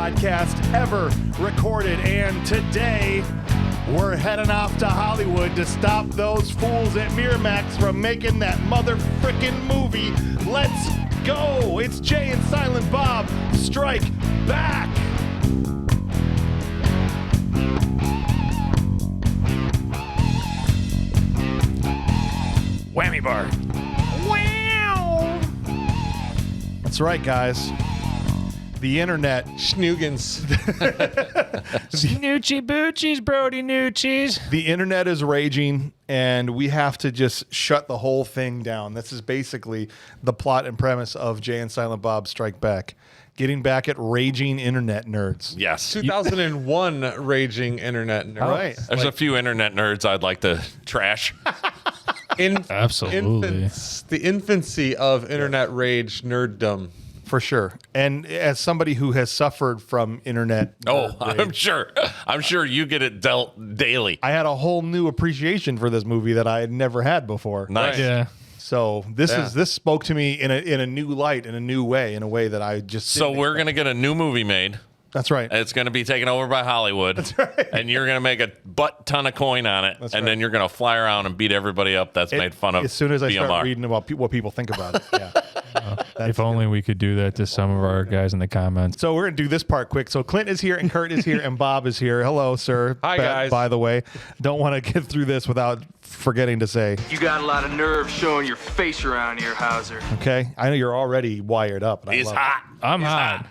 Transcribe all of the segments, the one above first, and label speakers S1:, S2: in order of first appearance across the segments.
S1: podcast ever recorded. And today, we're heading off to Hollywood to stop those fools at Miramax from making that mother-frickin' movie. Let's go! It's Jay and Silent Bob Strike Back! Whammy bar. Wow! That's right, guys. The internet.
S2: Snoogans.
S3: Snoochie boochies, Brody Noochies.
S1: The internet is raging, and we have to just shut the whole thing down. This is basically the plot and premise of Jay and Silent Bob Strike Back. Getting back at raging internet nerds.
S4: Yes.
S2: 2001 raging internet nerd.
S1: All right.
S4: There's a few internet nerds I'd like to trash.
S3: Absolutely.
S2: The infancy of internet rage nerddom.
S1: For sure. And as somebody who has suffered from internet
S4: Oh,
S1: rage,
S4: I'm sure you get it dealt daily.
S1: I had a whole new appreciation for this movie that I had never had before.
S4: Nice.
S3: Yeah.
S1: So this spoke to me in a new light, in a new way, in a way that I just
S4: So
S1: didn't
S4: we're
S1: expect.
S4: going to get a new movie made.
S1: That's right.
S4: It's going to be taken over by Hollywood. That's
S1: right.
S4: And you're going to make a butt ton of coin on it.
S1: That's
S4: and
S1: right.
S4: then you're going to fly around and beat everybody up that's made fun of
S1: As soon as I
S4: BMR.
S1: start reading about what people think about it. Yeah.
S3: If only we could do that to some of our guys in the comments.
S1: So we're going to do this part quick. So Clint is here and Curt is here and Bob is here. Hello, sir.
S2: Hi, guys.
S1: By the way, don't want to get through this without forgetting to say,
S5: You got a lot of nerve showing your face around here, Hauser.
S1: okay, I know you're already wired up. And I
S4: He's
S1: love it.
S4: hot.
S3: I'm
S4: He's
S3: hot.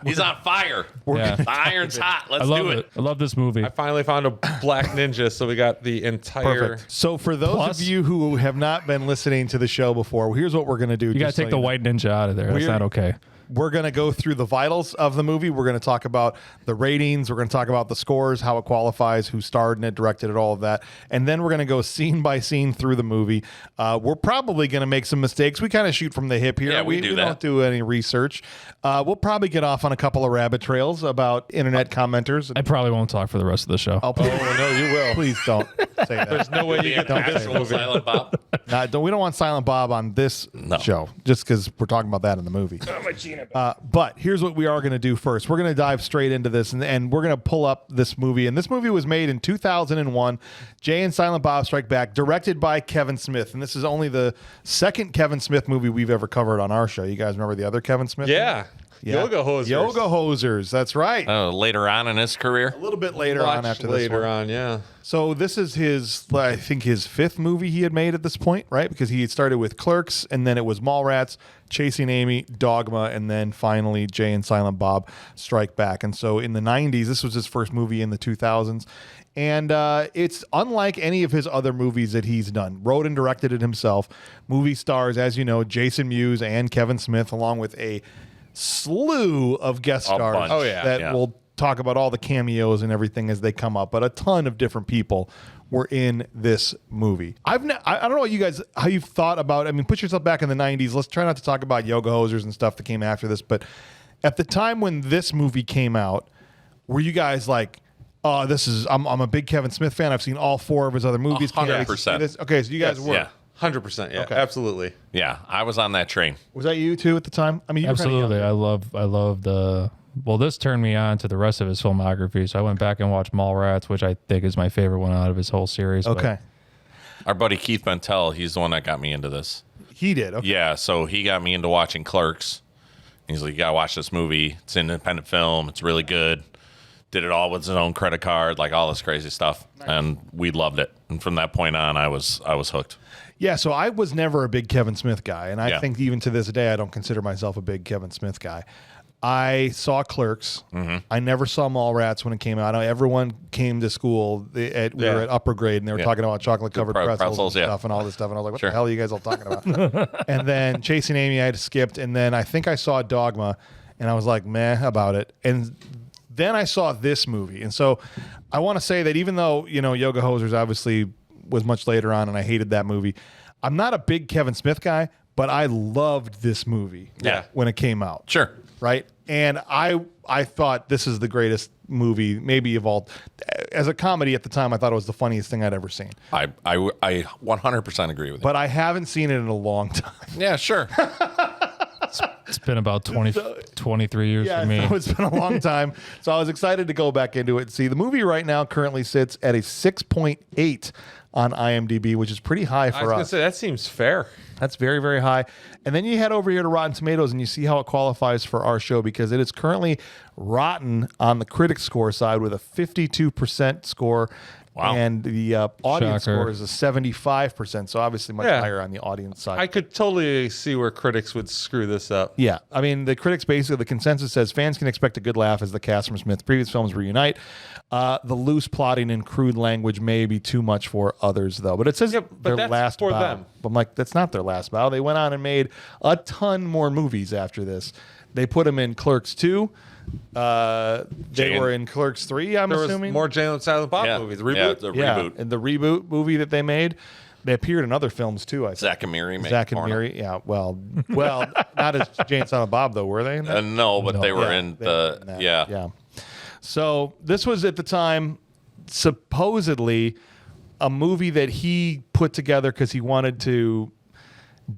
S4: He's on fire.
S3: Yeah.
S4: The iron's hot. Let's
S3: I love
S4: do
S3: it. I love this movie.
S2: I finally found a black ninja, so we got the entire.
S1: Perfect. So for those
S3: Plus-
S1: of you who have not been listening to the show before, here's what we're going to do.
S3: You got to take the white ninja out of there. That's not okay.
S1: We're going to go through the vitals of the movie. We're going to talk about the ratings. We're going to talk about the scores, how it qualifies, who starred in it, directed it, all of that. And then we're going to go scene by scene through the movie. We're probably going to make some mistakes. We kind of shoot from the hip here.
S4: Yeah, we do
S1: we
S4: that.
S1: don't do any research. We'll probably get off on a couple of rabbit trails about internet commenters.
S3: I probably won't talk for the rest of the show.
S1: Oh, no, you will. Please don't say that.
S2: There's no way you get
S1: Don't
S2: the
S1: say
S2: visual.
S4: Silent Bob.
S1: We don't want Silent Bob on this show, just because we're talking about that in the movie. But here's what we are going to do first. We're going to dive straight into this, and we're going to pull up this movie. And this movie was made in 2001, Jay and Silent Bob Strike Back, directed by Kevin Smith. And this is only the second Kevin Smith movie we've ever covered on our show. You guys remember the other Kevin Smith movie?
S2: Yeah. Yoga hosers.
S1: Yoga Hosers. That's right.
S4: Later on in his career.
S1: A little bit later on after this
S2: later
S1: one.
S2: on, yeah.
S1: So this is I think his fifth movie he had made at this point, right? Because he had started with Clerks, and then it was Mallrats, Chasing Amy, Dogma, and then finally Jay and Silent Bob Strike Back. And so in the 90s, this was his first movie in the 2000s. And it's unlike any of his other movies that he's done. Wrote and directed it himself. Movie stars, as you know, Jason Mewes and Kevin Smith, along with a slew of guest stars
S4: bunch. Oh,
S2: yeah.
S1: that
S4: Yeah.
S1: will talk about all the cameos and everything as they come up. But a ton of different people were in this movie. I don't know what you guys, how you've thought about, I mean, put yourself back in the 90s. Let's try not to talk about Yoga Hosers and stuff that came after this. But at the time when this movie came out, were you guys like, oh, I'm a big Kevin Smith fan. I've seen all four of his other movies. Can't wait to see
S4: 100%.
S1: this. Okay, so you guys were.
S4: Yeah.
S2: 100%. Yeah.
S1: Okay.
S2: Absolutely.
S4: Yeah. I was on that train.
S1: Was that you too at the time? I mean, you were kinda
S3: Absolutely.
S1: young.
S3: I love the. Well, this turned me on to the rest of his filmography. So I went back and watched Mallrats, which I think is my favorite one out of his whole series. but-
S1: Okay.
S4: Our buddy Keith Bentel, he's the one that got me into this.
S1: He did. Okay.
S4: Yeah, so he got me into watching Clerks. He's like, you got to watch this movie. It's an independent film. It's really good. Did it all with his own credit card, like all this crazy stuff. And we loved it. And from that point on, I was hooked.
S1: Yeah, so I was never a big Kevin Smith guy, and I
S4: Yeah.
S1: think even to this day, I don't consider myself a big Kevin Smith guy. I saw Clerks.
S4: Mm-hmm.
S1: I never saw Mallrats when it came out. Everyone came to school. We were at upper grade, and they were
S4: Yeah.
S1: talking about chocolate-covered pretzels
S4: pretzels,
S1: and
S4: yeah.
S1: stuff and all this stuff. And I was like, what
S4: Sure.
S1: the hell are you guys all talking about? And then Chasing Amy, I had skipped. And then I think I saw Dogma, and I was like, meh about it. And then I saw this movie. And so I want to say that even though, Yoga Hosers obviously was much later on, and I hated that movie, I'm not a big Kevin Smith guy, but I loved this movie
S4: Yeah.
S1: when it came out.
S4: Sure.
S1: Right? And I thought this is the greatest movie, maybe of all. As a comedy at the time, I thought it was the funniest thing I'd ever seen.
S4: I 100% agree with you.
S1: But I haven't seen it in a long time.
S4: Yeah, sure.
S3: It's been about 23 years for me.
S1: So it's been a long time. So I was excited to go back into it and see. The movie right now currently sits at a 6.8 on IMDb, which is pretty high
S2: I was
S1: for
S2: gonna
S1: us.
S2: say that seems fair.
S1: That's very, very high. And then you head over here to Rotten Tomatoes and you see how it qualifies for our show, because it is currently rotten on the critic score side with a 52% score.
S4: Wow.
S1: And the audience
S3: Shocker.
S1: score is a 75%. So obviously much
S2: Yeah.
S1: higher on the audience side.
S2: I could totally see where critics would screw this up.
S1: Yeah, I mean, the critics basically, the consensus says fans can expect a good laugh as the cast from Smith's previous films reunite. The loose plotting and crude language may be too much for others, though. But it says
S2: but
S1: their
S2: that's
S1: last
S2: for
S1: bow.
S2: them.
S1: But I'm like, that's not their last bow. They went on and made a ton more movies after this. They put them in Clerks 2. They
S4: Jane.
S1: were in Clerks 3, I'm
S2: There was
S1: assuming.
S2: more Jay and Silent Bob movies.
S4: Yeah,
S2: Reboot.
S4: the
S1: Yeah,
S4: reboot.
S1: and the reboot movie that they made. They appeared in other films, too, I think.
S4: Zach and Miri made
S1: Zach and
S4: porno.
S1: Miri, yeah. Well, not as Jane and Silent Bob, though, were they? In that?
S4: No, but they were
S1: Yeah,
S4: in
S1: they were in
S4: the
S1: that.
S4: yeah.
S1: Yeah. So this was at the time supposedly a movie that he put together because he wanted to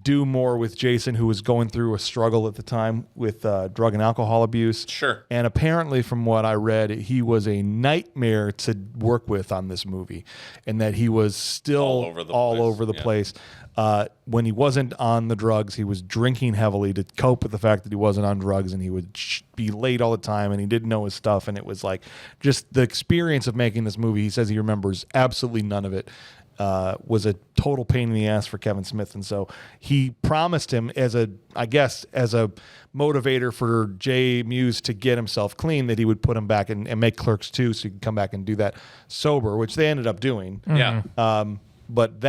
S1: do more with Jason, who was going through a struggle at the time with drug and alcohol abuse.
S4: Sure.
S1: And apparently, from what I read, he was a nightmare to work with on this movie, and that he was still
S4: All over the place.
S1: place. When he wasn't on the drugs, he was drinking heavily to cope with the fact that he wasn't on drugs, and he would be late all the time, and he didn't know his stuff. And it was like just the experience of making this movie. He says he remembers absolutely none of it. Was a total pain in the ass for Kevin Smith, and so he promised him as a motivator for Jay Muse to get himself clean, that he would put him back and make Clerks 2 so he could come back and do that sober, which they ended up doing.
S4: Yeah.
S1: But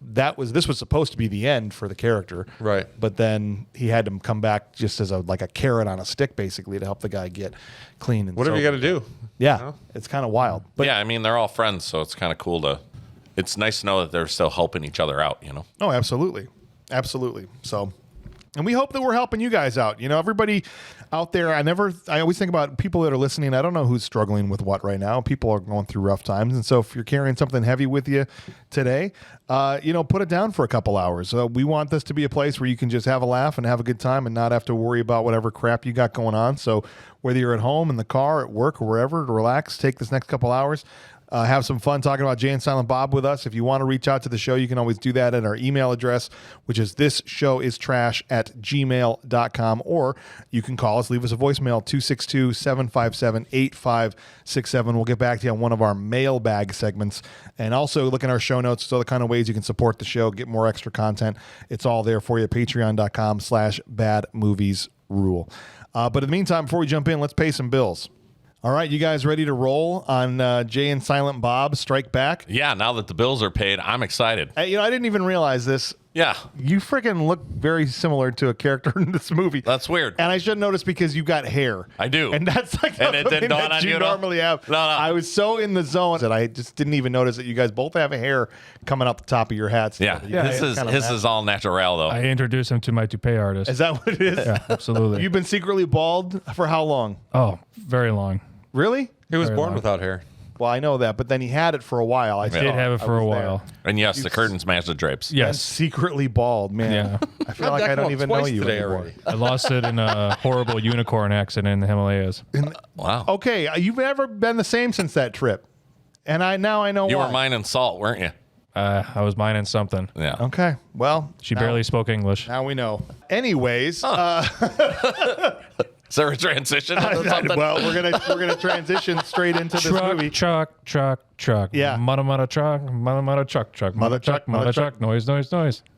S1: this was supposed to be the end for the character,
S2: Right.
S1: But then he had him come back just as a carrot on a stick, basically, to help the guy get clean. And
S2: Whatever you
S1: sober.
S2: got to do.
S1: Yeah,
S2: you know?
S1: it's kind of wild. But
S4: Yeah, I mean, they're all friends, so it's kind of cool to. It's nice to know that they're still helping each other out, you know?
S1: Oh, absolutely. Absolutely. So, and we hope that we're helping you guys out. You know, everybody out there, I always think about people that are listening. I don't know who's struggling with what right now. People are going through rough times. And so if you're carrying something heavy with you today, put it down for a couple hours. We want this to be a place where you can just have a laugh and have a good time and not have to worry about whatever crap you got going on. So whether you're at home, in the car, at work, or wherever, relax, take this next couple hours. Have some fun talking about Jay and Silent Bob with us. If you want to reach out to the show, you can always do that at our email address, which is thisshowIstrash@gmail.com, or you can call us, leave us a voicemail, 262-757-8567. We'll get back to you on one of our mailbag segments. And also look in our show notes. It's all the kind of ways you can support the show, get more extra content. It's all there for you, patreon.com/badmoviesrule. But in the meantime, before we jump in, let's pay some bills. All right, you guys ready to roll on Jay and Silent Bob Strike Back?
S4: Yeah, now that the bills are paid, I'm excited.
S1: I didn't even realize this.
S4: Yeah,
S1: You freaking look very similar to a character in this movie.
S4: that's weird.
S1: And I should notice because you got hair.
S4: I do.
S1: And that's like
S4: And it
S1: something
S4: didn't dawn
S1: that
S4: on
S1: you
S4: you at all?
S1: normally have.
S4: No.
S1: I was so in the zone that I just didn't even notice that you guys both have hair coming out the top of your hats.
S4: Yeah,
S1: It's
S4: his
S1: kinda
S4: is all natural though.
S3: I introduced him to my toupee artist.
S1: Is that what it is?
S3: Yeah, absolutely.
S1: You've been secretly bald for how long?
S3: Oh, very long.
S1: Really?
S2: He was
S3: Very
S2: born
S3: long.
S2: without hair.
S1: Well, I know that, but then he had it for a while. I
S3: Did have it for a while.
S4: And yes, the curtains match the drapes.
S1: And
S3: Yes.
S1: secretly bald, man.
S3: Yeah.
S1: I feel like I don't even know you
S2: today
S1: anymore.
S2: already.
S3: I lost it in a horrible unicorn accident in the Himalayas.
S4: Wow.
S1: Okay, you've never been the same since that trip, and now I know
S4: You
S1: why.
S4: were mining salt, weren't you?
S3: I was mining something.
S4: Yeah.
S1: Okay, well,
S3: She
S1: now-
S3: barely spoke English.
S1: Now we know. Anyways,
S4: Is there a transition? into something?
S1: well, we're gonna transition straight into this movie.
S3: Truck.
S1: Yeah.
S3: Mudda truck. Mudda truck.
S1: Mother truck, mother truck.
S3: Noise.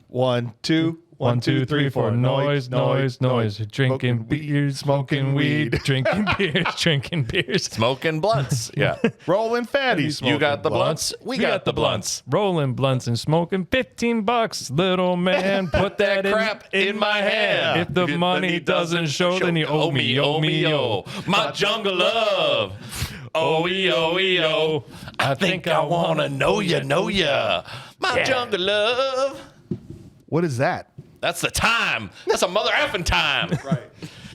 S1: 1, 2,
S3: 1, 2, 3, 4. Noise. Drinking beers, smoking weed. Drinking beers.
S4: Smoking blunts. Yeah.
S1: Rolling fatty.
S4: You got the blunts. We got the blunts.
S3: Rolling blunts and smoking $15. Little man, put that
S4: crap in my hand.
S3: If the money doesn't show, then you owe me, oh.
S4: My jungle love. Oh. I think I wanna know ya. My jungle love.
S1: What is that?
S4: That's the time. That's a mother effing time.
S1: Right.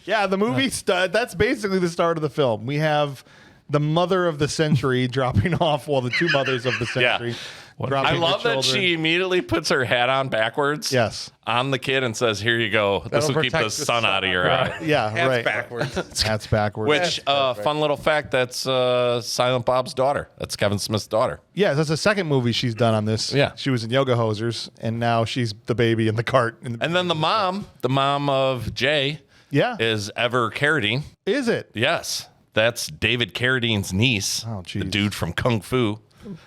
S1: Yeah, the movie. That's basically the start of the film. We have the mother of the century dropping off. Well, the two mothers of the century dropping
S4: I
S1: your
S4: love that
S1: children.
S4: she immediately puts her hat on backwards.
S1: Yes.
S4: On the kid and says, "Here you go. This
S2: That'll
S4: will keep the
S2: protect the
S4: sun out of your eye."
S1: Yeah,
S2: Hats
S1: right.
S2: backwards.
S1: Hats backwards.
S4: Which fun little fact? That's Silent Bob's daughter. That's Kevin Smith's daughter.
S1: yeah, that's the second movie she's done on this.
S4: Yeah.
S1: She was in Yoga Hosers, and now she's the baby in the cart.
S4: And then the mom of Jay,
S1: yeah,
S4: is Ever Carradine.
S1: is it?
S4: Yes, that's David Carradine's niece.
S1: Oh,
S4: the
S1: geez.
S4: dude from Kung Fu,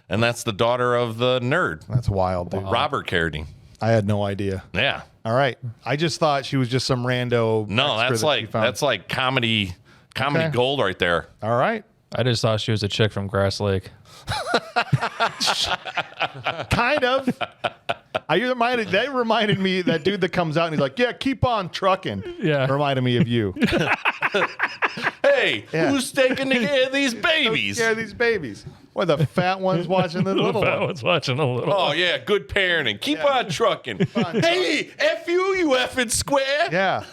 S4: and that's the daughter of the nerd,
S1: That's wild, dude.
S4: Robert Carradine.
S1: I had no idea.
S4: Yeah.
S1: All right, I just thought she was just some rando.
S4: No,
S1: extra
S4: that's
S1: that she found.
S4: that's like comedy
S1: Okay.
S4: gold right there.
S1: All right.
S3: I just thought she was a chick from Grass Lake.
S1: Kind of. That reminded me, that dude that comes out and he's like, yeah, keep on trucking.
S3: Yeah.
S1: Reminded me of you.
S4: Hey,
S1: Yeah.
S4: who's taking care of these babies?
S1: Yeah, these babies. Or the fat ones watching the little
S3: I
S1: ones.
S3: was watching a little.
S4: Oh yeah, good parenting. Keep on trucking.
S1: on
S4: Hey, F you effing square.
S1: Yeah.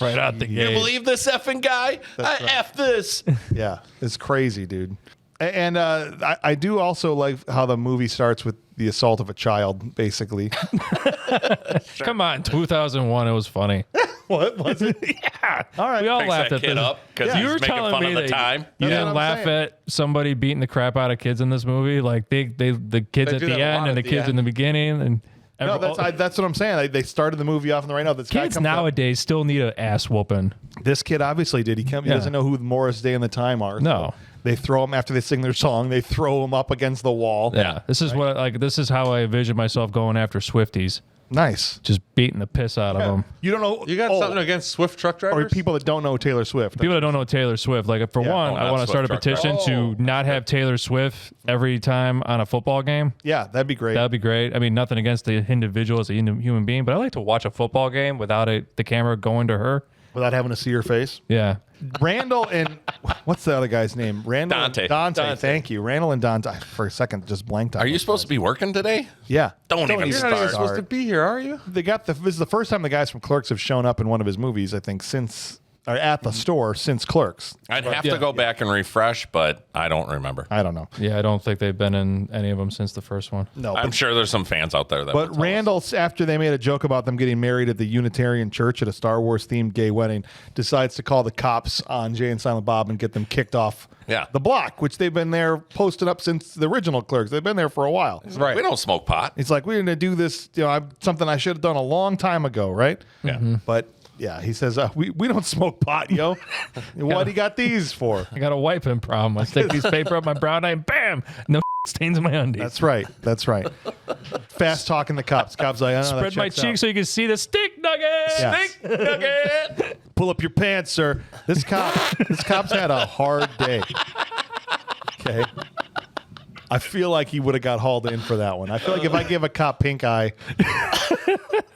S3: right out the
S4: You
S3: gate.
S4: believe this effing guy?
S1: That's right.
S4: F this.
S1: Yeah. It's crazy, dude. And I do also like how the movie starts with the assault of a child, basically.
S3: Come on, 2001. It was funny.
S1: What was it?
S3: Yeah.
S1: All right.
S3: We all
S4: Picks
S3: laughed
S4: that
S3: at
S4: kid
S3: this.
S4: up because
S3: You
S4: he's
S3: were
S4: making
S3: telling
S4: fun
S3: me
S4: of the
S3: that
S4: time.
S3: You
S1: That's
S3: didn't
S1: what I'm
S3: laugh
S1: saying.
S3: at somebody beating the crap out of kids in this movie, like the kids
S2: They
S3: at
S2: do
S3: the
S2: that a lot
S3: end and the
S2: at the
S3: kids in
S2: end.
S3: the beginning, and
S1: No, that's what I'm saying. They started the movie off on the right now. This guy
S3: kids
S1: comes up.
S3: nowadays still need an ass whooping.
S1: This kid obviously did. He doesn't know who Morris Day and the Time are.
S3: No.
S1: They throw him after they sing their song. They throw him up against the wall.
S3: Yeah, this is this is how I envision myself going after Swifties,
S1: Nice.
S3: just beating the piss out of them.
S1: You don't know.
S2: You got something against Swift truck
S1: Or
S2: drivers?
S1: people that don't know Taylor Swift.
S3: People that don't know Taylor Swift, like for
S1: Yeah.
S3: one,
S4: Oh,
S3: I
S4: not
S3: want to start a
S4: Swift truck
S3: petition to not have Taylor Swift every time on a football game.
S1: Yeah, that'd be great.
S3: That'd be great. I mean, nothing against the individual as a human being, but I like to watch a football game without the camera going to her.
S1: Without having to see her face.
S3: Yeah.
S1: Randall and what's the other guy's name? Randall.
S4: Dante.
S1: And Dante.
S4: Dante.
S1: Thank you. Randall and Dante. For a second, just blanked on.
S4: Are you
S1: those
S4: supposed to
S1: guys.
S4: be working today?
S1: Yeah.
S4: Don't even
S2: You're not even
S4: start.
S2: supposed to be here, are you?
S1: They got this is the first time the guys from Clerks have shown up in one of his movies. I think since or at the store since Clerks.
S4: I'd have
S3: Yeah.
S4: to go back and refresh, but I don't remember.
S1: I don't know.
S3: Yeah, I don't think they've been in any of them since the first one.
S1: No,
S4: I'm sure there's some fans out there that. would
S1: But
S4: tell us.
S1: Randall, after they made a joke about them getting married at the Unitarian Church at a Star Wars themed gay wedding, decides to call the cops on Jay and Silent Bob and get them kicked off the block, which they've been there posted up since the original Clerks. They've been there for a while.
S2: Right.
S4: We don't smoke pot.
S1: It's like, we're going to do this, something I should have done a long time ago, right?
S4: Yeah.
S1: But yeah, he says, we don't smoke pot, yo. What do you got these for?
S3: I got a wiping problem. I stick these paper up my brown eye and bam, no stains in my undies.
S1: That's right. That's right. Fast talking the cops. Cops like, I know, that
S3: Spread my
S1: checks
S3: cheek
S1: out.
S3: so you can see the stick nugget.
S1: Yeah.
S3: Stick nugget.
S1: Pull up your pants, sir. This cop's had a hard day. Okay. I feel like he would have got hauled in for that one. I feel like if I give a cop pink eye,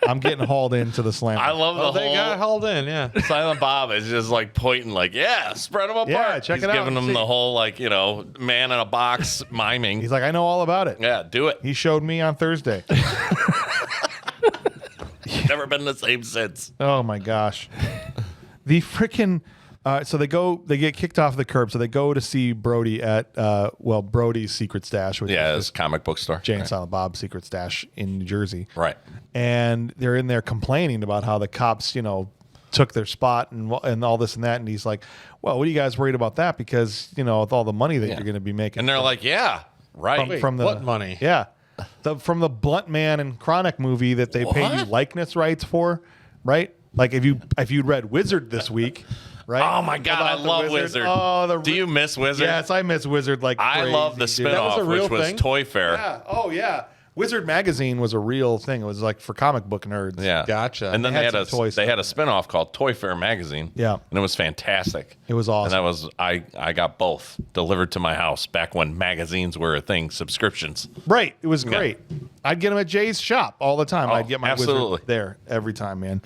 S1: I'm getting hauled into the slam.
S4: I love the
S2: They got
S4: whole.
S2: hauled in, yeah.
S4: Silent Bob is just like pointing, like, yeah, spread them apart.
S1: Yeah, check
S4: He's
S1: it out.
S4: giving them
S1: See.
S4: the whole, like, man in a box miming.
S1: He's like, I know all about it.
S4: Yeah, do it.
S1: He showed me on Thursday.
S4: Never been the same since.
S1: Oh my gosh. The freaking so they get kicked off the curb. So they go to see Brody at Brody's secret stash, which
S4: Yeah,
S1: is
S4: it's comic book store.
S1: Jay and Silent Bob's secret stash in New Jersey.
S4: Right.
S1: And they're in there complaining about how the cops, took their spot and all this and that. And he's like, well, what are you guys worried about that? Because, with all the money that you're going to be making.
S4: And they're like, yeah, right.
S1: from the
S2: what money?
S1: Yeah. From the Blunt Man and Chronic movie that they pay you
S4: What?
S1: likeness rights for, right? Like if you'd read Wizard this week, right?
S4: Oh my God, I
S1: About the
S4: love Wizard.
S1: Oh,
S4: Do you miss Wizard?
S1: Yes, I miss Wizard like
S4: I
S1: crazy,
S4: love the
S1: dude.
S2: That
S4: spinoff,
S2: was a real
S4: which was
S2: thing?
S4: Toy Fair.
S1: Yeah. Oh yeah. Wizard magazine was a real thing. It was like for comic book nerds.
S4: Yeah.
S2: Gotcha.
S4: And then
S1: They
S4: they
S1: had
S4: had
S1: some toy
S4: they had a
S1: stuff.
S4: spinoff called Toy Fair Magazine.
S1: Yeah.
S4: And it was fantastic.
S1: It was awesome.
S4: And that was I got both delivered to my house back when magazines were a thing, subscriptions.
S1: Right. It was great. I'd get them at Jay's shop all the time.
S4: Oh,
S1: I'd get my
S4: absolutely.
S1: Wizard there every time, man.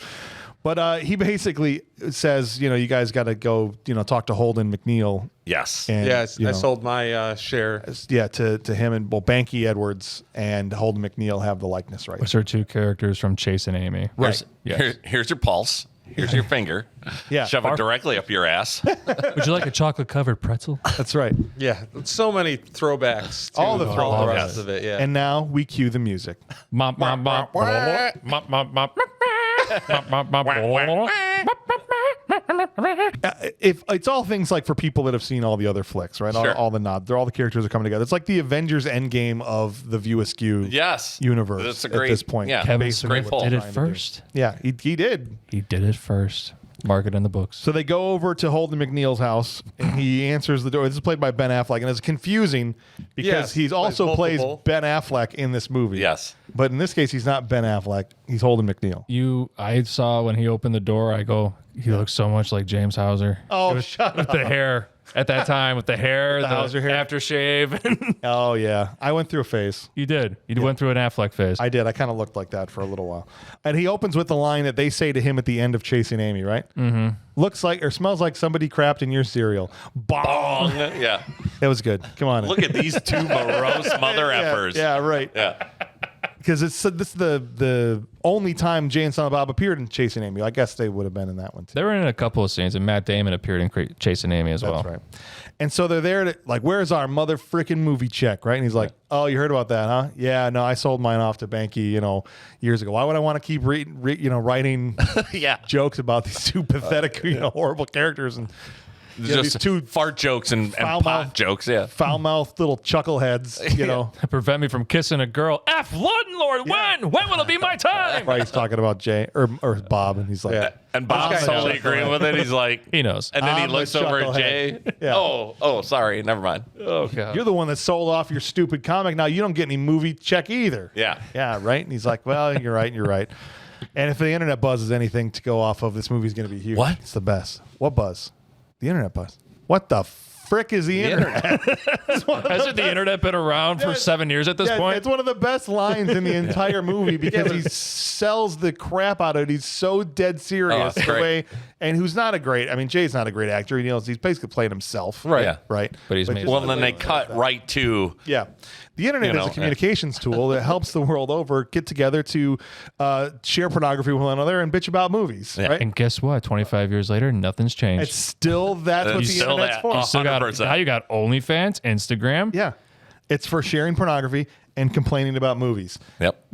S1: But he basically says, you guys got to go, talk to Holden McNeil.
S4: Yes.
S1: And,
S2: Yes,
S1: you
S2: I
S1: know,
S2: sold my share.
S1: Yeah, to him and Banky Edwards and Holden McNeil have the likeness rights.
S3: Which are two characters from Chase and Amy.
S4: Here's,
S3: Yes.
S4: here's your pulse. Here's your finger.
S1: Yeah.
S4: Shove it directly up your ass.
S3: Would you like a chocolate covered pretzel?
S1: That's right.
S2: Yeah, so many throwbacks. To
S1: All the
S2: the
S1: throwbacks.
S2: rest of it. Yeah.
S1: And now we cue the music.
S3: Mop, mop, mop. Mop, mop, mop. Mop, mop, mop.
S1: If it's all things like for people that have seen all the other flicks, right?
S4: Sure.
S1: All the nods. All the characters are coming together. It's like the Avengers Endgame of the View Askew
S4: Yes.
S1: universe
S4: That's a great,
S1: at this point.
S4: Yeah.
S3: Kevin
S4: Great
S3: Smith
S4: pull.
S3: did it
S1: Trying to do.
S3: first.
S1: Yeah, he did.
S3: He did it first. Mark it in the books.
S1: So they go over to Holden McNeil's house, and he answers the door. This is played by Ben Affleck, and it's confusing because
S2: Yes,
S1: he's also plays
S2: multiple.
S1: Ben Affleck in this movie.
S4: Yes.
S1: But in this case, he's not Ben Affleck. He's Holden McNeil.
S3: I saw when he opened the door, I go, he looks so much like James Hauser.
S1: Oh, shut
S3: With
S1: up.
S3: the hair. At that time, with the hair, the
S1: Hauser hair.
S3: aftershave.
S1: Oh, yeah. I went through a phase.
S3: You did. You went through an Affleck phase.
S1: I did. I kind of looked like that for a little while. And he opens with the line that they say to him at the end of Chasing Amy, right? Mm-hmm. Looks like or smells like somebody crapped in your cereal. Bong.
S4: Yeah.
S1: It was good. Come on.
S4: Look at these two morose mother effers.
S1: Yeah, right.
S4: Yeah.
S1: Because this is the only time Jay and Silent Bob appeared in Chasing Amy. I guess they would have been in that one too.
S3: They were in a couple of scenes, and Matt Damon appeared in Chasing Amy as well.
S1: That's right. And so they're there to like, where's our mother freaking movie check, right? And he's like, oh, you heard about that, huh? Yeah, no, I sold mine off to Banky, years ago. Why would I want to keep writing
S4: Yeah.
S1: jokes about these two pathetic, horrible characters and
S4: Just
S1: these two
S4: fart jokes and
S1: foul-mouthed-
S4: pot jokes. Yeah.
S1: foul-mouthed little chuckleheads,
S3: Prevent me from kissing a girl. F Lord, when? When will it be my time?
S1: Right? He's talking about Jay or Bob, and he's like,
S2: Yeah.
S4: And Bob's
S1: I'm
S4: totally
S1: the
S4: agreeing with it. He's like,
S3: He knows.
S4: and then he
S1: I'm
S4: looks
S1: the
S4: over at Jay.
S1: chucklehead. Yeah.
S4: Oh, sorry. Never mind.
S3: Oh, God.
S1: you're the one that sold off your stupid comic. Now you don't get any movie check either.
S4: Yeah.
S1: Yeah, right? And he's like, well, you're right. And if the internet buzz is anything to go off of, this movie's going to be huge.
S4: What?
S1: It's the best. What buzz? The internet buzz. What the frick is the internet?
S3: Hasn't the internet been around for 7 years at this
S1: Yeah,
S3: point?
S1: it's one of the best lines in the entire movie because he sells the crap out of it. He's so dead serious
S4: that's
S1: the
S4: great.
S1: way, and who's not a great. I mean, Jay's not a great actor. He's basically playing himself.
S2: Right.
S4: Yeah.
S1: Right.
S3: But he's made
S1: just
S4: Well,
S1: the
S4: then
S1: way
S4: they cut right to.
S1: Yeah. The internet
S4: You
S1: is
S4: know,
S1: a communications tool that helps the world over get together to share pornography with one another and bitch about movies.
S4: Yeah.
S1: Right.
S3: And guess what? 25 years later, nothing's changed.
S1: It's still that's what the
S4: still
S1: internet's
S4: that.
S1: for.
S3: You still got,
S4: 100%.
S3: now you got OnlyFans, Instagram.
S1: Yeah. It's for sharing pornography and complaining about movies.
S4: Yep.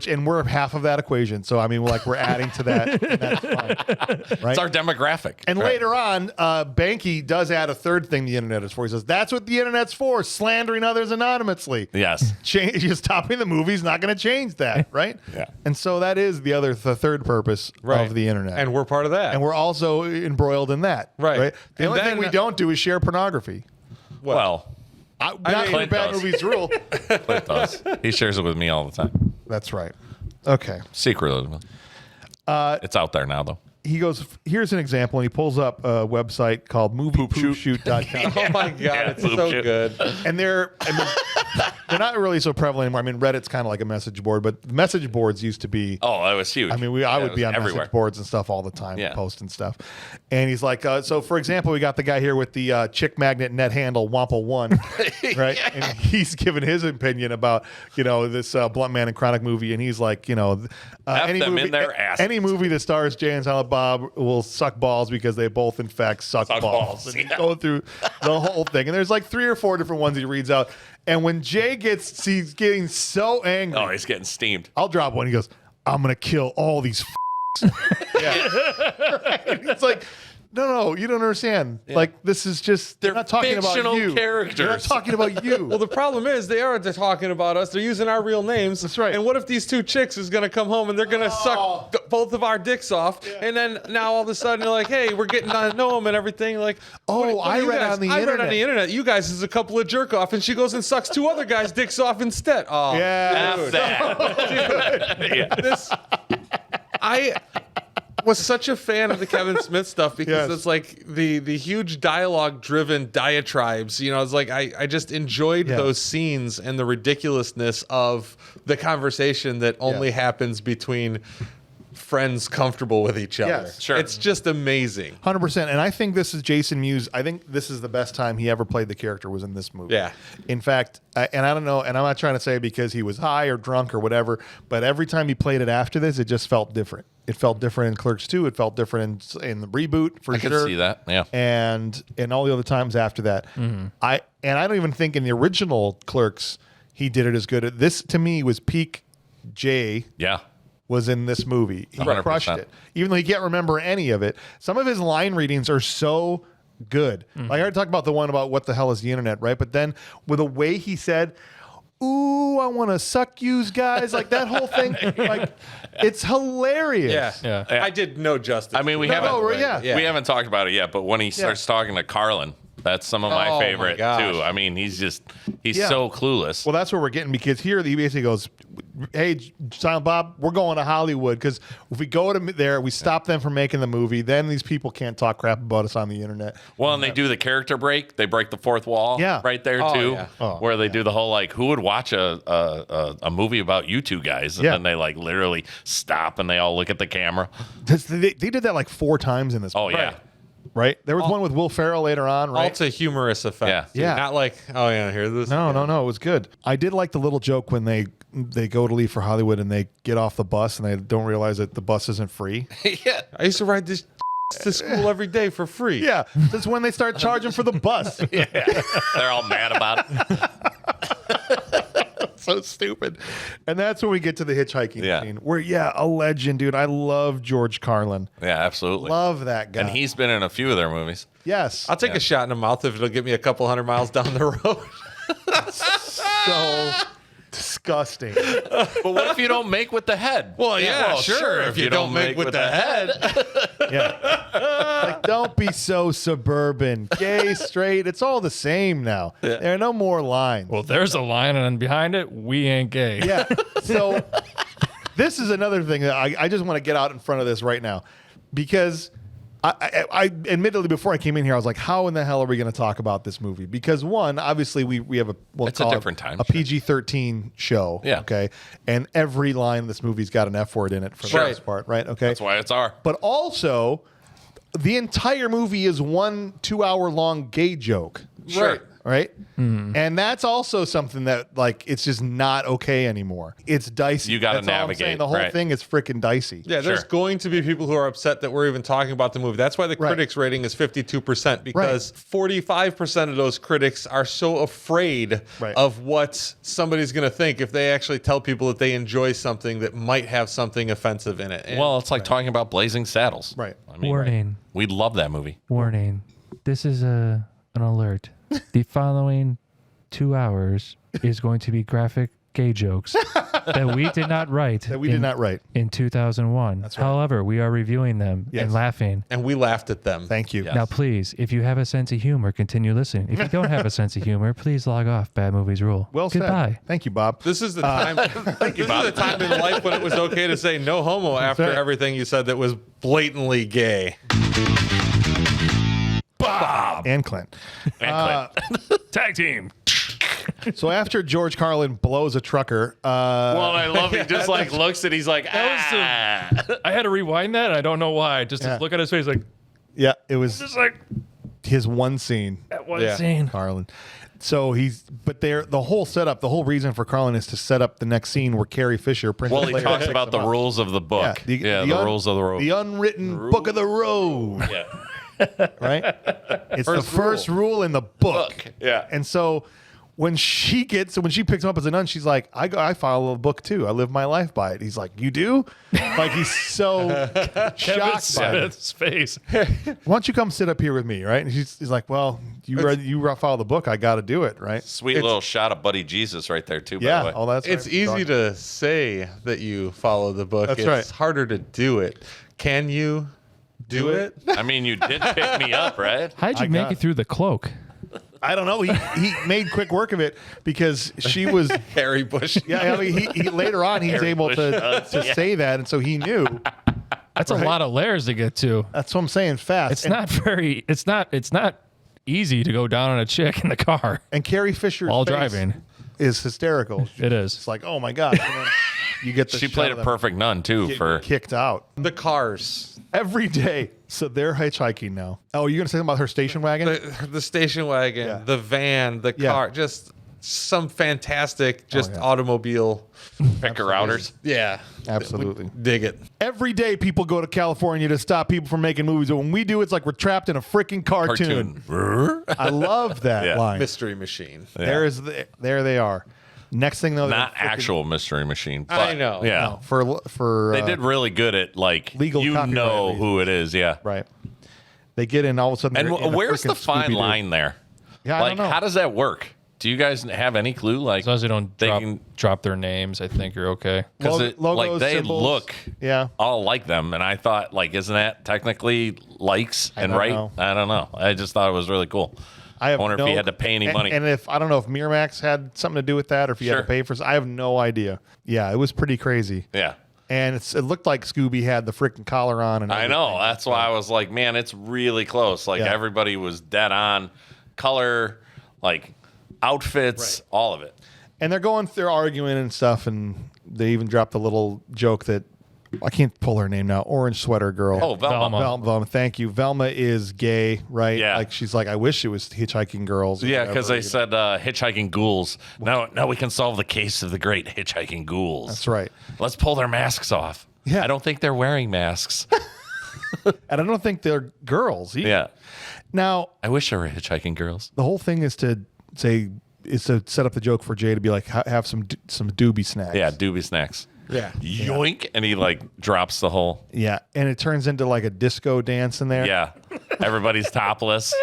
S1: And we're half of that equation. So I mean, we're adding to that. And that's fine. Right.
S4: It's our demographic.
S1: And
S4: Right.
S1: later on, Banky does add a third thing the internet is for. He says, that's what the internet's for, slandering others anonymously.
S4: Yes.
S1: Just stopping the movie's not going to change that, right?
S4: Yeah.
S1: And so that is the third purpose of the internet.
S2: And we're part of that.
S1: And we're also embroiled in that.
S2: Right.
S1: The
S2: And
S1: only thing
S2: then-
S1: we don't do is share pornogaphy.
S4: Well,
S1: Not
S2: mean-
S1: for
S4: Clint
S1: bad
S4: does.
S1: movies rule.
S4: Clint does. He shares it with me all the time.
S1: That's right. Okay.
S4: Secretly. It's out there now, though.
S1: He goes, here's an example, and he pulls up a website called moviepoopshoot.com.
S2: oh my God, it's
S4: poop
S2: so
S4: shit.
S2: good.
S1: And they're not really so prevalent anymore. I mean, Reddit's kind of like a message board, but message boards used to be.
S4: Oh, that was huge.
S1: I mean, I
S4: Yeah,
S1: would
S4: it
S1: be
S4: was
S1: on
S4: everywhere.
S1: message boards and stuff all the time,
S4: Yeah.
S1: posting stuff. And he's like, so for example, we got the guy here with the chick magnet net handle Wampa 1, right? And he's giving his opinion about, this Blunt Man and Chronic movie. And he's like,
S4: F
S1: any
S4: them
S1: movie,
S4: in their asses.
S1: any movie that stars Jay and Silent Bob will suck balls because they both, in fact, suck balls.
S4: balls,
S1: And he's
S4: yeah.
S1: going through the whole thing. And there's like 3 or 4 different ones he reads out. And when Jay he's getting so angry.
S4: Oh, he's getting steamed.
S1: I'll drop one. He goes, I'm going to kill all these yeah. It's like, no, you don't understand. Like, this is just, they're not talking about
S4: fictional
S1: you.
S4: characters.
S1: They're not talking about you.
S2: Well, the problem is they're talking about us. They're using our real names.
S1: That's right.
S2: And what if these 2 chicks is going to come home and they're going to suck both of our dicks off? And then now all of a sudden they're like, hey, we're getting to know them and everything. Like,
S1: Oh,
S2: what
S1: I
S2: do you
S1: read
S2: guys?
S1: on the
S2: I read on
S1: internet.
S2: the internet. You guys is a couple of jerk off, and she goes and sucks 2 other guys' dicks off instead. Oh,
S1: Yeah.
S4: F that.
S2: I was such a fan of the Kevin Smith stuff because
S1: Yes.
S2: it's like the huge dialogue driven diatribes. It's like I just enjoyed
S1: Yeah.
S2: those scenes and the ridiculousness of the conversation that only
S1: Yeah.
S2: happens between friends comfortable with each other.
S1: Yes.
S4: Sure.
S2: It's just amazing.
S1: 100%. And I think this is Jason Mewes. I think this is the best time he ever played the character was in this movie.
S2: Yeah.
S1: In fact, and I don't know, and I'm not trying to say because he was high or drunk or whatever, but every time he played it after this, it just felt different. It felt different in Clerks 2. It felt different in the reboot for
S4: I
S1: sure.
S4: could see that. Yeah.
S1: And all the other times after that. I don't even think in the original Clerks he did it as good. This to me was peak Jay.
S4: Yeah.
S1: Was in this movie. He
S4: 100%.
S1: crushed it. Even though he can't remember any of it. Some of his line readings are so good. Like I already talked about the one about what the hell is the internet, right? But then with the way he said, ooh, I want to suck yous guys, like that whole thing, like it's hilarious.
S2: Yeah.
S3: Yeah.
S2: I did no justice.
S4: I mean, we
S1: No,
S4: haven't
S1: no, yeah.
S4: we haven't talked about it yet, but when he starts talking to Carlin, that's some of
S2: Oh,
S4: my
S2: my
S4: favorite
S2: gosh.
S4: too. I mean, he's
S1: Yeah.
S4: so clueless.
S1: Well, that's where we're getting because here he basically goes, hey, Silent Bob, we're going to Hollywood because if we go to there, we stop them from making the movie, then these people can't talk crap about us on the internet.
S4: Well, and they do the character break. They break the fourth wall
S1: Yeah.
S4: right there,
S2: Oh,
S4: too,
S2: yeah.
S4: where they do the whole, like, who would watch a movie about you two guys? And
S1: Yeah.
S4: then they, like, literally stop and they all look at the camera.
S1: They did that like 4 times in this
S4: Oh,
S1: movie,
S4: yeah.
S1: right? There was one with Will Ferrell later on,
S2: all
S1: right?
S2: to humorous effect.
S1: Yeah.
S2: Not like, oh yeah, here's this.
S1: No, it was good. I did like the little joke when they go to leave for Hollywood and they get off the bus and they don't realize that the bus isn't free.
S4: Yeah.
S2: I used to ride this to school every day for free.
S1: Yeah, that's when they start charging for the bus.
S4: They're all mad about it.
S1: So stupid. And that's when we get to the hitchhiking
S4: Yeah.
S1: scene. Where, a legend, dude. I love George Carlin.
S4: Yeah, absolutely.
S1: Love that guy.
S4: And he's been in a few of their movies.
S1: yes,
S2: I'll take a shot in the mouth if it'll get me a couple 100 miles down the road.
S1: so disgusting.
S4: But what if you don't make with the head?
S2: Well, yeah,
S4: Well,
S2: sure. If you don't make with the head.
S1: Yeah. Like, don't be so suburban. Gay, straight, it's all the same now. There are no more lines.
S3: Well, there's a line, and behind it, we ain't gay.
S1: Yeah. So this is another thing that I just want to get out in front of this right now because I admittedly before I came in here I was like, how in the hell are we going to talk about this movie? Because one, obviously we have
S4: It's a different time,
S1: a
S4: sure.
S1: PG-13 show.
S4: Yeah.
S1: Okay. And every line in this movie's got an F word in it for the
S2: Sure.
S1: most part, right? Okay.
S4: That's why it's R.
S1: But also, the entire movie is one 2-hour long gay joke.
S4: Sure.
S1: Right? And that's also something that, like, it's just not okay anymore. It's dicey.
S4: You gotta
S1: That's all I'm
S4: navigate,
S1: saying. The whole
S4: right.
S1: thing is freaking dicey.
S2: Yeah, there's
S4: Sure.
S2: going to be people who are upset that we're even talking about the movie. That's why the
S1: Right.
S2: critics rating is 52% because 45% of those critics are so afraid
S1: Right.
S2: of what somebody's going to think if they actually tell people that they enjoy something that might have something offensive in it. And
S4: Well, it's like talking about Blazing Saddles.
S1: Right.
S4: I mean,
S3: Warning.
S4: we love that movie.
S3: Warning. This is an alert. The following 2 hours is going to be graphic gay jokes that we did not write.
S1: That we did not write.
S3: in 2001.
S1: right.
S3: However, we are reviewing them
S1: Yes.
S3: and laughing.
S2: and we laughed at them.
S1: Thank you.
S4: Yeah.
S3: Now, please, if you have a sense of humor, continue listening. If you don't have a sense of humor, please log off. Bad movies rule.
S1: Well
S3: Goodbye.
S1: said. Thank you, Bob.
S2: This is the time. This is
S4: Bob.
S2: the time in life when it was okay to say no homo after
S1: right.
S2: everything you said that was blatantly gay.
S1: And Clint.
S4: And Clint.
S3: Tag team.
S1: So after George Carlin blows a trucker,
S4: Well, I love he just like looks and he's like,
S3: That was I had to rewind that. And I don't know why. Just
S1: Yeah.
S3: to look at his face, like,
S1: yeah, it was
S3: just like
S1: his one scene,
S3: that one
S2: Yeah.
S3: scene.
S1: Carlin. So the whole setup, the whole reason for Carlin is to set up the next scene where Carrie Fisher, Princess
S4: Well, he
S1: Leia,
S4: talks
S1: picks
S4: about the
S1: him up.
S4: rules of the book.
S1: the
S4: rules of the road.
S1: The unwritten book of the road.
S4: Yeah.
S1: Right? It's the first rule in the book.
S4: Yeah.
S1: And so when she picks him up as a nun, she's like, I follow the book too. I live my life by it. He's like, you do? Like he's so
S3: Kevin
S1: shocked by it.
S3: Smith's face.
S1: Why don't you come sit up here with me, right? And he's like, well, you follow the book. I got to do it, right?
S4: Sweet little shot of Buddy Jesus right there, too, by the
S1: Yeah,
S4: way.
S1: all that's
S2: It's
S1: right.
S2: easy to say that you follow the book.
S1: That's
S2: it's
S1: right.
S2: harder to do it. Can you do it?
S4: I mean, you did pick me up, right?
S3: How'd
S1: I
S3: you make
S1: got
S3: it through the cloak?
S1: I don't know. He made quick work of it because she was.
S2: Harry Busch.
S1: Yeah, I mean, he later on he's
S4: Harry
S1: able
S4: Busch
S1: to
S4: does, yeah.
S1: say that, and so he knew.
S3: That's a lot of layers to get to.
S1: That's what I'm saying. Fast.
S3: It's not very. It's not easy to go down on a chick in the car
S1: And Carrie Fisher's
S3: while
S1: face
S3: driving.
S1: is hysterical.
S3: It is.
S1: It's like, oh my gosh. And then you get the
S4: She
S1: shot
S4: played
S1: of
S4: a
S1: them
S4: perfect nun too
S1: getting
S4: for
S1: kicked out
S2: The cars.
S1: every day. So they're hitchhiking now. Oh, you're gonna say something about her station wagon?
S2: The station wagon,
S1: Yeah.
S2: the van, the
S1: Yeah.
S2: car, just some fantastic
S1: yeah.
S2: automobile.
S4: picker routers.
S2: Yeah.
S1: Absolutely.
S2: Dig it.
S1: Every day people go to California to stop people from making movies, but when we do, it's like we're trapped in a freaking cartoon. I love that
S4: Yeah.
S1: line.
S2: Mystery machine.
S1: There they are. Next thing though,
S4: Not actual mystery machine. But,
S2: I know.
S4: Yeah.
S1: for
S4: They did really good at like
S1: legal
S4: you
S1: copyright
S4: know
S1: reasons.
S4: who it is. Yeah.
S1: right. They get in all of a sudden.
S4: And
S1: they're in a
S4: where's the
S1: freaking
S4: fine
S1: Scooby-Doo.
S4: line there?
S1: Yeah, I
S4: like,
S1: don't know.
S4: how does that work? Do you guys have any clue? Like,
S3: As long as they don't
S4: they
S3: drop,
S4: can-
S3: drop their names, I think you're okay.
S4: because
S1: Logos,
S4: like they
S1: symbols.
S4: look
S1: Yeah.
S4: all like them, and I thought like, isn't that technically likes and
S1: don't
S4: right?
S1: know.
S4: I don't know. I just thought it was really cool.
S1: I
S4: wonder if he had to pay any money.
S1: And if I don't know if Miramax had something to do with that, or if he had
S4: Sure.
S1: to pay for. I have no idea. Yeah, it was pretty crazy.
S4: Yeah.
S1: And it looked like Scooby had the freaking collar on. And
S4: I know. That's why I was like, man, it's really close. Like
S1: Yeah.
S4: everybody was dead on, color, like outfits, all of it.
S1: And they're arguing and stuff, and they even dropped a little joke that I can't pull her name now. Orange sweater girl.
S4: Oh, Velma.
S1: Velma. Thank you. Velma is gay, right?
S4: Yeah.
S1: Like she's like, I wish it was hitchhiking girls. or
S4: Yeah,
S1: whatever,
S4: because they
S1: you know.
S4: said hitchhiking ghouls. Now we can solve the case of the great hitchhiking ghouls.
S1: That's right.
S4: Let's pull their masks off.
S1: Yeah.
S4: I don't think they're wearing masks.
S1: And I don't think they're girls. Either.
S4: Yeah.
S1: Now
S4: I wish there were hitchhiking girls.
S1: the whole thing is to set up the joke for Jay to be like, have some doobie snacks.
S4: Yeah, doobie snacks.
S2: Yeah.
S4: Yoink. And he like drops the whole.
S1: Yeah, and it turns into like a disco dance in there.
S4: Yeah. Everybody's topless.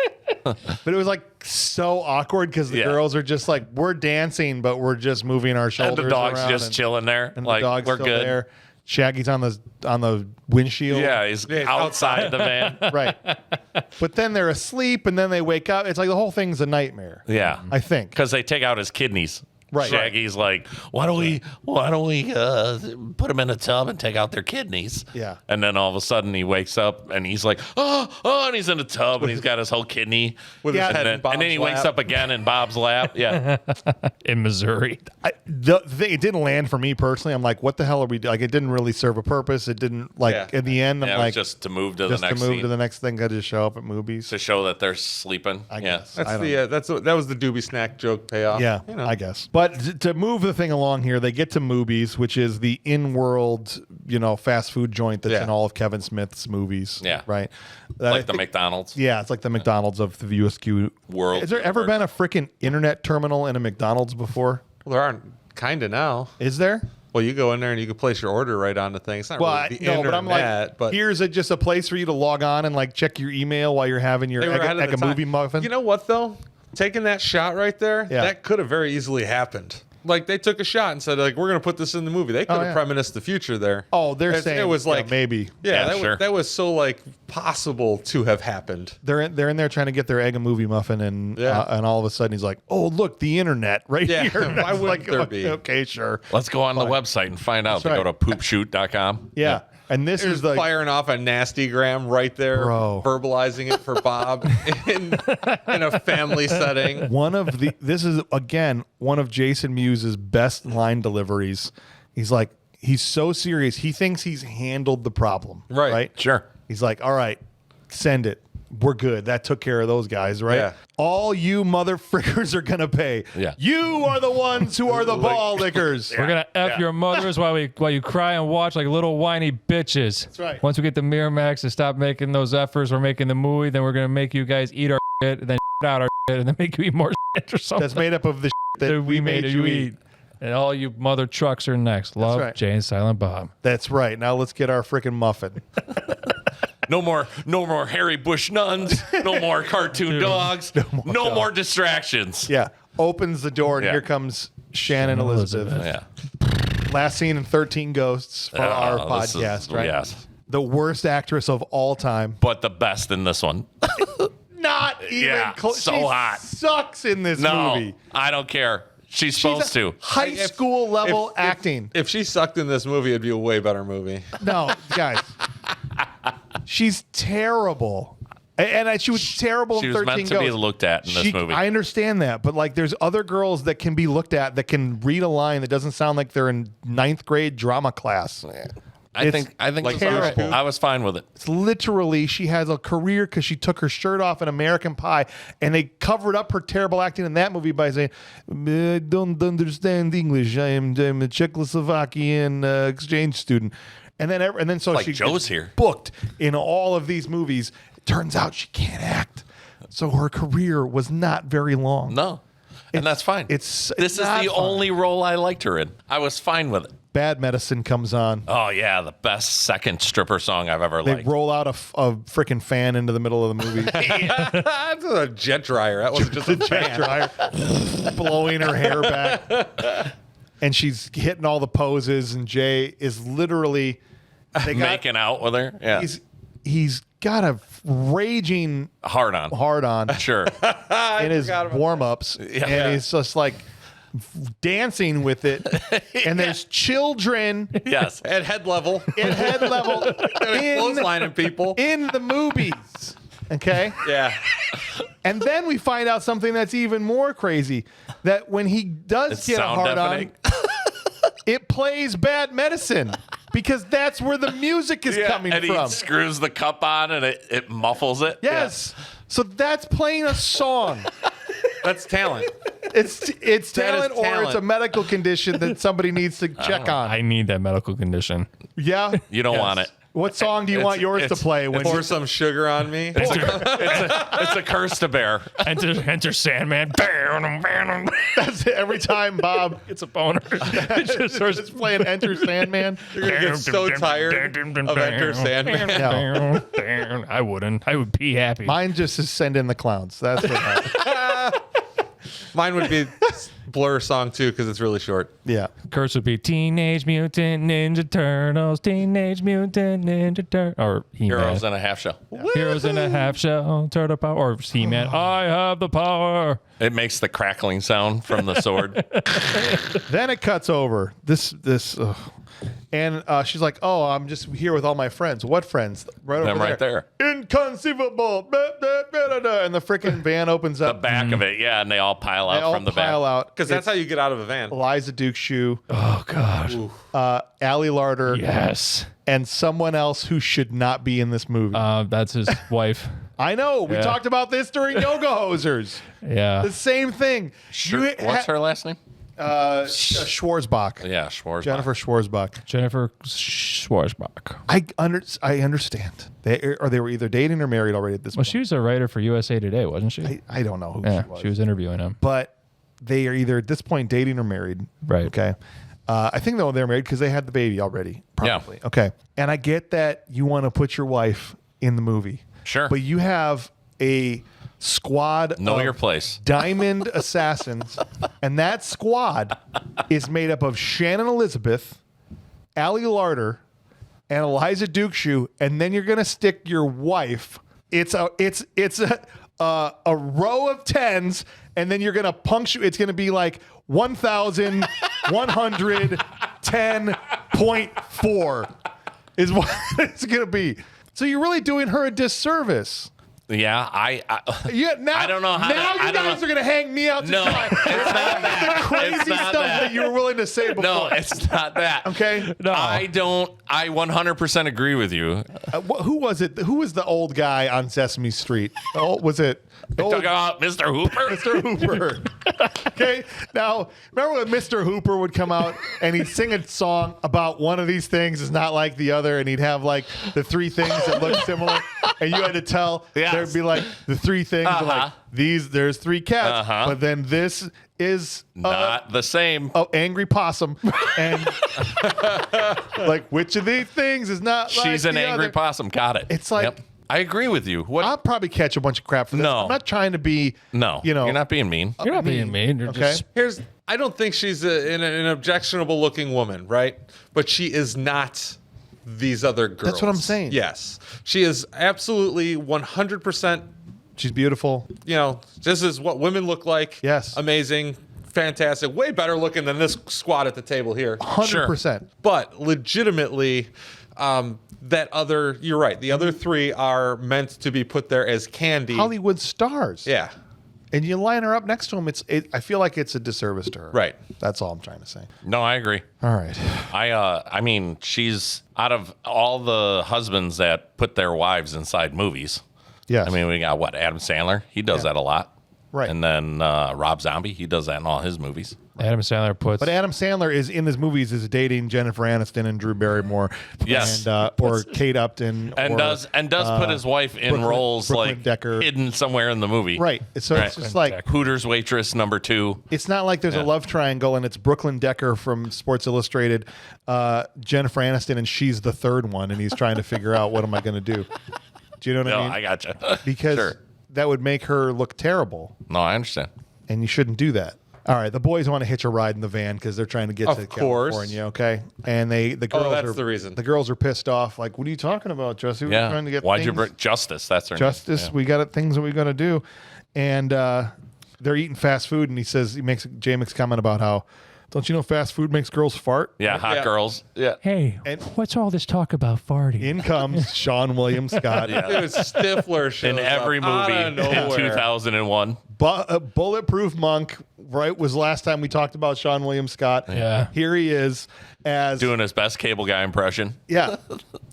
S1: But it was like so awkward because the
S4: Yeah.
S1: girls are just like, we're dancing, but we're just moving our
S4: And
S1: shoulders
S4: the dog's
S1: around
S4: just
S1: and,
S4: chilling there.
S1: and
S4: Like,
S1: the dog's
S4: we're
S1: still
S4: good.
S1: there. Shaggy's on the windshield.
S4: Yeah, he's outside the van.
S1: Right. But then they're asleep and then they wake up. It's like the whole thing's a nightmare.
S4: Yeah.
S1: I think.
S4: Because they take out his kidneys.
S1: Right.
S4: Shaggy's like, why don't we put them in a tub and take out their kidneys?
S1: Yeah.
S4: And then all of a sudden he wakes up and he's like, oh, and he's in a tub and he's got his whole kidney.
S2: With his
S1: Yeah.
S2: head
S4: and
S2: in
S4: then,
S2: Bob's
S4: and then he wakes
S2: lap.
S4: up again in Bob's lap. Yeah.
S3: In Missouri.
S1: It didn't land for me personally. I'm like, what the hell are we doing? Like, it didn't really serve a purpose. It didn't, like,
S2: Yeah.
S1: in the end, I'm
S4: Yeah, it
S1: like,
S4: was just to move to
S1: just
S4: the next
S1: to move
S4: scene.
S1: to the next thing, I just show up at movies.
S4: to show that they're sleeping.
S1: I
S4: yeah.
S1: guess.
S2: That's
S1: I don't
S2: that was the doobie snack joke payoff.
S1: Yeah,
S2: You know.
S1: I guess. But to move the thing along here, they get to Movies, which is the in-world, fast food joint that's
S2: Yeah.
S1: in all of Kevin Smith's movies.
S4: Yeah.
S1: Right?
S4: Like the McDonald's.
S1: Yeah, it's like the McDonald's of the USQ
S4: World
S1: Has there ever been a freaking internet terminal in a McDonald's before?
S2: Well, there aren't kind of now.
S1: Is there?
S2: Well, you go in there and you can place your order right on the thing. It's not really the internet,
S1: but I'm like, here's just a place for you to log on and like check your email while you're having your
S2: they were ahead of
S1: egg
S2: the
S1: a
S2: time.
S1: movie muffin.
S2: You know what though? Taking that shot right there,
S1: Yeah.
S2: that could have very easily happened. Like they took a shot and said, like, we're gonna put this in the movie. They could have
S1: yeah.
S2: premised the future there.
S1: Oh, they're saying
S2: it was
S1: yeah,
S2: like
S1: maybe.
S2: Yeah,
S4: Yeah, sure.
S2: that was so like possible to have happened.
S1: They're in there trying to get their egg a movie muffin, and
S2: Yeah.
S1: and all of a sudden he's like, "Oh, look, the internet right
S2: Yeah,
S1: here."
S2: why
S1: It's
S2: wouldn't there be?
S1: Okay, sure.
S4: Let's go on the website and find out. They
S1: right.
S4: go to poopshoot.com.
S1: Yeah, and this
S2: There's
S1: is the
S2: firing off a nastygram right there,
S1: Bro.
S2: verbalizing it for Bob in a family setting.
S1: this is again one of Jason Mewes' best line deliveries. He's so serious. He thinks he's handled the problem.
S2: Right.
S4: Sure.
S1: He's like, all right, send it. We're good. That took care of those guys, right?
S2: Yeah.
S1: All you motherfrickers are gonna pay.
S4: Yeah.
S1: You are the ones who are the ball lickers.
S3: We're gonna F your mothers while you cry and watch like little whiny bitches. That's
S1: right.
S3: Once we get the Miramax to stop making those efforts, we're making the movie, then we're gonna make you guys eat our shit, and then out our shit, and then make you eat more shit or something.
S1: That's made up of the that we made you eat.
S3: And all you mother trucks are next. Love,
S1: right.
S3: Jay and Silent Bob.
S1: That's right. Now let's get our freaking muffin.
S4: No more hairy bush nuns. No more cartoon dogs. No more distractions.
S1: Yeah. Opens the door and
S4: Yeah.
S1: here comes Shannon Elizabeth.
S4: Yeah.
S1: Last seen in 13 Ghosts for our
S4: This is-
S1: podcast, right?
S4: Yes.
S1: The worst actress of all time.
S4: But the best in this one.
S1: Not even
S4: Yeah,
S1: close.
S4: so
S1: She
S4: hot.
S1: sucks in this
S4: No,
S1: movie.
S4: I don't care. She's
S1: She's
S4: supposed
S1: a
S4: to.
S1: High
S2: If-
S1: school level
S2: if-
S1: acting.
S2: If she sucked in this movie, it'd be a way better movie.
S1: No, guys. She's terrible. And she was terrible
S4: She
S1: in
S4: was
S1: 13
S4: meant to be
S1: Ghosts.
S4: looked at in this movie.
S1: I understand that, but like there's other girls that can be looked at that can read a line that doesn't sound like they're in 9th grade drama class.
S4: I think
S1: like
S4: it was terrible.
S1: terrible.
S4: I was fine with it.
S1: It's literally she has a career because she took her shirt off in American Pie, and they covered up her terrible acting in that movie by saying, "I don't understand English. I'm a Czechoslovakian exchange student," and then so
S4: Like
S1: she
S4: Joe's
S1: gets
S4: here.
S1: booked in all of these movies. It turns out she can't act, so her career was not very long.
S4: No. And that's fine.
S1: This
S4: This is
S1: not
S4: the
S1: fine.
S4: only role I liked her in. I was fine with it.
S1: Bad Medicine comes on.
S4: Oh, yeah. The best second stripper song I've ever
S1: They
S4: liked.
S1: roll out a freaking fan into the middle of the movie.
S2: That's a jet dryer. That wasn't just a
S1: Jet dryer, blowing her hair back, and she's hitting all the poses. And Jay is literally
S4: Making out with her. Yeah.
S1: He's got a raging
S4: Hard on.
S1: hard on
S4: Sure.
S1: in his
S2: forgot about
S1: warm ups, and he's just like dancing with it. And there's children
S4: Yes.
S2: at head level.
S1: at head level
S2: Clotheslining people.
S1: in the movies. Okay.
S2: Yeah.
S1: And then we find out something that's even more crazy, that when he does
S4: It's
S1: get a
S4: sound
S1: hard
S4: deafening.
S1: on, it plays Bad Medicine because that's where the music is coming
S4: and
S1: from.
S4: he screws the cup on and it muffles it.
S1: Yes. So that's playing a song.
S2: That's talent.
S1: It's talent, or
S2: talent.
S1: it's a medical condition that somebody needs to check on.
S3: I need that medical condition.
S1: Yeah.
S4: You don't want it.
S1: What song do you want yours to play when
S2: Pour some sugar on me.
S4: It's a curse to bear.
S3: Enter Sandman.
S1: that's it, every time Bob
S3: It's a boner. It just starts
S1: is playing Enter Sandman?
S2: You're gonna get so tired of Enter Sandman.
S3: I wouldn't. I would be happy.
S1: Mine just is Send in the Clowns. That's what happens.
S2: Mine would be Blur song too because it's really short.
S1: Yeah.
S3: Curse would be Teenage Mutant Ninja Turtles, Teenage Mutant Ninja Turtles, or He-Man.
S4: Heroes in a half shell.
S3: Heroes in a Half Shell, Turtle Power, or He-Man. I have the power.
S4: It makes the crackling sound from the sword.
S1: Then it cuts over. And she's like, "Oh, I'm just here with all my friends." What friends? Right over
S4: Them right there.
S1: Inconceivable. Blah, blah, blah, blah. And the freaking van opens
S4: The
S1: up.
S4: back of it, yeah, and they all pile
S1: They
S4: out
S1: all
S4: from the
S1: pile
S4: back.
S1: out.
S2: Because that's how you get out of a van.
S1: Eliza Duke-Shoe,
S3: Oh, God.
S1: Allie Larder,
S3: Yes.
S1: and someone else who should not be in this movie.
S3: That's his wife.
S1: I know. We
S3: yeah.
S1: talked about this during Yoga Hosers.
S3: Yeah.
S1: The same thing.
S4: Sure. What's her last name?
S1: Schwarzbach.
S4: Yeah, Schwarzenegger.
S1: Jennifer Schwarzbach.
S3: Jennifer Schwarzbach.
S1: I understand. They were either dating or married already at this
S3: Well,
S1: point.
S3: she was a writer for USA Today, wasn't she?
S1: I don't know who
S3: Yeah,
S1: she was.
S3: she was interviewing him.
S1: But they are either at this point dating or married.
S3: Right.
S1: Okay. I think they're married because they had the baby already. Probably. Okay. And I get that you want to put your wife in the movie.
S4: Sure.
S1: But you have a squad
S4: Know
S1: of
S4: your place.
S1: diamond assassins, and that squad is made up of Shannon Elizabeth, Allie Larder, and Eliza Duke-Shoe, and then you're gonna stick your wife. It's a row of tens, and then you're gonna punctuate. It's gonna be like 1,110.4 is what it's gonna be. So you're really doing her a disservice.
S4: Yeah,
S1: Yeah, now,
S4: I don't know how
S1: now
S4: to-
S1: you
S4: I don't
S1: guys
S4: know.
S1: are going to hang me out to
S4: No,
S1: dry.
S4: it's not that.
S1: The crazy
S4: It's not
S1: stuff
S4: that.
S1: that you were willing to say before.
S4: No, it's not that.
S1: Okay.
S3: No.
S4: I 100% agree with you.
S1: Who was it? Who was the old guy on Sesame Street? Oh, was it? The old
S4: Talk about Mr. Hooper.
S1: Mr. Hooper. Okay. Now, remember when Mr. Hooper would come out and he'd sing a song about one of these things is not like the other, and he'd have like the three things that look similar, and you had to tell.
S4: Yes.
S1: There'd be like the three things, are like these. There's three cats, but then this is
S4: Not the same.
S1: angry possum, and like which of these things is not?
S4: She's
S1: like
S4: an
S1: the
S4: angry
S1: other?
S4: possum. Got it.
S1: It's like-
S4: I agree with you. What?
S1: I'll probably catch a bunch of crap for this.
S4: No.
S1: I'm not trying to be.
S4: no,
S1: you know,
S4: you're not being mean.
S3: You're not being mean. You're
S1: Okay.
S3: just
S2: I don't think she's an objectionable looking woman, right? But she is not these other girls.
S1: That's what I'm saying.
S2: Yes. She is absolutely 100%,
S1: She's beautiful.
S2: this is what women look like.
S1: Yes.
S2: Amazing, fantastic, way better looking than this squad at the table here.
S1: 100%.
S2: But legitimately, You're right. The other three are meant to be put there as candy.
S1: Hollywood stars.
S2: Yeah.
S1: And you line her up next to him. I feel like it's a disservice to her.
S2: Right.
S1: That's all I'm trying to say.
S4: No, I agree.
S1: All right.
S4: I mean, she's out of all the husbands that put their wives inside movies.
S1: Yes.
S4: I mean, we got Adam Sandler. He does that a lot.
S1: Right.
S4: And then Rob Zombie. He does that in all his movies.
S3: Adam Sandler puts.
S1: But Adam Sandler is in his movies is dating Jennifer Aniston and Drew Barrymore.
S4: Yes.
S1: And, or Kate Upton.
S4: And
S1: or,
S4: does put his wife in
S1: Brooklyn-
S4: roles
S1: Brooklyn
S4: like
S1: Decker.
S4: hidden somewhere in the movie.
S1: Right. So
S4: Right.
S1: it's just like
S4: Hooters waitress number 2.
S1: it's not like there's a love triangle and it's Brooklyn Decker from Sports Illustrated, Jennifer Aniston, and she's the third one, and he's trying to figure out what am I going to do. Do you know what
S4: No,
S1: I mean?
S4: I gotcha.
S1: Because
S4: Sure.
S1: that would make her look terrible,
S4: No, I understand.
S1: and you shouldn't do that. All right, the boys want to hitch a ride in the van because they're trying to get to
S2: Of course.
S1: California. Okay, and the girls
S2: that's
S1: are
S2: the reason.
S1: The girls are pissed off. Like, what are you talking about, Jesse? We're
S4: Yeah.
S1: trying to get
S4: Why'd you
S1: things-
S4: bring Justice? That's her name.
S1: justice.
S4: Yeah.
S1: We got things that we got to do, and they're eating fast food. And Jay makes a comment about how, don't you know fast food makes girls fart?
S4: Yeah, hot
S2: Yeah.
S4: girls. Yeah.
S3: Hey,
S1: And-
S3: what's all this talk about farting?
S1: In comes Sean William Scott.
S2: Dude, Stifler shows
S4: In every
S2: up
S4: movie
S2: out
S4: in
S2: of nowhere.
S4: 2001.
S1: Bulletproof Monk, right, was last time we talked about Sean William Scott.
S3: Yeah.
S1: Here he is as
S4: Doing his best cable guy impression.
S1: yeah.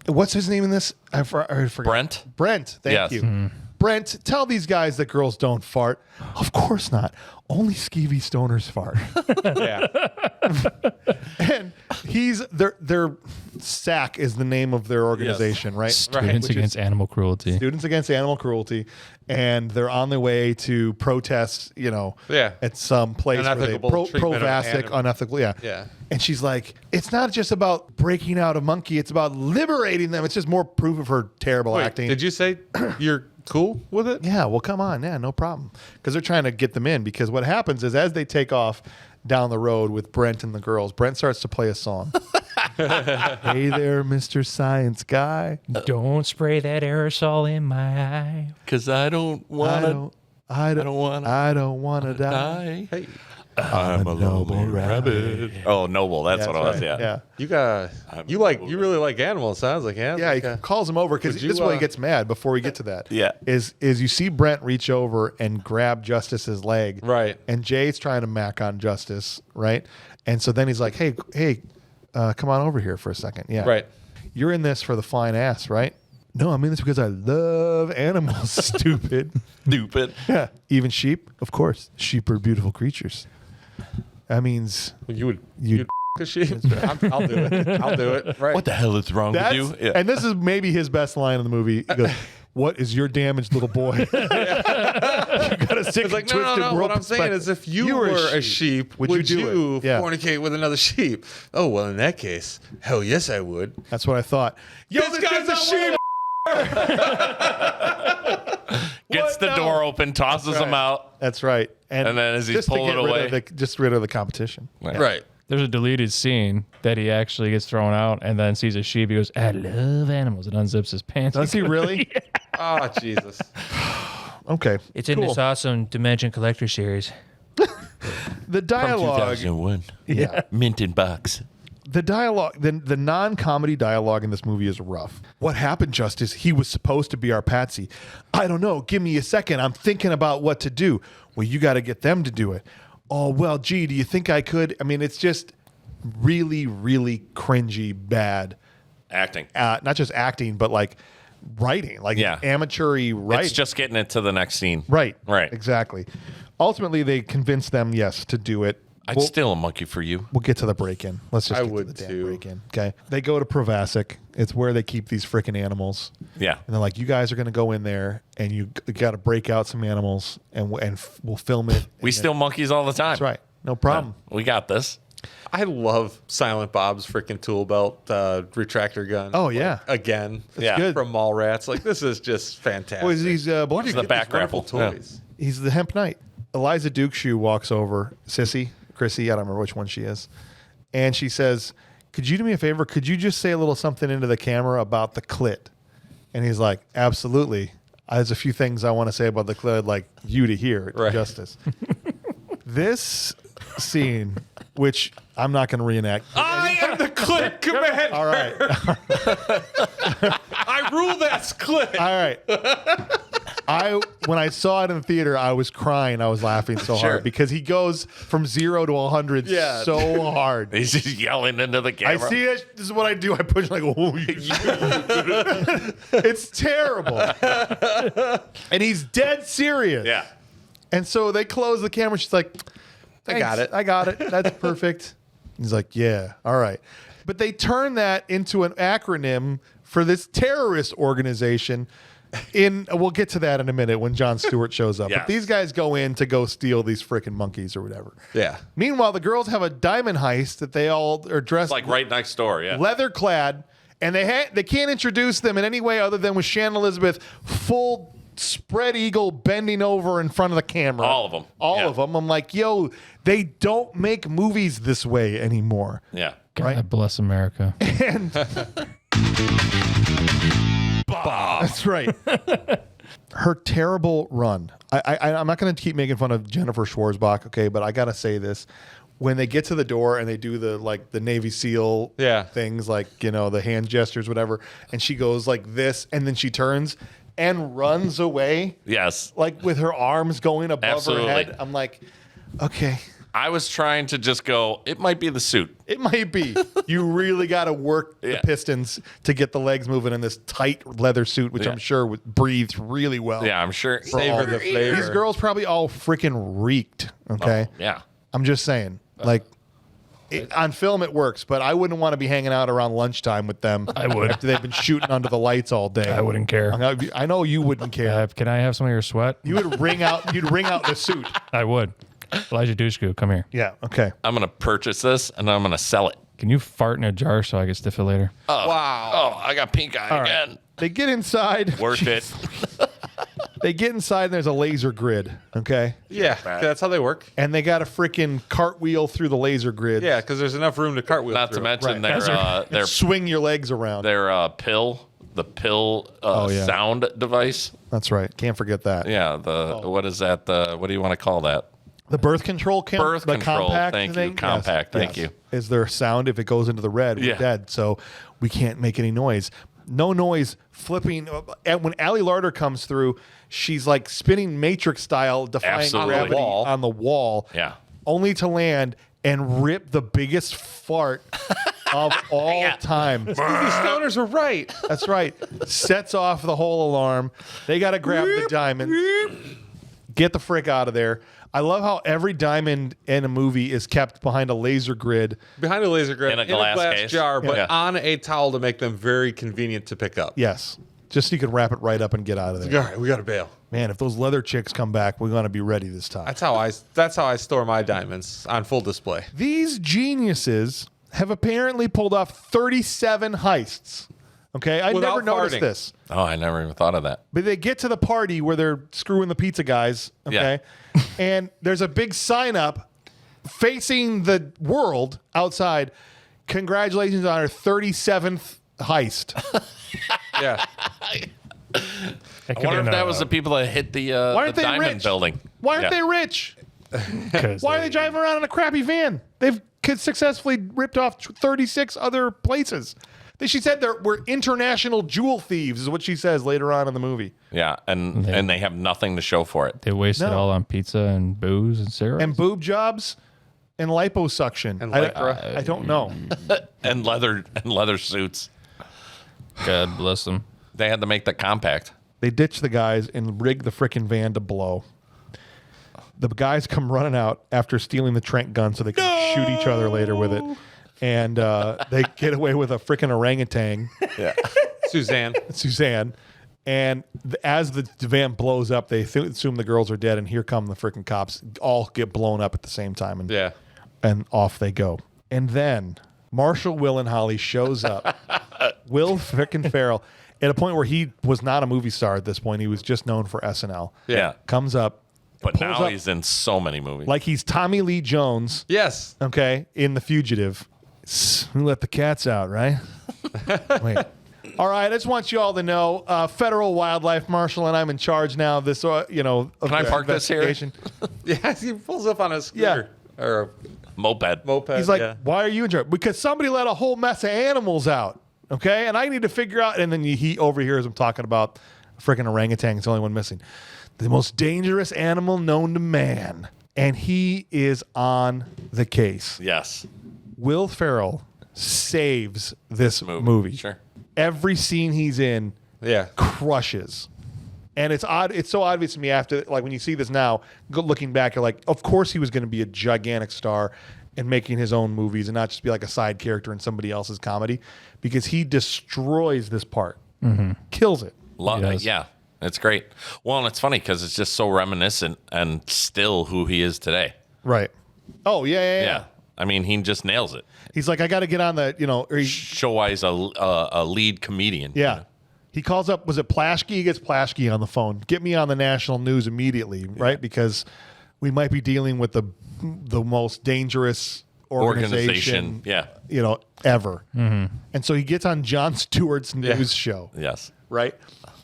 S1: What's his name in this? I forgot.
S4: Brent?
S1: Brent. Thank
S4: Yes.
S1: you. Brent, tell these guys that girls don't fart. Of course not. Only skeevy stoners fart.
S2: Yeah.
S1: And their SAC is the name of their organization, right?
S3: Students
S1: Which is
S3: Against Animal Cruelty.
S1: Students Against Animal Cruelty, and they're on their way to protest,
S2: Yeah.
S1: at some place where they
S2: Unethical treatment of
S1: pro-Vasic,
S2: animals.
S1: unethical, yeah.
S2: Yeah.
S1: And she's like, it's not just about breaking out a monkey, it's about liberating them. It's just more proof of her terrible
S2: Wait,
S1: acting.
S2: did you say you're cool with it?
S1: Yeah, well, come on. Yeah, no problem. Because they're trying to get them in. Because what happens is as they take off down the road with Brent and the girls, Brent starts to play a song. Hey there, Mr. Science Guy.
S3: Don't spray that aerosol in my eye.
S4: Because I don't want
S1: I don't want to die.
S2: Hey,
S4: I'm a lonely rabbit. Oh, Noble. That's what it was.
S1: right.
S4: Yeah.
S2: you really like animals. Sounds like
S1: Yeah, he calls him over because
S2: Would you,
S1: this is why he gets mad before we get to that.
S4: Yeah.
S1: Is you see Brent reach over and grab Justice's leg.
S2: Right.
S1: And Jay's trying to mac on Justice, right? And so then he's like, hey, come on over here for a second. Yeah.
S2: Right.
S1: You're in this for the fine ass, right? No, I'm in this because I love animals, stupid.
S4: Stupid.
S1: Yeah. Even sheep? Of course. Sheep are beautiful creatures. That means
S2: You'd a sheep. I'll do it. I'll do it. Right.
S4: What the hell is wrong with you? Yeah.
S1: and this is maybe his best line in the movie. He goes, "What is your damaged little boy?" You got a sick
S2: It's like,
S1: and twisted
S2: no.
S1: world
S2: What I'm saying is, if you
S1: were
S2: were a sheep, would
S1: would
S2: you
S1: do it? Yeah.
S2: fornicate with another sheep? Oh, well, in that case, hell yes, I would.
S1: That's what I thought. Yo,
S2: This guy's a sheep.
S4: Gets the door open, tosses him out.
S1: That's right.
S4: And then as he's
S1: just to
S4: pulling
S1: get rid
S4: away-
S1: of just rid of the competition.
S4: Yeah.
S2: Right.
S3: There's a deleted scene that he actually gets thrown out and then sees a sheep. He goes, I love animals, and unzips his pants.
S1: Does he really?
S2: Oh, Jesus.
S1: Okay.
S3: It's in this awesome Dimension Collector series.
S1: The dialogue.
S4: 2001.
S1: Yeah.
S4: Mint in box.
S1: The dialogue, the non-comedy dialogue in this movie is rough. What happened, Justice? He was supposed to be our patsy. I don't know. Give me a second. I'm thinking about what to do. Well, you got to get them to do it. Oh, well, gee, do you think I could? I mean, it's just really, really cringy, bad.
S4: Acting.
S1: Not just acting, but like writing, like
S4: Yeah.
S1: amateur-y writing.
S4: It's just getting it to the next scene.
S1: Right.
S4: Right.
S1: Exactly. Ultimately, they convinced them, yes, to do it.
S4: I'd steal a monkey for you.
S1: We'll get to the break-in. Let's just
S2: I
S1: get
S2: would
S1: to the damn
S2: too.
S1: break-in. Okay. They go to Provasic. It's where they keep these freaking animals.
S4: Yeah.
S1: And they're like, you guys are going to go in there and you got to break out some animals and we'll film it.
S4: We steal monkeys all the time.
S1: That's right. No problem.
S4: We got this.
S2: I love Silent Bob's freaking tool belt retractor gun.
S1: Oh, yeah.
S2: Again.
S4: Yeah.
S1: good.
S2: From Mallrats. Like, this is just fantastic.
S1: Well, he's
S2: Where do you
S4: the
S2: get
S4: back
S2: these wonderful
S4: raffle. Yeah.
S2: toys?
S1: he's the hemp knight. Eliza Dukeshoe walks over, Chrissy, I don't remember which one she is. And she says, could you do me a favor? Could you just say a little something into the camera about the clit? And he's like, absolutely. There's a few things I want to say about the clit, I'd like you to hear,
S2: Right.
S1: Justice. This scene, which I'm not going to reenact.
S4: I am the
S2: Clint, commander.
S1: All right.
S2: I rule that Clint.
S1: All right. When I saw it in the theater, I was crying. I was laughing so
S4: Sure.
S1: hard because he goes from 0 to 100
S2: Yeah.
S1: so hard.
S4: He's just yelling into the
S1: I
S4: camera.
S1: see it. This is what I do. I push like, oh, it's terrible. And he's dead serious.
S4: Yeah.
S1: And so they close the camera. She's like,
S2: I got it.
S1: I got it. That's perfect. He's like, yeah, all right. But they turn that into an acronym for this terrorist organization. We'll get to that in a minute when Jon Stewart shows up.
S4: Yes.
S1: But these guys go in to go steal these freaking monkeys or whatever.
S2: Yeah.
S1: Meanwhile, the girls have a diamond heist that they all are dressed
S4: It's like right next door. Yeah.
S1: leather clad, and they can't introduce them in any way other than with Shannon Elizabeth full spread eagle bending over in front of the camera.
S4: All of them.
S1: All
S4: Yeah.
S1: of them. I'm like, yo, they don't make movies this way anymore.
S4: Yeah.
S3: God
S1: Right.
S3: bless America.
S1: And that's right. Her terrible run. I'm not going to keep making fun of Jennifer Schwarzbach, okay, but I got to say this. When they get to the door and they do the Navy SEAL things, like, the hand gestures, whatever, and she goes like this, and then she turns and runs away,
S4: Yes.
S1: like with her arms going above
S4: Absolutely.
S1: her head. I'm like, okay,
S4: I was trying to just go, it might be the suit.
S1: it might be. You really got to work the
S4: Yeah.
S1: pistons to get the legs moving in this tight leather suit, which
S4: Yeah.
S1: I'm sure breathes really well.
S4: Yeah, I'm sure.
S2: Savor the flavor.
S1: These girls probably all freaking reeked. Okay,
S4: Yeah.
S1: I'm just saying. Like, on film it works, but I wouldn't want to be hanging out around lunchtime with them.
S3: I would.
S1: After they've been shooting under the lights all day.
S3: I wouldn't care.
S1: I know you wouldn't care.
S3: Can I have some of your sweat?
S1: You would wring out. You'd wring out the suit.
S3: I would. Elijah Dushku, come here.
S1: Yeah. Okay.
S4: I'm going to purchase this and I'm going to sell it.
S3: Can you fart in a jar so I can sniff it later?
S2: Wow.
S4: Oh, I got pink eye
S1: All right.
S4: again.
S1: They get inside.
S4: Worth it.
S1: They get inside and there's a laser grid. Okay.
S2: Yeah, that's how they work.
S1: And they got a freaking cartwheel through the laser grid.
S2: Yeah, because there's enough room to cartwheel
S4: Not
S2: through.
S4: to mention
S1: Right.
S4: their
S1: Swing your legs around.
S4: pill, the pill
S1: yeah.
S4: sound device.
S1: That's right. Can't forget that.
S4: Yeah, what is that? What do you want to call that?
S1: The birth control
S4: Birth
S1: the
S4: control,
S1: compact
S4: thank you,
S1: thing?
S4: compact, thank you.
S1: Is there sound if it goes into the red? We're
S4: Yeah.
S1: dead, so we can't make any noise. No noise flipping. And when Ali Larder comes through, she's like spinning Matrix style, defying
S4: Absolutely.
S1: gravity
S2: Wall.
S1: on the wall.
S4: Yeah.
S1: Only to land and rip the biggest fart of all time.
S2: These stoners are right.
S1: That's right. Sets off the whole alarm. They got to grab the diamond. Get the frick out of there. I love how every diamond in a movie is kept behind a laser grid.
S2: Behind a laser grid,
S4: In a glass case.
S2: jar, but
S4: Yeah.
S2: on a towel to make them very convenient to pick up.
S1: Yes. Just so you can wrap it right up and get out of
S2: All
S1: there.
S2: right, we got to bail.
S1: Man, if those leather chicks come back, we're going to be ready this time.
S2: That's how I store my diamonds on full display.
S1: These geniuses have apparently pulled off 37 heists. Okay, I
S2: Without
S1: never noticed
S2: farting.
S1: this.
S4: Oh, I never even thought of that.
S1: But they get to the party where they're screwing the pizza guys, okay? And there's a big sign up facing the world outside. Congratulations on our 37th heist.
S2: Yeah.
S3: I
S4: I wonder if that was the people that hit the
S1: aren't they
S4: diamond
S1: rich?
S4: building.
S1: Why aren't
S4: Yeah.
S1: they rich? Why are they driving around in a crappy van? They've successfully ripped off 36 other places. She said we're international jewel thieves, is what she says later on in the movie.
S4: Yeah, and they have nothing to show for it.
S3: They wasted
S1: No.
S3: all on pizza and booze and syrup.
S1: And boob jobs and liposuction.
S2: And Lycra.
S1: I don't know.
S4: And leather suits.
S3: God bless them.
S4: They had to make that compact.
S1: They ditch the guys and rig the frickin' van to blow. The guys come running out after stealing the Trent gun so they can shoot each other later with it. And they get away with a frickin' orangutan,
S4: Yeah.
S1: Suzanne. And as the van blows up, they assume the girls are dead, and here come the frickin' cops. All get blown up at the same time, and off they go. And then Marshall Will and Holly shows up. Will frickin' Ferrell, at a point where he was not a movie star at this point. He was just known for SNL.
S4: Yeah.
S1: Comes up.
S4: But
S1: pulls
S4: now
S1: up
S4: he's in so many movies.
S1: like he's Tommy Lee Jones,
S2: Yes.
S1: okay, in The Fugitive. We let the cats out, right? Wait. All right, I just want you all to know, federal wildlife marshal, and I'm in charge now of this, of
S4: Can I
S1: the
S4: park this here?
S1: investigation.
S2: Yeah, he pulls up on a scooter. Or
S4: Moped.
S1: He's like,
S2: yeah.
S1: why are you in charge? Because somebody let a whole mess of animals out. Okay. And I need to figure out. And then he overhears him talking about a freaking orangutan. It's the only one missing. The most dangerous animal known to man. And he is on the case.
S4: Yes.
S1: Will Ferrell saves this movie.
S4: Sure.
S1: Every scene he's in
S2: Yeah.
S1: crushes. And it's odd. It's so obvious to me after, like, when you see this now, looking back, you're like, of course he was going to be a gigantic star and making his own movies and not just be like a side character in somebody else's comedy, because he destroys this part, kills it.
S4: Yeah, it's great. Well, and it's funny because it's just so reminiscent and still who he is today.
S1: Right. Oh yeah.
S4: I mean, he just nails it.
S1: He's like, I got to get on the, or
S4: Show why he's a lead comedian.
S1: yeah. He calls up, was it Plaschke? He gets Plaschke on the phone. Get me on the national news immediately, right? Because we might be dealing with the most dangerous organization
S4: Yeah.
S1: Ever. And so he gets on Jon Stewart's news show,
S4: Yes.
S1: right?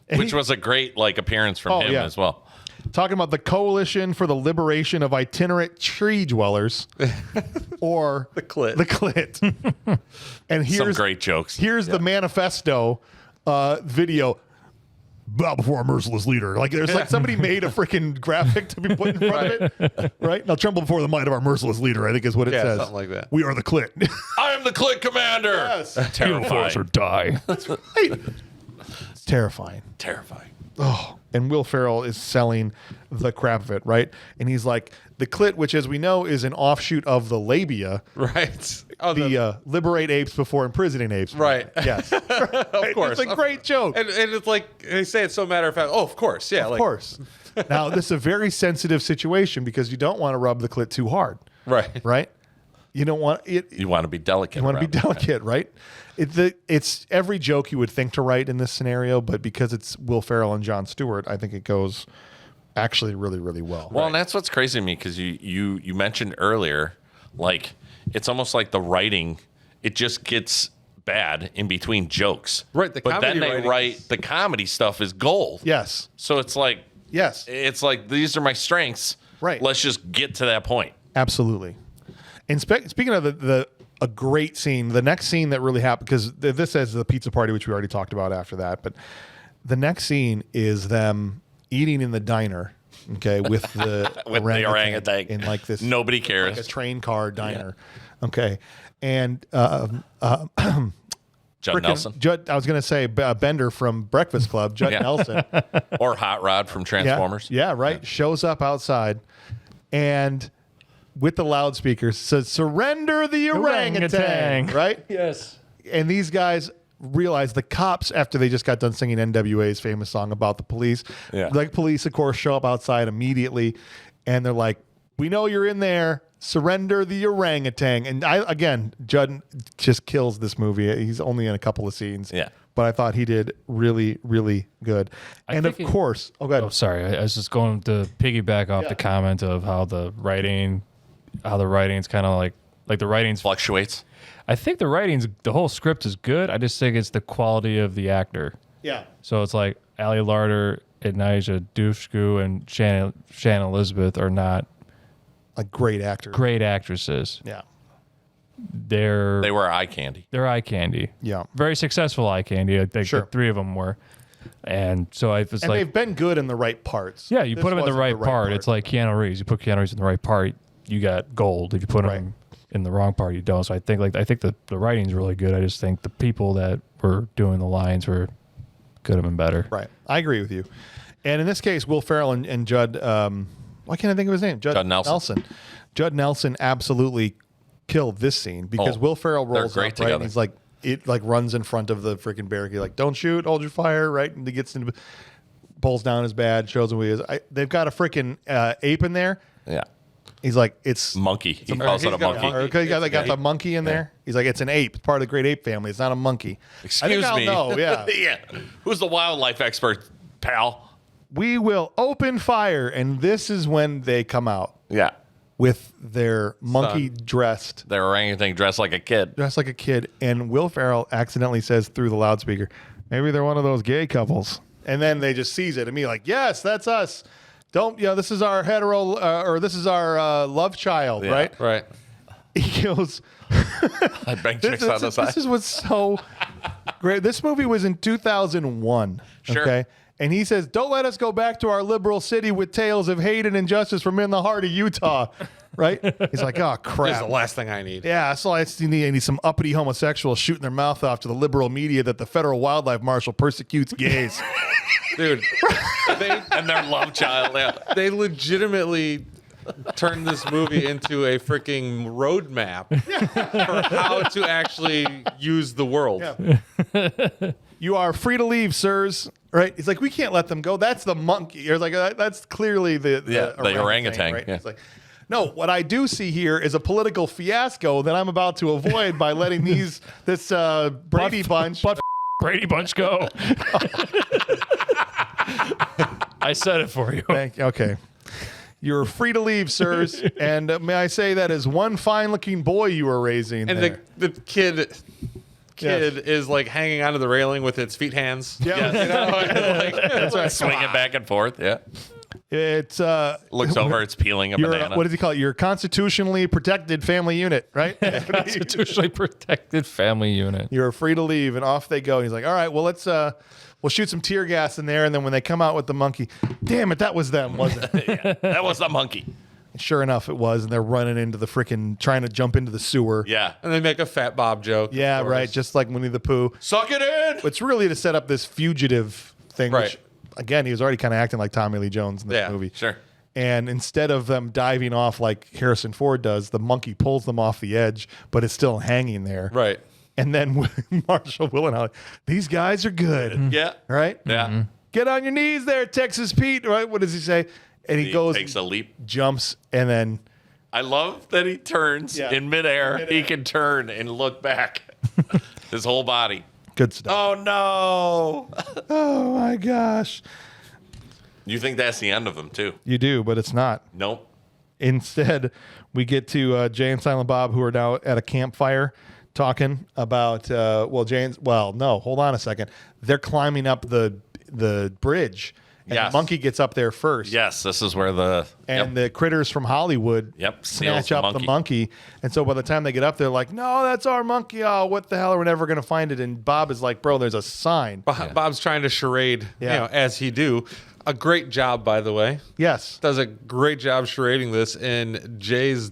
S1: And
S4: Which was a great appearance from him as well.
S1: Talking about the Coalition for the Liberation of Itinerant Tree Dwellers, or
S2: The Clint.
S1: The Clint. And here's
S4: Some great jokes.
S1: Here's the manifesto video. Bow before a merciless leader. Like, there's like somebody made a freaking graphic to be put in front of it, right? Now tremble before the might of our merciless leader, I think is what it says.
S2: Something like that.
S1: We are the Clint.
S4: I am the Clint Commander.
S1: Yes.
S4: Terrifying.
S3: or die.
S1: Right. It's terrifying.
S4: Terrifying.
S1: Oh, and Will Ferrell is selling the crap of it, right? And he's like, the clit, which as we know is an offshoot of the labia,
S2: Right. Oh,
S1: the liberate apes before imprisoning apes.
S2: Right.
S1: Yes.
S2: of course.
S1: It's a great joke.
S2: And it's like, they say it so matter of fact. Oh, of course. Yeah.
S1: Of course. Now, this is a very sensitive situation because you don't want to rub the clit too hard,
S2: Right.
S1: right? You don't want it.
S4: You want to be delicate.
S1: You want to be
S4: around it.
S1: delicate, right? It's every joke you would think to write in this scenario, but because it's Will Ferrell and Jon Stewart, I think it goes actually really, really well.
S4: Well, and that's what's crazy to me because you mentioned earlier, like, it's almost like the writing, it just gets bad in between jokes.
S2: Right, the
S4: but
S2: comedy
S4: then they
S2: writing
S4: write
S2: is-
S4: the comedy stuff is gold.
S1: Yes.
S4: So it's like,
S1: Yes.
S4: it's like these are my strengths.
S1: Right.
S4: Let's just get to that point.
S1: Absolutely. And speaking of a great scene, the next scene that really happened, because this is the pizza party, which we already talked about after that, but the next scene is them eating in the diner, okay, with the
S4: With the orangutan.
S1: in like this
S4: Nobody
S1: like
S4: cares.
S1: a train car diner, okay, and
S4: Judd Nelson.
S1: Judd, I was going to say Bender from Breakfast Club, Judd
S4: Yeah.
S1: Nelson.
S4: Or Hot Rod from Transformers.
S1: Yeah, right. Shows up outside and with the loudspeakers says, "Surrender the orangutan,"
S3: Orangutan.
S1: right?
S3: Yes.
S1: And these guys realize, the cops, after they just got done singing NWA's famous song about the police,
S4: Yeah.
S1: like police, of course, show up outside immediately, and they're like, "We know you're in there. Surrender the orangutan." And Judd just kills this movie. He's only in a couple of scenes.
S4: Yeah.
S1: But I thought he did really, really good. And of
S3: think it-
S1: course, go ahead.
S3: Oh, sorry. I was just going to piggyback off the comment of how the writing's kind of like the writing's.
S4: Fluctuates.
S3: I think the whole script is good. I just think it's the quality of the actor.
S1: Yeah.
S3: So it's like Ali Larter, Adnaja Dushku, and Shannon Elizabeth are not
S1: Like great actor.
S3: great actresses.
S1: Yeah.
S4: They were eye candy.
S3: They're eye candy.
S1: Yeah.
S3: Very successful eye candy. I think
S1: Sure.
S3: the three of them were. And so I was
S1: And
S3: like,
S1: they've been good in the right parts.
S3: yeah, you
S1: This
S3: put them in the
S1: wasn't
S3: right part. It's like Keanu Reeves. You put Keanu Reeves in the right part, you got gold. If you put him in the wrong part, you don't. So I think the writing's really good. I just think the people that were doing the lines could have been better.
S1: Right. I agree with you. And in this case, Will Ferrell and Judd, why can't I think of his name?
S4: Judd Nelson.
S1: Judd Nelson absolutely killed this scene because Will Ferrell rolls
S4: they're
S1: up,
S4: great
S1: right?
S4: together.
S1: And he's like, it like runs in front of the freaking barricade, like, "Don't shoot, hold your fire," right? And he gets into, pulls down his badge, shows him who he is. They've got a freaking ape in there.
S4: Yeah.
S1: He's like, it's
S4: Monkey. He calls it a
S2: he's got a
S4: monkey.
S2: monkey.
S1: They got the monkey in there. He's like, it's an ape. It's part of the great ape family. It's not a monkey.
S4: Excuse
S1: I think
S4: me.
S1: I'll know, yeah.
S4: Yeah. Who's the wildlife expert, pal?
S1: We will open fire, and this is when they come out
S4: Yeah.
S1: with their monkey dressed
S4: Their orangutan dressed like a kid.
S1: like a kid, and Will Ferrell accidentally says through the loudspeaker, "Maybe they're one of those gay couples," and then they just seize it and me like, "Yes, that's us. Don't this is our hetero or this is our love child,
S4: Yeah.
S1: right?"
S2: Right.
S1: he goes,
S4: I bang chicks on the side.
S1: this is what's so great. This movie was in 2001.
S4: Sure.
S1: Okay. And he says, don't let us go back to our liberal city with tales of hate and injustice from in the heart of Utah. Right? He's like, oh,
S2: This is
S1: crap.
S2: the last thing I need.
S1: Yeah, so I need some uppity homosexuals shooting their mouth off to the liberal media that the federal wildlife marshal persecutes gays.
S2: Dude,
S4: And their love child. Yeah.
S2: they legitimately turned this movie into a freaking roadmap for how to actually use the world.
S1: Yeah. You are free to leave, sirs. Right? He's like, we can't let them go. That's the monkey. Or like, that's clearly the
S4: orangutan.
S1: Right?
S4: Yeah.
S1: It's like, no, what I do see here is a political fiasco that I'm about to avoid by letting this Brady bunch.
S3: But Brady Bunch go. I said it for you.
S1: Okay. You're free to leave, sirs. And may I say that is one fine-looking boy you were raising
S2: And
S1: there.
S2: the kid is like hanging onto the railing with its feet hands.
S1: Yeah.
S2: You know? And, like,
S1: That's right.
S4: Swinging back and forth. Yeah.
S1: It's
S4: Looks over. It's peeling a banana.
S1: what does he call it? Your constitutionally protected family unit, right?
S3: Constitutionally protected family unit.
S1: You're free to leave, and off they go. And he's like, all right, well, we'll shoot some tear gas in there, and then when they come out with the monkey, damn it, that was them, wasn't it?
S4: That was the monkey.
S1: Sure enough, it was, and they're running into the trying to jump into the sewer.
S4: Yeah.
S2: and they make a Fat Bob joke.
S1: Yeah,
S2: of course.
S1: right, just like Winnie the Pooh.
S4: Suck it in.
S1: It's really to set up this fugitive thing,
S2: Right.
S1: which, again, he was already kind of acting like Tommy Lee Jones in this movie.
S4: Sure.
S1: And instead of them diving off like Harrison Ford does, the monkey pulls them off the edge, but it's still hanging there.
S2: Right.
S1: And then Marshall Willenhall, these guys are good.
S4: Yeah.
S1: Right?
S4: Yeah.
S1: Get on your knees there, Texas Pete. Right? What does he say? And he goes,
S4: takes a leap.
S1: jumps, and then
S4: I love that he turns in midair. He can turn and look back. His whole body.
S1: good stuff.
S4: Oh no!
S1: Oh my gosh.
S4: You think that's the end of him too?
S1: You do, but it's not.
S4: Nope.
S1: Instead, we get to Jay and Silent Bob, who are now at a campfire talking about, no, hold on a second. They're climbing up the bridge. And
S4: Yes.
S1: the monkey gets up there first.
S4: Yes, this is where
S1: The critters from Hollywood
S4: steals
S1: snatch
S4: the
S1: up the monkey. And so by the time they get up there, like, no, that's our monkey. Oh, what the hell? We're never going to find it. And Bob is like, bro, there's a sign.
S2: Bob's trying to charade,
S1: Yeah.
S2: as he do. A great job, by the way.
S1: Yes.
S2: Does a great job charading this, and Jay's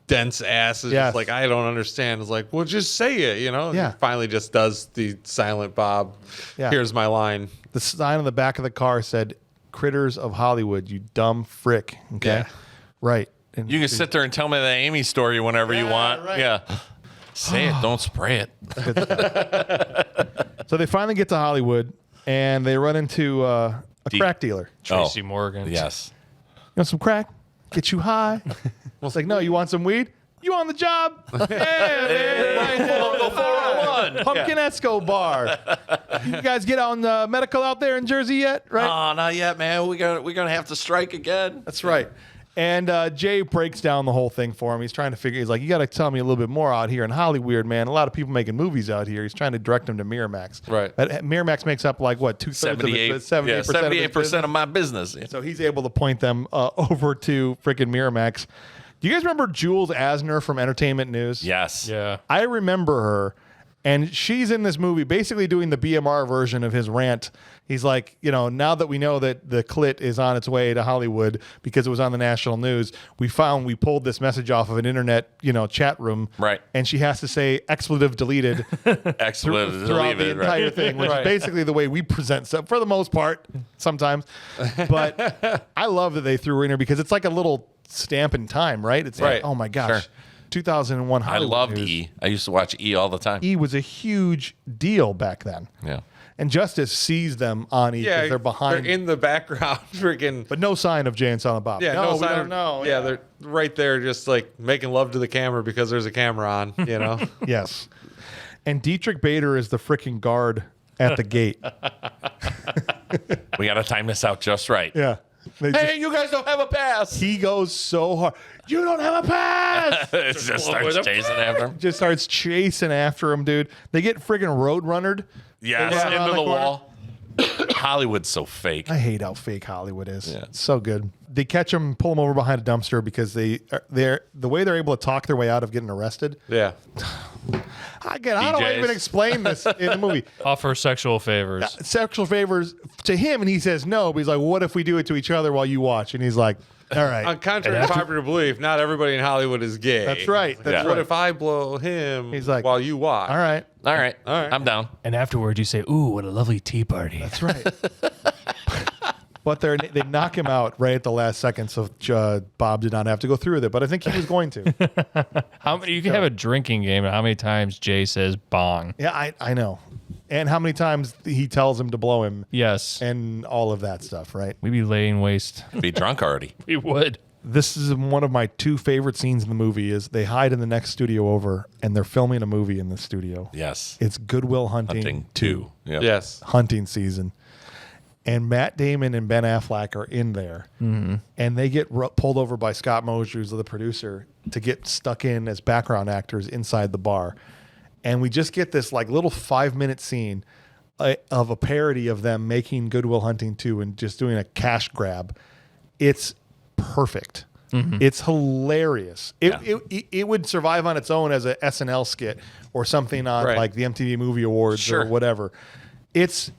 S2: dense ass is
S1: Yes.
S2: just like, I don't understand. It's like, well, just say it,
S1: Yeah.
S2: He finally just does the silent Bob.
S1: Yeah.
S2: Here's my line.
S1: The sign on the back of the car said, Critters of Hollywood, you dumb frick. Okay.
S2: Yeah.
S1: Right. And
S4: You can sit there and tell me the Amy story whenever you want.
S1: right.
S4: Yeah. Say it, don't spray it.
S1: So they finally get to Hollywood and they run into a crack dealer.
S3: Tracy Morgan.
S4: Yes.
S1: You want some crack? Get you high? It's like, no, you want some weed? You on the job? Yeah, man. Right there.
S4: Local 401.
S1: Pumpkin Escobar. You guys get on medical out there in Jersey yet? Right?
S4: Oh, not yet, man. We're gonna have to strike again.
S1: That's right. And Jay breaks down the whole thing for him. He's trying to figure. He's like, you got to tell me a little bit more out here in Hollywood, man. A lot of people making movies out here. He's trying to direct him to Miramax.
S2: Right.
S1: But Miramax makes up like what 2/3 of it,
S4: 78% of my business.
S1: So he's able to point them over to freaking Miramax. Do you guys remember Jules Asner from Entertainment News?
S4: Yes.
S3: Yeah.
S1: I remember her, and she's in this movie basically doing the BMR version of his rant. He's like, now that we know that the clit is on its way to Hollywood because it was on the national news, we pulled this message off of an internet, chat room.
S4: Right.
S1: And she has to say expletive deleted
S4: Excellent.
S1: throughout the entire
S4: Right.
S1: thing, which is basically the way we present stuff for the most part, sometimes. But I love that they threw her in here because it's like a little stamp in time, right? It's
S2: Right.
S1: like, oh my gosh,
S4: Sure.
S1: 2001
S4: I
S1: Hollywood
S4: loved
S1: news.
S4: E. I used to watch E all the time.
S1: E was a huge deal back then.
S4: Yeah.
S1: And Justice sees them on E because they're behind.
S2: They're in the background, freaking.
S1: but no sign of Jay and Silent Bob.
S2: Yeah,
S1: no, we
S2: sign
S1: don't
S2: of-
S1: know.
S2: Yeah, they're right there, just like making love to the camera because there's a camera on.
S1: Yes. And Dietrich Bader is the freaking guard at the gate.
S4: We got to time this out just right.
S1: Yeah.
S4: Hey, you guys don't have a pass.
S1: He goes so hard. You don't have a pass.
S4: It just starts chasing after him.
S1: Just starts chasing after him, dude. They get friggin' road runnered.
S4: Yes,
S1: Yeah.
S4: into
S1: Around
S4: the
S1: the corner.
S4: wall. Hollywood's so fake.
S1: I hate how fake Hollywood is.
S4: Yeah.
S1: It's so good. They catch him, pull him over behind a dumpster because they're the way they're able to talk their way out of getting arrested.
S2: Yeah.
S1: Again, I don't
S4: DJs.
S1: even explain this in the movie.
S3: Offer sexual favors.
S1: Sexual favors to him, and he says no. But he's like, "What if we do it to each other while you watch?" And he's like, "All right."
S2: On contrary to popular belief, not everybody in Hollywood is gay.
S1: That's right. That's
S4: Yeah.
S2: What
S1: right.
S2: if I blow him
S1: He's like,
S2: while you watch?
S1: All right.
S4: All right.
S2: All right.
S4: I'm down.
S3: And afterwards, you say, "Ooh, what a lovely tea party."
S1: That's right. But they knock him out right at the last second, so Bob did not have to go through with it. But I think he was going to.
S3: How many? You can have a drinking game. And how many times Jay says "bong"?
S1: Yeah, I know. And how many times he tells him to blow him
S3: Yes,
S1: and all of that stuff, right?
S3: we'd be laying waste.
S4: Be drunk already.
S3: We would.
S1: This is one of my two favorite scenes in the movie is they hide in the next studio over and they're filming a movie in the studio.
S4: Yes.
S1: It's Goodwill Hunting,
S4: Hunting
S1: 2.
S4: 2. Yep.
S2: Yes.
S1: Hunting season. And Matt Damon and Ben Affleck are in there. And they get pulled over by Scott Mosier, who's the producer, to get stuck in as background actors inside the bar. And we just get this like little 5-minute scene of a parody of them making Goodwill Hunting 2 and just doing a cash grab. It's perfect. It's hilarious. It would survive on its own as a SNL skit or something on
S2: Right.
S1: like the MTV Movie Awards
S4: Sure.
S1: or whatever. It's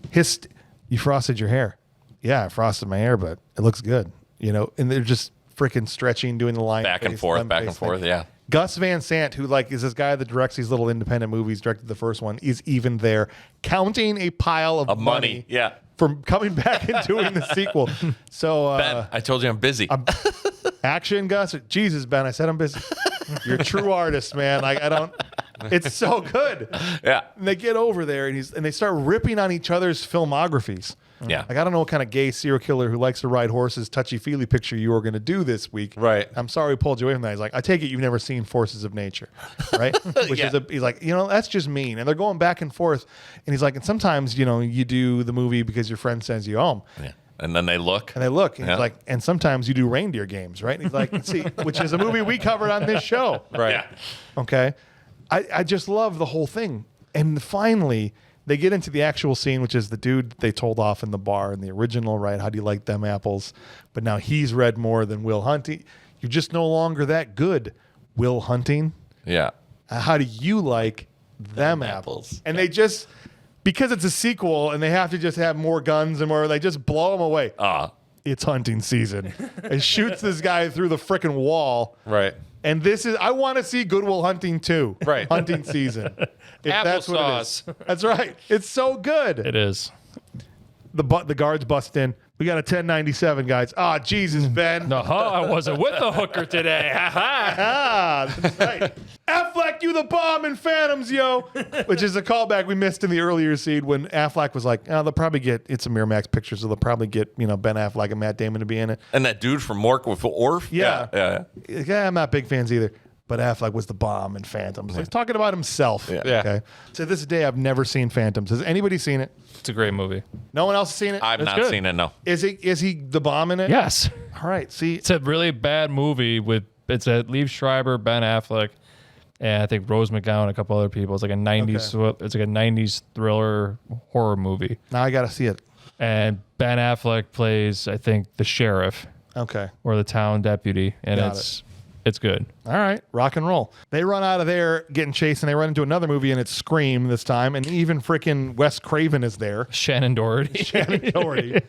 S1: you frosted your hair. Yeah, I frosted my hair, but it looks good. You know, and they're just freaking stretching, doing the line
S4: Back and forth,
S1: thing.
S4: yeah.
S1: Gus Van Sant, who like is this guy that directs these little independent movies, directed the first one, is even there counting a pile of money.
S4: Yeah.
S1: From coming back and doing the sequel. So
S4: Ben, I told you I'm busy.
S1: action, Gus. Jesus, Ben, I said I'm busy. You're a true artist, man. Like I don't. It's so good.
S4: yeah.
S1: And they get over there and they start ripping on each other's filmographies.
S4: Yeah.
S1: Like I don't know what kind of gay serial killer who likes to ride horses touchy-feely picture you were going to do this week.
S2: Right.
S1: I'm sorry we pulled you away from that. He's like, I take it you've never seen Forces of Nature, right? Which
S4: Yeah.
S1: is he's like, that's just mean. And they're going back and forth. And he's like, and sometimes you do the movie because your friend sends you home.
S4: Yeah. And then they look.
S1: And they look, and
S4: Yeah.
S1: he's like, and sometimes you do reindeer games, right? And he's like, see, which is a movie we covered on this show.
S2: Right.
S4: Yeah.
S1: Okay. I just love the whole thing. And finally, they get into the actual scene, which is the dude they told off in the bar in the original, right? How do you like them apples? But now he's read more than Will Hunting. You're just no longer that good, Will Hunting.
S4: Yeah.
S1: How do you like them apples?
S4: apples.
S1: And they just, because it's a sequel and they have to just have more guns and more, they just blow them away. It's hunting season. It shoots this guy through the frickin' wall.
S2: Right.
S1: And this is, I want to see Goodwill Hunting 2.
S2: Right.
S1: Hunting season. If that's what it is.
S3: Applesauce.
S1: That's right. It's so good.
S3: It is.
S1: The guards bust in. We got a 1097, guys. Ah, Jesus, Ben.
S3: No, I wasn't with the hooker today. Ha ha.
S1: Ah, that's right. Affleck, you the bomb in Phantoms, yo. Which is a callback we missed in the earlier scene when Affleck was like, they'll probably get, it's a Miramax picture, so they'll probably get, Ben Affleck and Matt Damon to be in it.
S4: And that dude from Mork with Orf.
S1: Yeah.
S4: Yeah.
S1: I'm not big fans either. But Affleck was the bomb in Phantoms. He's talking about himself.
S4: Yeah.
S2: Yeah.
S1: Okay. To this day, I've never seen Phantoms. Has anybody seen it?
S3: It's a great movie.
S1: No one else has seen it?
S4: I've not
S3: good.
S4: seen it, no.
S1: Is he the bomb in it?
S3: Yes.
S1: All right. See,
S3: It's a really bad movie with Liev Schreiber, Ben Affleck, and I think Rose McGowan and a couple other people. It's like a 90s it's like a 90s thriller horror movie.
S1: now I got to see it.
S3: And Ben Affleck plays, I think, the sheriff
S1: Okay.
S3: or the town deputy, and
S1: Got
S3: it's good.
S1: All right. Rock and roll. They run out of there getting chased, and they run into another movie, and it's Scream this time, and even freaking Wes Craven is there.
S3: Shannon Doherty.
S1: Shannon Doherty.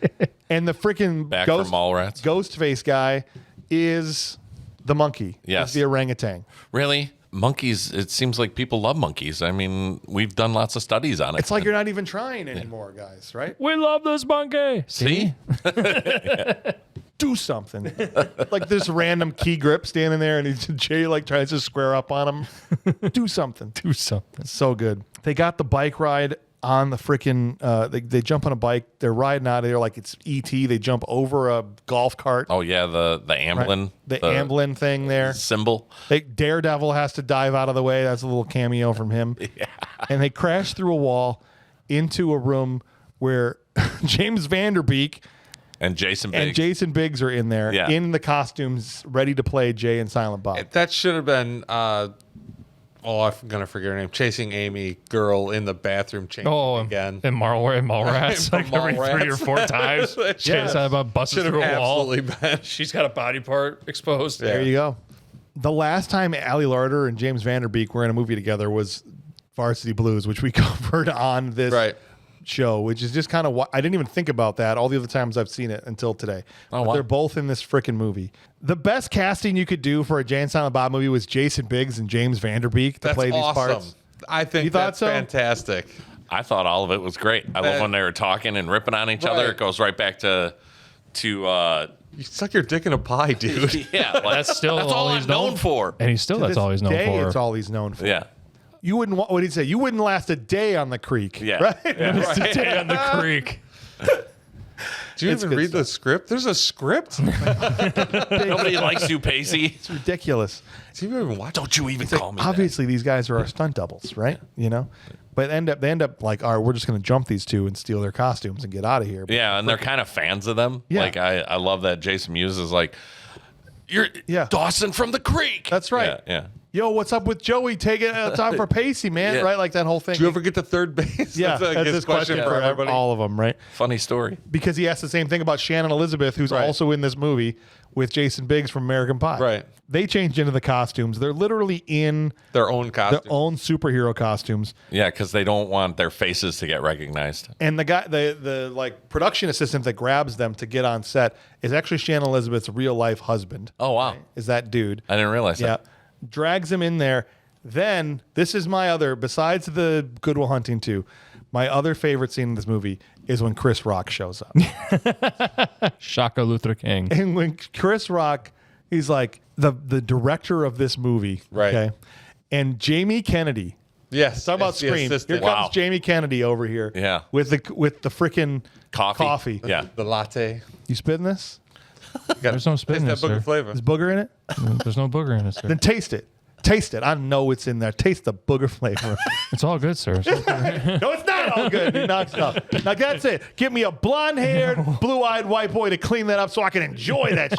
S1: And the freaking
S4: Back from Mallrats.
S1: Ghostface guy is the monkey.
S4: Yes.
S1: Is the orangutan.
S4: Really? Monkeys, it seems like people love monkeys. I mean, we've done lots of studies on it.
S1: It's like you're not even trying anymore, guys, right?
S3: We love this monkey.
S4: See?
S1: Do something. Like this random key grip standing there, and Jay like tries to square up on him. Do something.
S3: Do something.
S1: So good. They got the bike ride on the freaking. They jump on a bike. They're riding out of there like it's E.T. They jump over a golf cart.
S4: Oh, yeah, the Amblin.
S1: The Amblin thing there.
S4: Symbol.
S1: Daredevil has to dive out of the way. That's a little cameo from him. Yeah. And they crash through a wall into a room where James Vanderbeek
S4: And Jason Biggs.
S1: and Jason Biggs are in there
S4: Yeah.
S1: in the costumes, ready to play Jay and Silent Bob.
S2: That should have been Oh, I'm gonna forget her name. Chasing Amy, girl in the bathroom changing again.
S3: And Mallrats, like every
S2: Mallrats.
S3: 3 or 4 times.
S2: Yeah.
S3: About busted
S2: Should have
S3: through a wall.
S2: absolutely been.
S3: She's got a body part exposed.
S2: Yeah.
S1: There you go. The last time Ali Larter and James Vanderbeek were in a movie together was Varsity Blues, which we covered on this show, which is just kind of I didn't even think about that all the other times I've seen it until today.
S4: Oh,
S1: But
S4: wow.
S1: they're both in this freaking movie. The best casting you could do for a Jay and Silent Bob movie was Jason Biggs and James Vanderbeek to
S2: That's
S1: play these
S2: awesome.
S1: parts.
S2: I think
S1: You thought
S2: that's
S1: so?
S2: fantastic.
S4: I thought all of it was great. I love when they were talking and ripping on each other.
S2: Right.
S4: It goes right back to
S2: You suck your dick in a pie, dude.
S4: yeah, like,
S3: That's still
S4: that's all
S3: he's
S4: I'm known for.
S3: And that's
S1: This
S3: all he's known
S1: day,
S3: for.
S1: It's all he's known for.
S4: Yeah.
S1: You wouldn't. What did he say? You wouldn't last a day on the creek.
S4: Yeah.
S1: Right.
S3: It's the day on the creek.
S2: Do you
S1: It's
S2: even
S1: good
S2: read the script? There's a script?
S4: Nobody likes you, Pacey.
S1: It's ridiculous.
S2: Do you even watch?
S4: Don't you even call me that.
S1: Obviously, these guys are our stunt doubles, right? You know, but they end up like, all right, we're just going to jump these two and steal their costumes and get out of here.
S4: Yeah, and they're kind of fans of them.
S1: Yeah.
S4: Like I love that Jason Mewes is like, you're Dawson from the Creek.
S1: That's right.
S4: Yeah.
S1: Yo, what's up with Joey? Taking time for Pacey, man.
S4: Yeah.
S1: Right, like that whole thing.
S2: Do you ever get to third base?
S1: Yeah,
S2: like
S1: that's
S2: his
S1: his question for
S2: everybody.
S1: all of them, right?
S4: Funny story.
S1: Because he asked the same thing about Shannon Elizabeth, who's also in this movie with Jason Biggs from American Pie.
S2: Right.
S1: They changed into the costumes. They're literally in
S2: Their own costume.
S1: their own superhero costumes.
S4: Yeah, because they don't want their faces to get recognized.
S1: And the guy, the like production assistant that grabs them to get on set is actually Shannon Elizabeth's real life husband.
S4: Oh wow,
S1: Is that dude?
S4: I didn't realize
S1: Yeah.
S4: that.
S1: Drags him in there. Then this is my other, besides the Good Will Hunting 2, my other favorite scene in this movie is when Chris Rock shows up.
S3: Shaka Luther King.
S1: And when Chris Rock, he's like the director of this movie.
S2: Right.
S1: Okay. And Jamie Kennedy.
S2: Yes.
S1: Talk about
S2: it's the
S1: Scream. Here
S2: assistant.
S1: comes
S4: Wow.
S1: Jamie Kennedy over here.
S4: Yeah.
S1: With the freaking
S4: Coffee. Yeah.
S2: The latte.
S1: You spitting this?
S3: There's no spit in
S2: Taste
S3: this,
S2: that booger
S3: sir.
S2: flavor.
S1: Is booger in it?
S3: There's no booger in it, sir.
S1: Then taste it. Taste it. I know it's in there. Taste the booger flavor.
S3: It's all good, sir.
S1: No, it's not all good. He knocks it off. Like, that's it. Give me a blonde-haired, blue-eyed white boy to clean that up so I can enjoy that.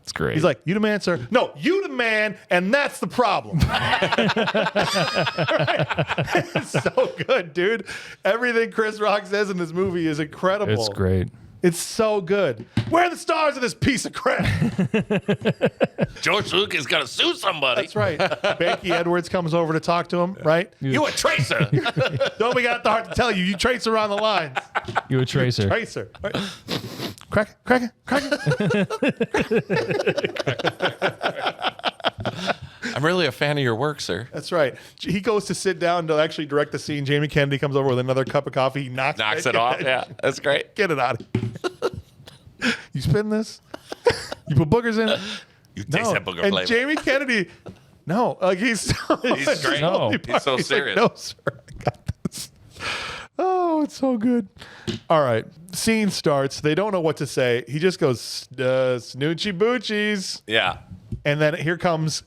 S3: It's great.
S1: He's like, you the man, sir? No, you the man, and that's the problem. Right? It's so good, dude. Everything Chris Rock says in this movie is incredible.
S3: It's great.
S1: It's so good. Where are the stars of this piece of crap?
S4: George Lucas got to sue somebody.
S1: That's right. Becky Edwards comes over to talk to him, right?
S4: You a tracer?
S1: Don't we got the heart to tell you. You trace around the lines.
S3: You a tracer.
S1: Tracer. Right? Crack it.
S4: I'm really a fan of your work, sir.
S1: That's right. He goes to sit down to actually direct the scene. Jamie Kennedy comes over with another cup of coffee. He knocks
S4: it off. Yeah, that's great.
S1: Get it out of here. You spin this? You put boogers in it?
S4: You taste that booger
S1: And
S4: flavor.
S1: Jamie Kennedy, no. Like he's
S4: great.
S3: No.
S4: He's so serious.
S1: no, sir. I got this. Oh, it's so good. All right. Scene starts. They don't know what to say. He just goes, snoochie boochies.
S4: Yeah.
S1: And then here comes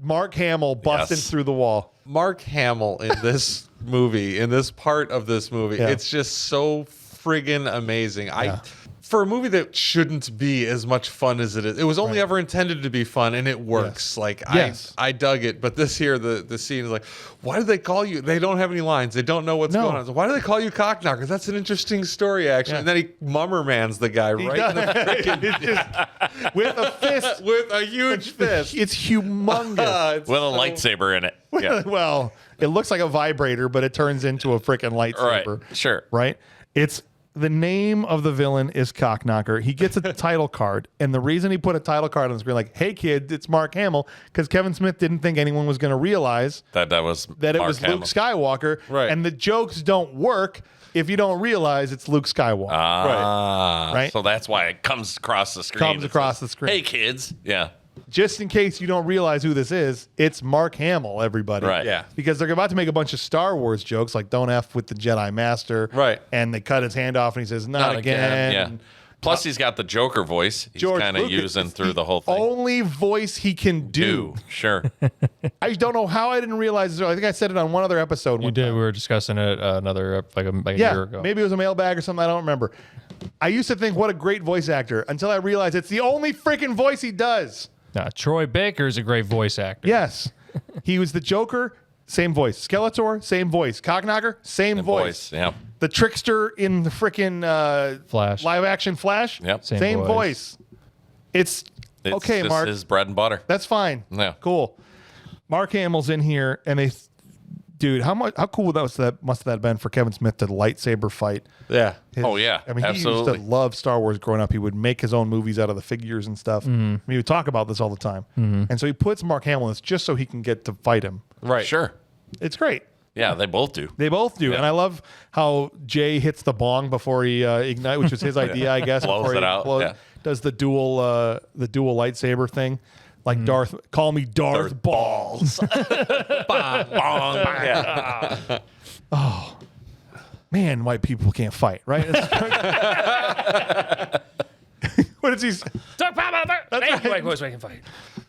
S1: Mark Hamill busting
S4: Yes.
S1: through the wall.
S2: Mark Hamill in this movie, in this part of this movie,
S1: Yeah.
S2: it's just so friggin' amazing. For a movie that shouldn't be as much fun as it is, it was only ever intended to be fun, and it works.
S1: Yes.
S2: Like
S1: Yes.
S2: I dug it. But this here, the scene is like, why do they call you? They don't have any lines. They don't know what's
S1: No.
S2: going on. So why do they call you Cockknocker? That's an interesting story, actually.
S1: Yeah.
S2: And then he mummermans the guy right in the freaking
S1: It's just with a fist.
S2: with a huge fist.
S1: It's humongous.
S2: It's
S4: With a
S2: so-
S4: lightsaber in it. Yeah.
S1: Well, it looks like a vibrator, but it turns into a freaking lightsaber.
S4: Right. Sure.
S1: Right? It's the name of the villain is Cockknocker. He gets a title card, and the reason he put a title card on the screen, like, "Hey kid, it's Mark Hamill," because Kevin Smith didn't think anyone was going to realize
S4: That was
S1: that it
S4: Mark
S1: was
S4: Hamill.
S1: Luke Skywalker.
S2: Right.
S1: And the jokes don't work if you don't realize it's Luke Skywalker.
S4: Ah,
S1: Right.
S4: So that's why it comes across the screen.
S1: Comes
S4: It
S1: across
S4: says,
S1: the screen.
S4: Hey, kids. Yeah.
S1: Just in case you don't realize who this is, it's Mark Hamill, everybody.
S4: Right.
S2: Yeah.
S1: Because they're about to make a bunch of Star Wars jokes, like "Don't F with the Jedi Master."
S2: Right.
S1: And they cut his hand off, and he says, "Not, again."
S4: Yeah. Plus, he's got the Joker voice. He's
S1: George
S4: kind of
S1: Lucas
S4: using
S1: is
S4: through the whole thing.
S1: Only voice he can do.
S4: Sure.
S1: I don't know how I didn't realize this. I think I said it on one other episode.
S3: You
S1: one
S3: did.
S1: time.
S3: We were discussing it another like a year
S1: Yeah,
S3: ago.
S1: maybe it was a mailbag or something. I don't remember. I used to think, what a great voice actor, until I realized it's the only freaking voice he does.
S3: Nah, Troy Baker is a great voice actor.
S1: Yes. He was the Joker, same voice. Skeletor, same voice. Cogknocker, same voice.
S4: Yeah.
S1: The trickster in the frickin'
S3: Flash.
S1: live action Flash,
S4: Yep.
S1: same,
S3: Same
S1: voice. It's okay,
S4: just
S1: Mark.
S4: his bread and butter.
S1: That's fine.
S4: Yeah.
S1: Cool. Mark Hamill's in here, and dude, how cool must that have been for Kevin Smith to lightsaber fight?
S2: Yeah.
S4: Oh, yeah.
S1: I mean,
S4: Absolutely.
S1: he used to love Star Wars growing up. He would make his own movies out of the figures and stuff. I mean, he would talk about this all the time. And so he puts Mark Hamill in this just so he can get to fight him.
S2: Right.
S4: Sure.
S1: It's great.
S4: Yeah, they both do.
S1: They both do.
S4: Yeah.
S1: And I love how Jay hits the bong before he ignite, which was his idea, I guess.
S4: Blows
S1: before
S4: it
S1: he
S4: out, yeah.
S1: Does the dual lightsaber thing. Like Darth, call me Darth Balls.
S4: Bong. Yeah.
S1: Man, white people can't fight, right? What is he?
S3: Dark power, that's right. Voice making fight.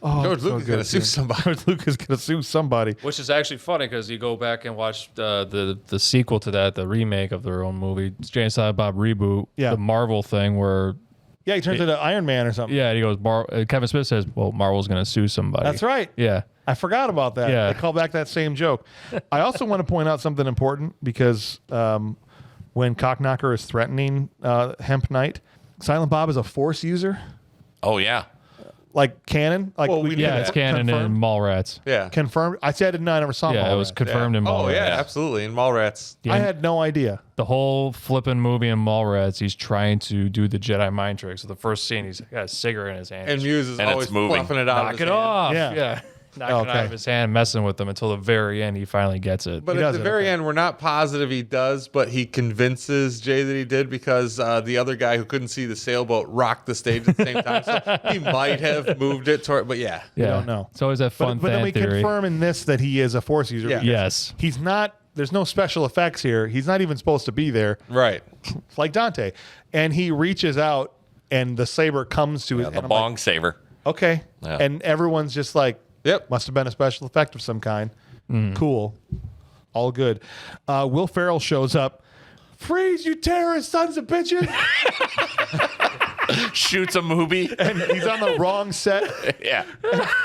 S2: George Lucas gonna sue somebody.
S1: George Lucas gonna sue somebody.
S3: Which is actually funny because you go back and watch the sequel to that, the remake of their own movie, Jay and Silent Bob reboot,
S1: Yeah.
S3: the Marvel thing where,
S1: Yeah, he turns into Iron Man or something.
S3: yeah, and he goes, Kevin Smith says, well, Marvel's going to sue somebody.
S1: That's right.
S3: Yeah.
S1: I forgot about that.
S3: Yeah.
S1: They call back that same joke. I also want to point out something important because when Cockknocker is threatening Hemp Knight, Silent Bob is a Force user,
S4: Oh, yeah.
S1: like canon. Like
S2: Well, we
S3: Yeah,
S2: Yeah,
S3: it's canon in
S1: confirmed.
S3: Mallrats.
S2: Yeah.
S1: Confirmed. I said I never saw.
S3: Yeah, it was
S1: Mallrats.
S3: confirmed in Mallrats.
S2: Oh yeah, absolutely. In Mallrats.
S3: Yeah.
S1: I had no idea.
S3: The whole flipping movie in Mallrats, he's trying to do the Jedi mind trick. So the first scene, he's got a cigarette in his hand.
S2: And Muse is
S4: And it's
S2: always
S4: moving.
S2: fluffing it out.
S3: knock
S2: of his
S3: it
S2: hand.
S3: off.
S1: Yeah.
S3: Yeah. Knocking it
S1: Okay.
S3: out of his hand, messing with him until the very end, he finally gets it.
S2: But
S1: He
S2: at
S1: does
S2: the
S1: it,
S2: very
S1: okay.
S2: end, we're not positive he does, but he convinces Jay that he did because the other guy who couldn't see the sailboat rocked the stage at the same time. So he might have moved it toward, but yeah.
S3: yeah.
S1: don't know.
S3: It's always that fun
S1: But then
S3: fan
S1: we
S3: theory.
S1: confirm in this that he is a Force user.
S2: Yeah.
S1: because
S3: Yes.
S1: He's not. There's no special effects here. He's not even supposed to be there.
S2: Right.
S1: It's like Dante, and he reaches out, and the saber comes to his.
S4: The
S1: and I'm
S4: bong saver.
S1: like, okay,
S4: Yeah.
S1: and everyone's just like,
S2: Yep.
S1: must have been a special effect of some kind. Cool, all good. Will Ferrell shows up. Freeze, you terrorist sons of bitches!
S4: Shoots a movie.
S1: And he's on the wrong set.
S4: Yeah.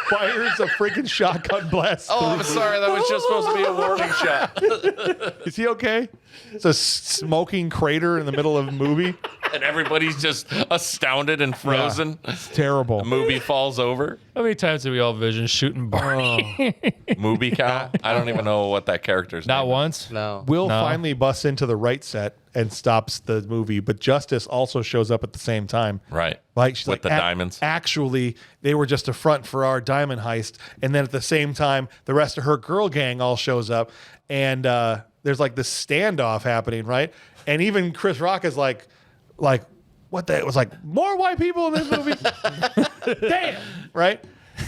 S1: Fires a freaking shotgun blast.
S4: Oh, I'm sorry. That was just supposed to be a warning shot.
S1: Is he okay? It's a smoking crater in the middle of a movie.
S4: And everybody's just astounded and frozen.
S1: It's terrible.
S4: The movie falls over.
S3: How many times did we all vision shooting Barney?
S4: Movie cow. I don't even know what that character's
S3: Not
S4: name is.
S3: once.
S2: No.
S1: Will
S3: No.
S1: finally busts into the right set and stops the movie, but Justice also shows up at the same time.
S4: Right.
S1: Like she's
S4: With
S1: like,
S4: the diamonds.
S1: Actually, they were just a front for our diamond heist, and then at the same time, the rest of her girl gang all shows up, and there's like this standoff happening, right? And even Chris Rock is like, what the? It was like more white people in this movie. Damn, right?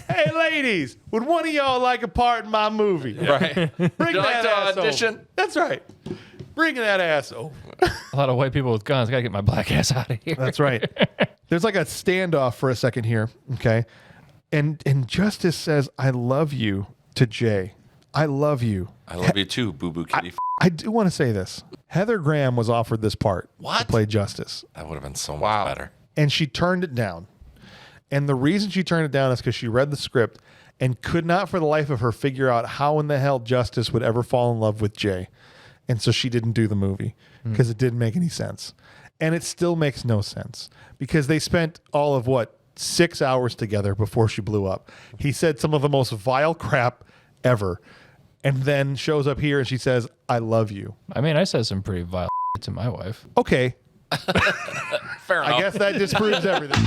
S1: Hey, ladies, would one of y'all like a part in my movie?
S2: Right.
S1: Bring
S4: you
S1: that
S4: like to
S1: ass
S4: audition?
S1: over. That's right. Bring that ass over.
S3: A lot of white people with guns. Gotta get my black ass out of here.
S1: That's right. There's like a standoff for a second here, okay? And Justice says, "I love you" to Jay. I love you.
S4: I love you too, boo boo kitty.
S1: I do want to say this. Heather Graham was offered this part to
S4: What?
S1: play Justice,
S4: That would have been so much
S2: Wow.
S4: better.
S1: and she turned it down. And the reason she turned it down is because she read the script and could not for the life of her figure out how in the hell Justice would ever fall in love with Jay. And so she didn't do the movie because it didn't make any sense. And it still makes no sense because they spent all of 6 hours together before she blew up. He said some of the most vile crap ever. And then shows up here and she says, "I love you."
S3: I mean, I said some pretty vile to my wife.
S1: Okay.
S4: Fair enough.
S1: I guess that disproves everything.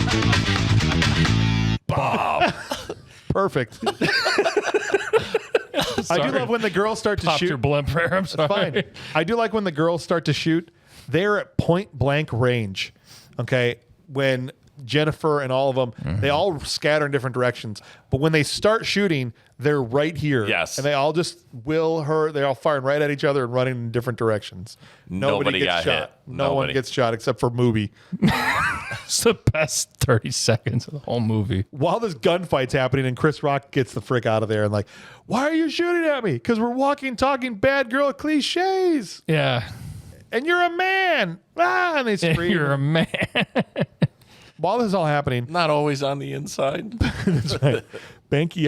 S1: Bob. Perfect. I do love when the girls start to
S3: Popped
S1: shoot.
S3: your blimp prayer. I'm sorry.
S1: Fine. I do like when the girls start to shoot. They're at point blank range. Okay. When Jennifer and all of them, they all scatter in different directions. But when they start shooting, they're right here.
S4: Yes.
S1: And they all just they're all firing right at each other and running in different directions.
S4: Nobody
S1: gets
S4: got
S1: shot.
S4: hit.
S1: No one
S4: Nobody.
S1: gets shot except for Mooby.
S3: It's the best 30 seconds of the whole movie.
S1: While this gunfight's happening and Chris Rock gets the frick out of there and like, "Why are you shooting at me? Because we're walking, talking bad girl cliches.
S3: Yeah.
S1: And you're a man." Ah, and they scream.
S3: You're a man.
S1: While this is all happening,
S4: Not always on the inside.
S1: that's right. Banky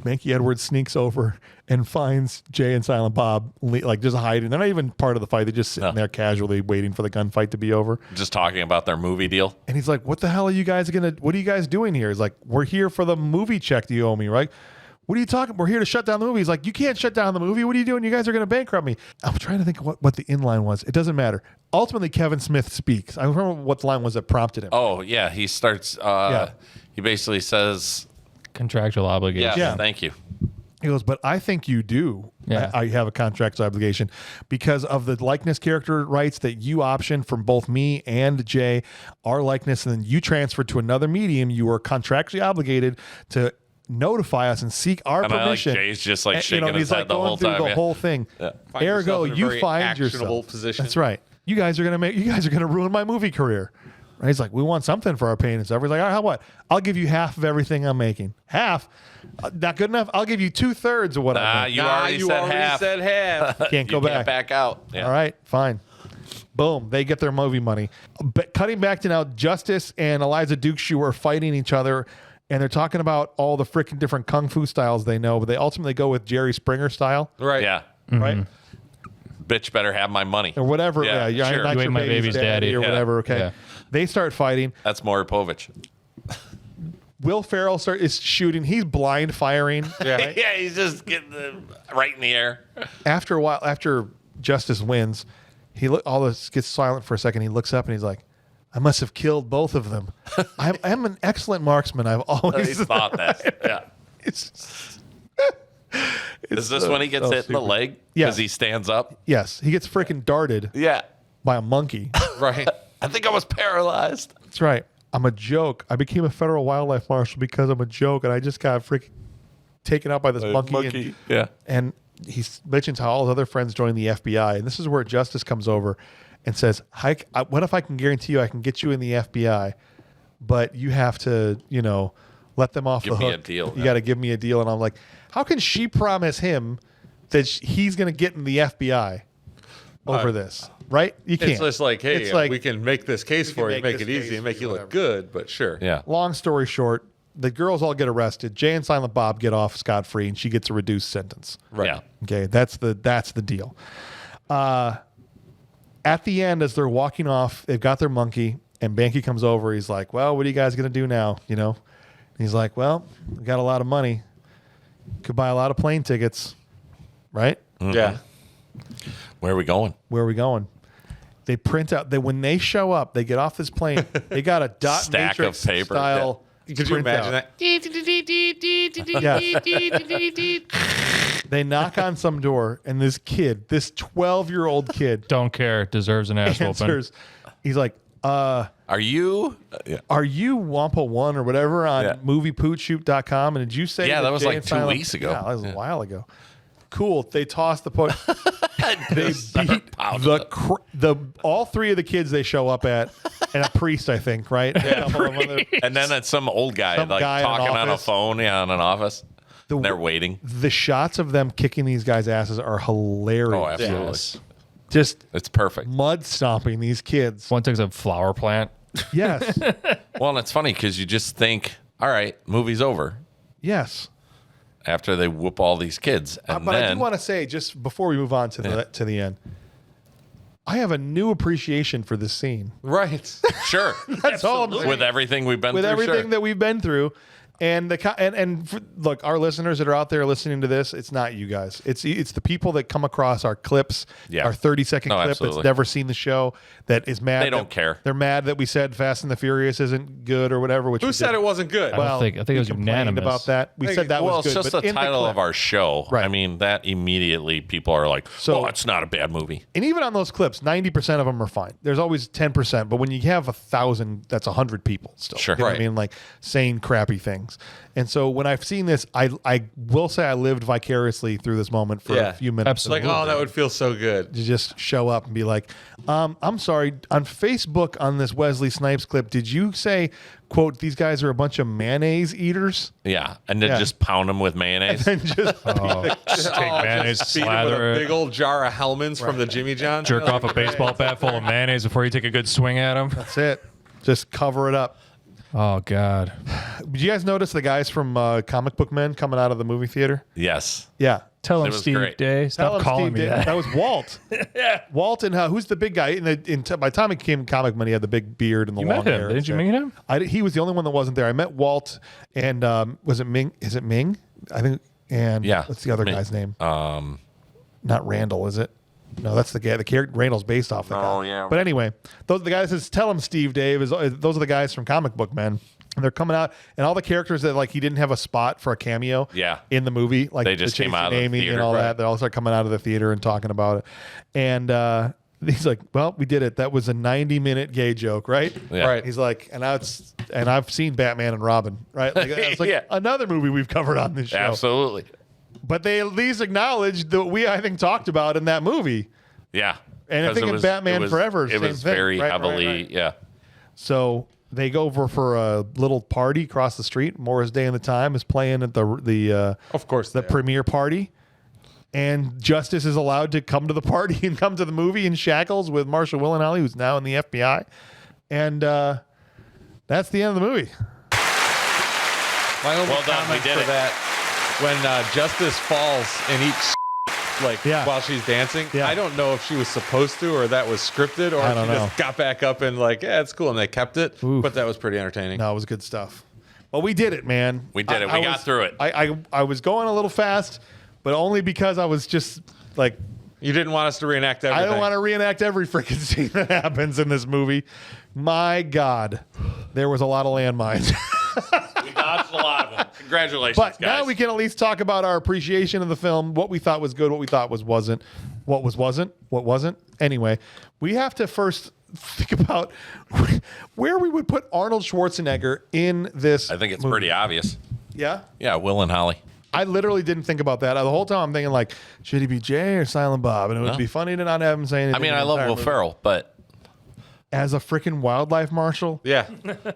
S1: Mankey Edwards sneaks over and finds Jay and Silent Bob like just hiding. They're not even part of the fight. They're just sitting there casually waiting for the gunfight to be over.
S4: Just talking about their movie deal.
S1: And he's like, what the hell are you guys what are you guys doing here? He's like, we're here for the movie check that you owe me, right? What are you talking? We're here to shut down the movie. He's like, you can't shut down the movie. What are you doing? You guys are going to bankrupt me. I'm trying to think what the inline was. It doesn't matter. Ultimately, Kevin Smith speaks. I remember what the line was that prompted him.
S4: Oh, yeah. He starts, he basically says,
S3: Contractual obligation.
S4: yeah, thank you.
S1: He goes, but I think you do.
S3: Yeah.
S1: I have a contract obligation because of the likeness character rights that you optioned from both me and Jay, our likeness, and then you transferred to another medium. You are contractually obligated to notify us and seek our
S4: And
S1: permission.
S4: I like Jay's just like
S1: And,
S4: shaking his
S1: he's
S4: head
S1: like
S4: the
S1: going
S4: whole
S1: through
S4: time.
S1: the
S4: Yeah.
S1: whole thing.
S2: Find
S1: Ergo,
S2: yourself in a
S1: you
S2: very
S1: find
S2: actionable
S1: yourself.
S2: position.
S1: That's right. You guys are gonna ruin my movie career. Right? He's like, we want something for our pain and stuff. He's like, all right, how what? I'll give you half of everything I'm making. Half? Not good enough? I'll give you 2/3 of what I make.
S4: You already said half.
S2: half.
S1: Can't go
S4: Can't back out. Yeah.
S1: All right, fine. Boom, they get their movie money. But cutting back to now, Justice and Eliza Dukeshoe are fighting each other, and they're talking about all the freaking different kung fu styles they know, but they ultimately go with Jerry Springer style,
S2: Right.
S4: Yeah.
S1: right?
S4: Bitch better have my money.
S1: Or whatever.
S4: Yeah,
S1: Yeah,
S4: sure.
S1: I'm not
S3: You
S1: your
S3: ain't my baby's daddy.
S1: or
S4: Yeah.
S1: whatever. Okay.
S3: Yeah.
S1: They start fighting.
S4: That's Maury Povich.
S1: Will Ferrell is shooting. He's blind firing.
S2: Yeah.
S4: Yeah, he's just getting right in the air.
S1: After a while, after Justice wins, all this gets silent for a second. He looks up and he's like, I must have killed both of them. I'm an excellent marksman. I've
S4: He
S1: always
S4: thought that. Yeah.
S1: It's
S4: Is this when he gets
S1: so
S4: hit in the
S1: stupid.
S4: leg?
S1: Yes.
S4: Because he stands up?
S1: Yes, he gets freaking darted
S4: Yeah.
S1: by a monkey.
S2: Right.
S4: I think I was paralyzed.
S1: That's right. I'm a joke. I became a federal wildlife marshal because I'm a joke, and I just got freaking taken out by this monkey.
S4: Yeah.
S1: And he mentions how all his other friends joined the FBI, and this is where Justice comes over and says, "What if I can guarantee you I can get you in the FBI, but you have to, let them off
S4: Give
S1: the
S4: me a
S1: hook.
S4: deal,
S1: You
S4: yeah.
S1: got to give me a deal." And I'm like, how can she promise him that he's going to get in the FBI over this? Right? You can't.
S2: It's just like, hey,
S1: It's like,
S2: we can make this case for you,
S1: make
S2: make
S1: this
S2: it easy,
S1: case
S2: and make
S1: for
S2: you
S1: you,
S2: look good, but sure.
S4: Yeah.
S1: long story short, the girls all get arrested. Jay and Silent Bob get off scot-free, and she gets a reduced sentence.
S2: Right.
S4: Yeah.
S1: Okay, that's the deal. At the end, as they're walking off, they've got their monkey, and Banky comes over. He's like, well, what are you guys going to do now? And he's like, well, we got a lot of money. Could buy a lot of plane tickets, right?
S2: Yeah.
S4: Where are we going?
S1: Where are we going? They print out, when they show up, they get off this plane, they got a dot
S4: Stack of
S1: matrix
S4: paper,
S1: style.
S2: Could you imagine
S1: printout.
S2: that?
S1: They knock on some door, and this 12-year-old kid,
S3: Don't care. Deserves an ass whooping.
S1: answers. He's like,
S4: Are you? Yeah.
S1: are you Wampa One or whatever on
S4: Yeah.
S1: moviepootshoot.com? And did you say
S4: Yeah, that was
S1: Jay
S4: like
S1: and
S4: 2
S1: Silent-
S4: weeks ago.
S1: Yeah, that was
S4: Yeah.
S1: a while ago. Cool. They tossed the point. They
S4: Start
S1: beat
S4: pounding
S1: all three of the kids they show up at, and a priest, I think, right? A couple of other-
S4: And then it's some old guy
S1: Some
S4: like
S1: guy in an
S4: talking on a
S1: office.
S4: phone, in an office. And they're waiting.
S1: The shots of them kicking these guys' asses are hilarious.
S4: Oh, absolutely.
S3: Yes.
S1: Just
S4: It's perfect.
S1: mud stomping these kids.
S3: One takes a flower plant.
S1: Yes.
S4: Well, and it's funny because you just think, all right, movie's over
S1: Yes.
S4: after they whoop all these kids. And
S1: But
S4: then,
S1: I do want to say, just before we move on to the end, I have a new appreciation for this scene.
S2: Right.
S4: sure.
S1: That's all I'm saying.
S4: With everything we've been
S1: With
S4: through,
S1: everything
S4: sure.
S1: that we've been through. And look, our listeners that are out there listening to this, it's not you guys. It's the people that come across our clips,
S4: Yeah.
S1: our 30-second
S4: No,
S1: clip
S4: absolutely.
S1: that's never seen the show, that is mad.
S4: They don't care.
S1: They're mad that we said Fast and the Furious isn't good or whatever. Which
S2: Who
S1: we
S2: said
S1: didn't.
S2: it wasn't good?
S3: I think it
S1: we
S3: was
S1: complained
S3: unanimous.
S1: about that. We said that
S4: Well,
S1: was
S4: it's
S1: good.
S4: just
S1: but
S4: the
S1: in
S4: title
S1: clip-
S4: of our show.
S1: Right.
S4: I mean, that immediately people are like,
S1: So-
S4: oh, it's not a bad movie.
S1: And even on those clips, 90% of them are fine. There's always 10%, but when you have 1,000, that's 100 people still.
S4: Sure.
S1: You know what I
S2: Right.
S1: mean? Like saying crappy things. And so when I've seen this, I will say I lived vicariously through this moment for
S2: Yeah.
S1: a few minutes.
S3: Absolutely.
S2: Like, oh, that would feel so good.
S1: To just show up and be like, I'm sorry, on Facebook on this Wesley Snipes clip, did you say, quote, these guys are a bunch of mayonnaise eaters?
S4: Yeah. And then
S1: Yeah.
S4: just pound them with mayonnaise.
S1: And just
S3: Just take mayonnaise,
S2: Feed him with a
S3: slather
S2: big
S3: it,
S2: old jar of Hellman's from the Jimmy John's.
S3: jerk off a baseball bat full of mayonnaise before you take a good swing at him.
S1: that's it. Just cover it up.
S3: Oh God.
S1: Did you guys notice the guys from Comic Book Men coming out of the movie theater?
S4: Yes.
S1: Yeah.
S3: Tell
S4: It
S3: him
S4: was
S3: Steve
S4: great.
S3: Day.
S1: Tell
S3: Stop
S1: him
S3: calling
S1: Steve
S3: me
S1: did-
S3: that.
S1: That was Walt.
S3: Yeah.
S1: Walt and who's the big guy? By the time he came Comic Man, he had the big beard and the
S3: You
S1: long
S3: met him,
S1: hair.
S3: didn't you meet him?
S1: He was the only one that wasn't there. I met Walt and was it Ming? Is it Ming? I think. And
S4: Yeah.
S1: what's the other
S4: Ming.
S1: guy's name? Not Randall, is it? No, that's the guy. The character Randall's based off the guy.
S4: Oh, yeah.
S1: But anyway, those are the guys that says, tell him Steve Dave is. Those are the guys from Comic Book Men. And they're coming out, and all the characters that like he didn't have a spot for a cameo.
S4: Yeah.
S1: In the movie, like
S4: They just
S1: the
S4: came
S1: Chasing
S4: out of the
S1: Amy
S4: theater,
S1: and all
S4: right.
S1: that. They all start coming out of the theater and talking about it. And he's like, "Well, we did it. That was a 90-minute gay joke, right?"
S4: Yeah.
S2: Right.
S1: He's like, and I've seen Batman and Robin, right? Like, it's like
S4: Yeah.
S1: another movie we've covered on this show.
S4: Absolutely.
S1: But they at least acknowledged that we, I think, talked about in that movie.
S4: Yeah.
S1: And I
S4: 'Cause
S1: think
S4: it
S1: in
S4: was-
S1: Batman
S4: it was,
S1: Forever,
S4: it
S1: same
S4: was
S1: thing.
S4: very
S1: Right,
S4: heavily,
S1: right.
S4: yeah.
S1: So they go over for a little party across the street. Morris Day and the Time is playing at the
S2: Of course,
S1: the
S2: they are.
S1: premiere party. And Justice is allowed to come to the party and come to the movie in shackles with Marshall Willenholly, who's now in the FBI. And that's the end of the movie.
S2: My only
S4: Well done,
S2: comment
S4: we did
S2: for
S4: it.
S2: that when Justice falls and eats like
S1: Yeah.
S2: while she's dancing.
S1: Yeah.
S2: I don't know if she was supposed to or that was scripted or
S1: I
S2: if
S1: don't
S2: she
S1: know.
S2: just got back up and like, yeah, it's cool, and they kept it.
S1: Oof.
S2: But that was pretty entertaining.
S1: No, it was good stuff. But we did it, man.
S4: We did it. We got through it.
S1: I was going a little fast, but only because I was just like,
S2: You didn't want us to reenact everything.
S1: I don't want to reenact every freaking scene that happens in this movie. My God, there was a lot of landmines.
S4: We dodged a lot of them. Congratulations,
S1: But
S4: guys.
S1: now we can at least talk about our appreciation of the film, what we thought was good, what we thought wasn't, what wasn't. Anyway, we have to first think about where we would put Arnold Schwarzenegger in this.
S4: I think it's
S1: movie.
S4: pretty obvious.
S1: Yeah.
S4: Yeah, Will and Holly.
S1: I literally didn't think about that. The whole time I'm thinking like, should he be Jay or Silent Bob? And it would
S4: No.
S1: be funny to not have him say anything.
S4: I mean,
S1: the
S4: I love
S1: entire
S4: Will
S1: movie.
S4: Ferrell, but
S1: As a freaking wildlife marshal,
S2: Yeah.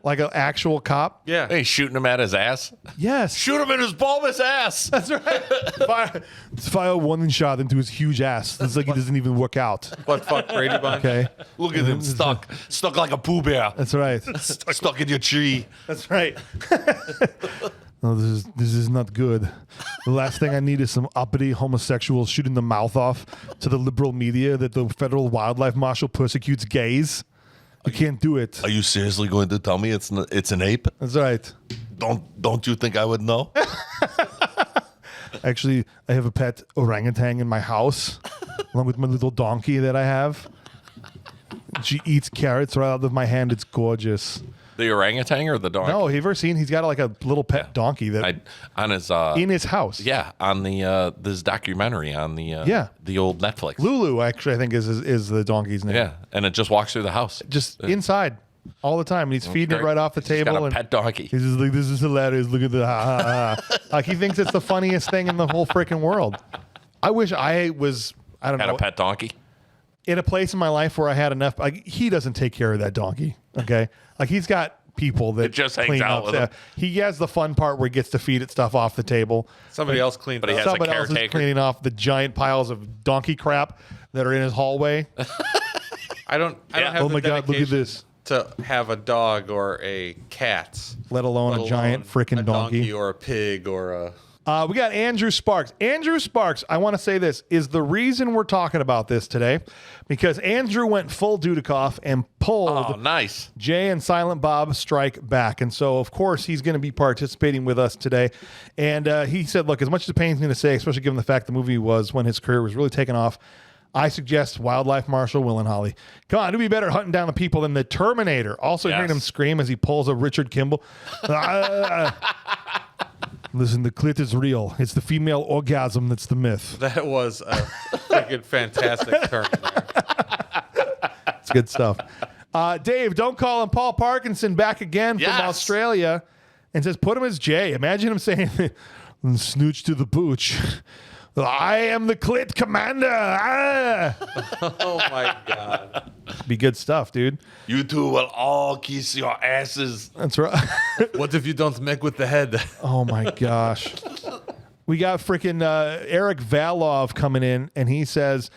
S1: like an actual cop.
S2: Yeah.
S4: hey, shooting him at his ass.
S1: Yes.
S4: Shoot him in his bulbous ass.
S1: That's right. Fire one shot into his huge ass. It's like it doesn't even work out.
S2: But fuck Brady Bunch.
S1: Okay.
S4: Look at him stuck like a Pooh Bear.
S1: That's right.
S4: Stuck in your tree.
S1: That's right. No, this is not good. The last thing I need is some uppity homosexuals shooting the mouth off to the liberal media that the federal wildlife marshal persecutes gays. You can't do it.
S6: Are you seriously going to tell me it's an ape?
S1: That's right.
S6: Don't you think I would know?
S1: Actually, I have a pet orangutan in my house, along with my little donkey that I have. She eats carrots right out of my hand. It's gorgeous.
S4: The orangutan or the dog?
S1: No, have you ever seen? He's got like a little pet donkey that
S4: On his
S1: in his house.
S4: yeah, on the this documentary on the
S1: Yeah.
S4: the old Netflix.
S1: Lulu, actually, I think is the donkey's name.
S4: Yeah, and it just walks through the house.
S1: Just inside all the time. And he's feeding it
S4: great.
S1: right off the
S4: He's
S1: table.
S4: got a
S1: and
S4: pet donkey.
S1: he's just like, this is hilarious. Look at the ha ha ha. Like he thinks it's the funniest thing in the whole freaking world. I wish I was, I don't
S4: Had
S1: know,
S4: a pet donkey.
S1: in a place in my life where I had enough. Like he doesn't take care of that donkey. Okay. Like he's got people that
S4: It just hangs
S1: clean
S4: out
S1: up
S4: with
S1: stuff. He has the fun part where he gets to feed it stuff off the table.
S2: Somebody else cleaned
S4: But he
S2: it
S4: has
S2: up.
S4: a
S1: Someone else is
S4: caretaker.
S1: cleaning off the giant piles of donkey crap that are in his hallway.
S2: I don't have
S1: Oh
S2: the
S1: my God, look at
S2: dedication
S1: this.
S2: to have a dog or a cat.
S1: Let alone a giant freaking
S2: a
S1: donkey.
S2: or a pig or a.
S1: We got Andrew Sparks. Andrew Sparks, I want to say this, is the reason we're talking about this today because Andrew went full Dudikoff and pulled
S4: Oh, nice.
S1: Jay and Silent Bob Strike Back. And so, of course, he's going to be participating with us today. And he said, look, as much as it pains me to say, especially given the fact the movie was when his career was really taking off, I suggest Wildlife Marshal Willenholly. Come on, it'd be better hunting down the people than the Terminator. Also hearing him scream as he pulls a Richard Kimball. Listen, the clit is real. It's the female orgasm that's the myth.
S2: That was a freaking fantastic term there.
S1: It's good stuff. Dave, don't call him Paul Parkinson back again
S4: Yes.
S1: from Australia and says, put him as Jay. Imagine him saying, snooch to the pooch. I am the clit commander. Ah!
S2: Oh my God.
S1: Be good stuff, dude.
S6: You two will all kiss your asses.
S1: That's right.
S2: What if you don't make with the head?
S1: Oh my gosh. We got freaking Eric Valov coming in, and he says,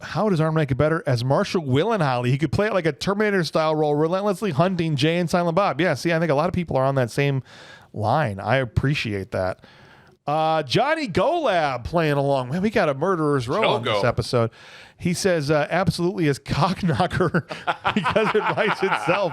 S1: how does Arnold make it better? As Marshall Willenholly, he could play it like a Terminator-style role, relentlessly hunting Jay and Silent Bob. Yeah, see, I think a lot of people are on that same line. I appreciate that. Johnny Golab playing along. Man, we got a murderer's row on this episode. He says, absolutely as Cockknocker because it writes itself.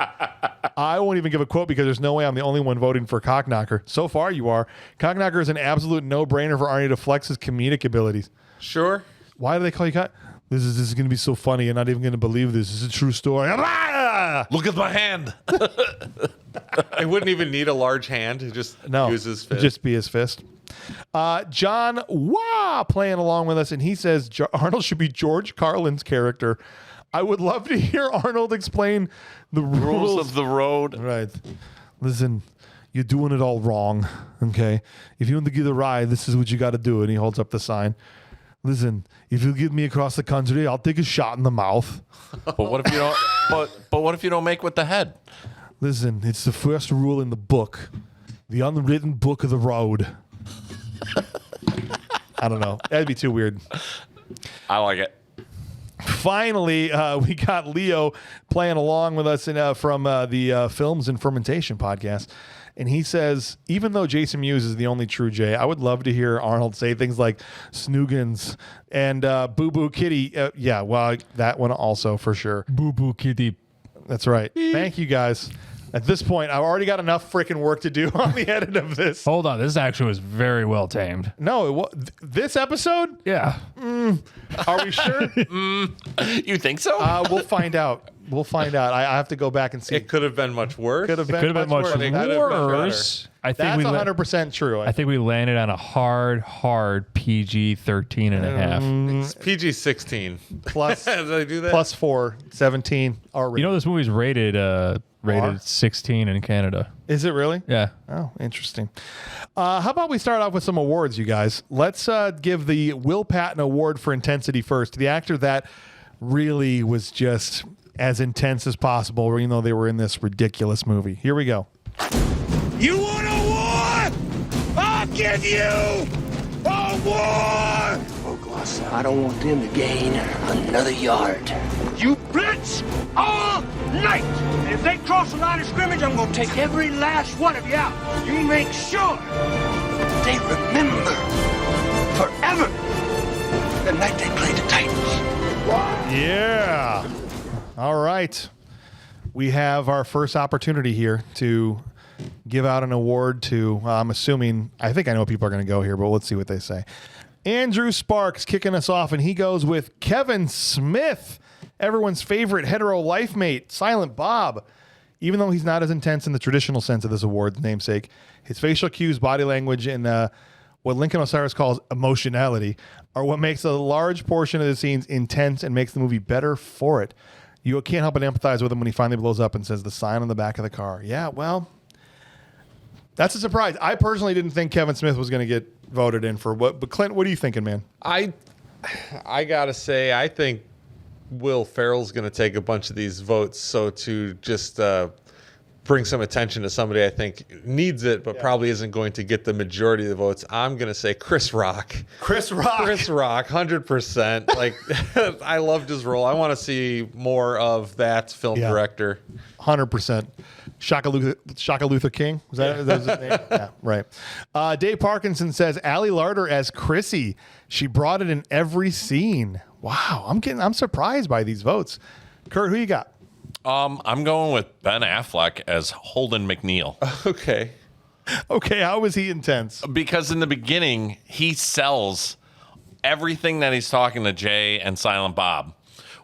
S1: I won't even give a quote because there's no way I'm the only one voting for Cockknocker. So far, you are. Cockknocker is an absolute no-brainer for Arnie to flex his comedic abilities.
S2: Sure.
S1: Why do they call you Cock? This is going to be so funny. You're not even going to believe this. This is a true story.
S6: Look at my hand.
S2: It wouldn't even need a large hand. It just use his fist.
S1: Just be his fist. John Wah playing along with us, and he says Arnold should be George Carlin's character. I would love to hear Arnold explain the rules
S6: of the road.
S1: Right. Listen, you're doing it all wrong. Okay. If you want to get a ride, this is what you got to do. And he holds up the sign. Listen, if you get me across the country, I'll take a shot in the mouth.
S4: But what if you don't? But what if you don't make with the head?
S1: Listen, it's the first rule in the book, the unwritten book of the road. I don't know. That'd be too weird.
S4: I like it.
S1: Finally, we got Leo playing along with us from the Films and Fermentation podcast. And he says, even though Jason Mewes is the only true Jay, I would love to hear Arnold say things like Snoogans and Boo Boo Kitty. Yeah, well, that one also for sure.
S3: Boo Boo Kitty.
S1: That's right. Thank you, guys. At this point, I've already got enough freaking work to do on the edit of this.
S3: Hold on. This actually was very well tamed.
S1: No, this episode?
S3: Yeah.
S1: Are we sure?
S4: You think so?
S1: We'll find out. We'll find out. I have to go back and see.
S2: It could have been much worse.
S1: Could have
S3: Could have been much
S1: worse. It could have been
S3: worse. I think
S1: That's 100% true.
S3: I think we landed on a hard PG 13 and a half.
S2: It's PG-16.
S1: Plus,
S2: Did I do that?
S1: plus 4, 17.
S3: You know this movie's rated 16 in Canada.
S1: Is it really?
S3: Yeah.
S1: Oh, interesting. How about we start off with some awards, you guys? Let's give the Will Patton Award for intensity first to the actor that really was just as intense as possible, even though they were in this ridiculous movie. Here we go.
S7: You want a war? I'll give you a war!
S8: I don't want them to gain another yard.
S7: You blitz all night! And if they cross the line of scrimmage, I'm gonna take every last one of you out. You make sure they remember forever the night they played the Titans.
S1: Yeah. All right. We have our first opportunity here to give out an award to, I'm assuming, I think I know people are going to go here, but let's see what they say. Andrew Sparks kicking us off, and he goes with Kevin Smith, everyone's favorite hetero life mate, Silent Bob. Even though he's not as intense in the traditional sense of this award's namesake, his facial cues, body language, and what Lincoln Osiris calls emotionality are what makes a large portion of the scenes intense and makes the movie better for it. You can't help but empathize with him when he finally blows up and says the sign on the back of the car. Yeah, well, that's a surprise. I personally didn't think Kevin Smith was going to get voted in for what. But Clint, what are you thinking, man?
S2: I gotta say, I think Will Ferrell's going to take a bunch of these votes. So to just bring some attention to somebody I think needs it, but probably isn't going to get the majority of the votes, I'm going to say Chris Rock.
S1: Chris Rock.
S2: Chris Rock, 100%. Like, I loved his role. I want to see more of that film director.
S1: 100%. Shaka Luther King? Was that his name? Yeah, right. Dave Parkinson says Allie Larder as Chrissy. She brought it in every scene. Wow, I'm surprised by these votes. Curt, who you got?
S4: I'm going with Ben Affleck as Holden McNeil.
S2: Okay.
S1: Okay, how was he intense?
S4: Because in the beginning, he sells everything that he's talking to Jay and Silent Bob.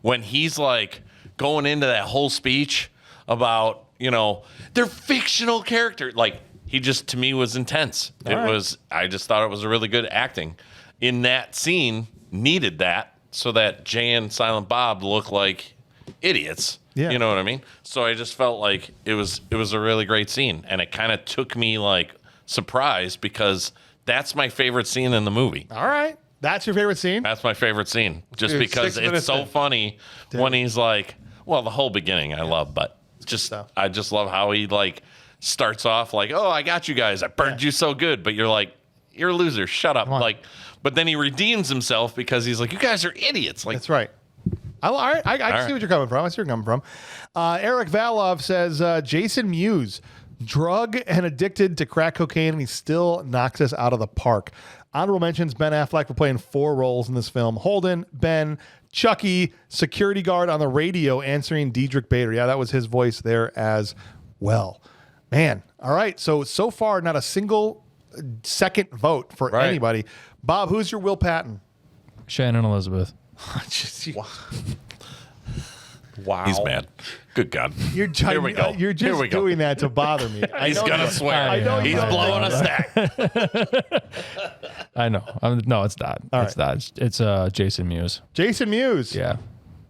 S4: When he's like going into that whole speech about, they're fictional characters. Like, he just, to me, was intense. I just thought it was a really good acting. In that scene, needed that so that Jay and Silent Bob look like idiots.
S1: Yeah.
S4: You know what I mean? So I just felt like it was a really great scene. And it kind of took me like surprised because that's my favorite scene in the movie.
S1: All right. That's your favorite scene?
S4: That's my favorite scene. Just
S2: Dude,
S4: because
S2: 6
S4: it's
S2: minutes
S4: so
S2: in.
S4: funny when he's like, well, the whole beginning I love, but I just love how he like starts off like, oh, I got you guys. I burned you so good. But you're like, you're a loser. Shut up. Like, but then he redeems himself because he's like, you guys are idiots. Like,
S1: That's right. I see what you're coming from. I see where you're coming from. Eric Valov says Jason Mewes, drug and addicted to crack cocaine, and he still knocks us out of the park. Honorable mentions: Ben Affleck for playing 4 roles in this film. Holden, Ben, Chucky, security guard on the radio answering Diedrich Bader. Yeah, that was his voice there as well. Man, all right. So far, not a single second vote for anybody. Bob, who's your Will Patton?
S3: Shannon Elizabeth.
S2: Wow.
S4: He's mad. Good God.
S1: Here we
S4: go.
S1: You're just
S4: Here we go.
S1: doing that to bother me.
S4: He's going to swear.
S1: I know
S4: He's
S1: you
S4: blowing a stack.
S3: I know. No, it's not. It's not. It's Jason Mewes.
S1: Jason Mewes.
S3: Yeah.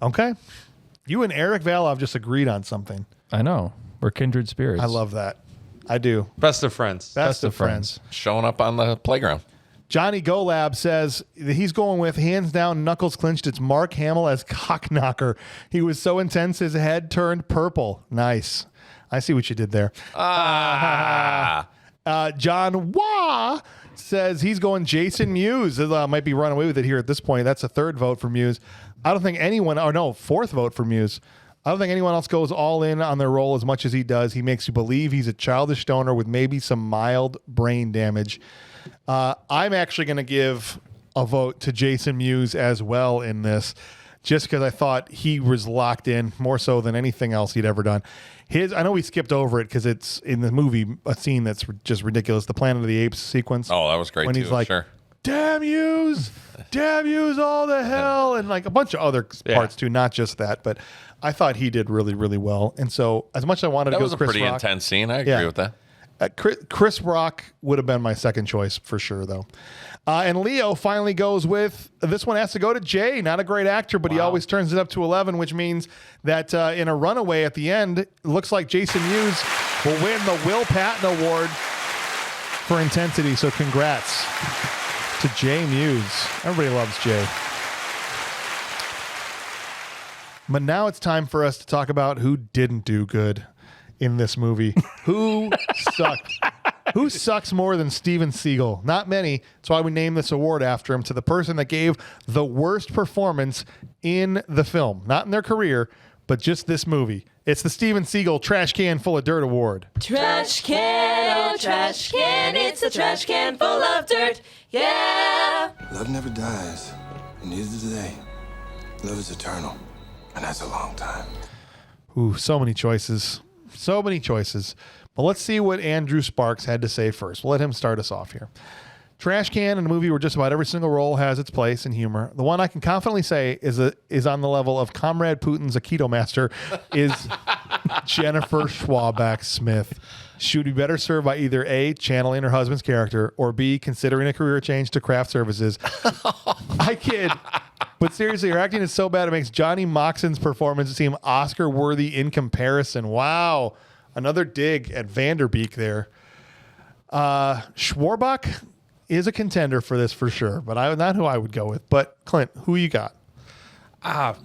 S1: Okay. You and Eric Valov just agreed on something.
S3: I know. We're kindred spirits.
S1: I love that. I do.
S2: Best of friends.
S1: Best of friends.
S4: Showing up on the playground.
S1: Johnny Golab says that he's going with, hands down, knuckles clenched. It's Mark Hamill as Cockknocker. He was so intense his head turned purple. Nice. I see what you did there. John Wah says he's going Jason Mewes. Might be running away with it here at this point. That's a 3rd vote for Mewes. I don't think anyone, 4th vote for Mewes. I don't think anyone else goes all in on their role as much as he does. He makes you believe he's a childish stoner with maybe some mild brain damage. I'm actually going to give a vote to Jason Mewes as well in this, just because I thought he was locked in more so than anything else he'd ever done. I know we skipped over it because it's in the movie a scene that's just ridiculous. The Planet of the Apes sequence.
S4: Oh, that was great
S1: when
S4: too.
S1: He's like,
S4: sure.
S1: damn yous all the hell, and like a bunch of other parts too, not just that. But I thought he did really, really well. And so as much as I wanted to go
S4: was a
S1: Chris
S4: pretty
S1: Rock,
S4: intense scene. I agree with that.
S1: Chris Rock would have been my second choice for sure, though. And Leo finally goes with, this one has to go to Jay. Not a great actor, but he always turns it up to 11, which means that in a runaway at the end, it looks like Jason Mewes will win the Will Patton Award for intensity. So congrats to Jay Mewes. Everybody loves Jay. But now it's time for us to talk about who didn't do good in this movie. Who sucked? Who sucks more than Steven Seagal? Not many. That's why we named this award after him, to the person that gave the worst performance in the film. Not in their career, but just this movie. It's the Steven Seagal Trash Can Full of Dirt Award.
S9: Trash can, oh trash can, it's a trash can full of dirt, yeah.
S10: Love never dies, and neither do they. Love is eternal, and that's a long time.
S1: Ooh, so many choices. So many choices. But let's see what Andrew Sparks had to say first. We'll let him start us off here. Trash can in a movie where just about every single role has its place in humor. The one I can confidently say is on the level of Comrade Putin's Aikido master is Jennifer Schwaback Smith. She would be better served by either A, channeling her husband's character, or B, considering a career change to craft services. I kid. But seriously, her acting is so bad it makes Johnny Moxon's performance seem Oscar-worthy in comparison. Wow. Another dig at Vanderbeek there. Schwarbach is a contender for this for sure, but not who I would go with. But Clint, who you got?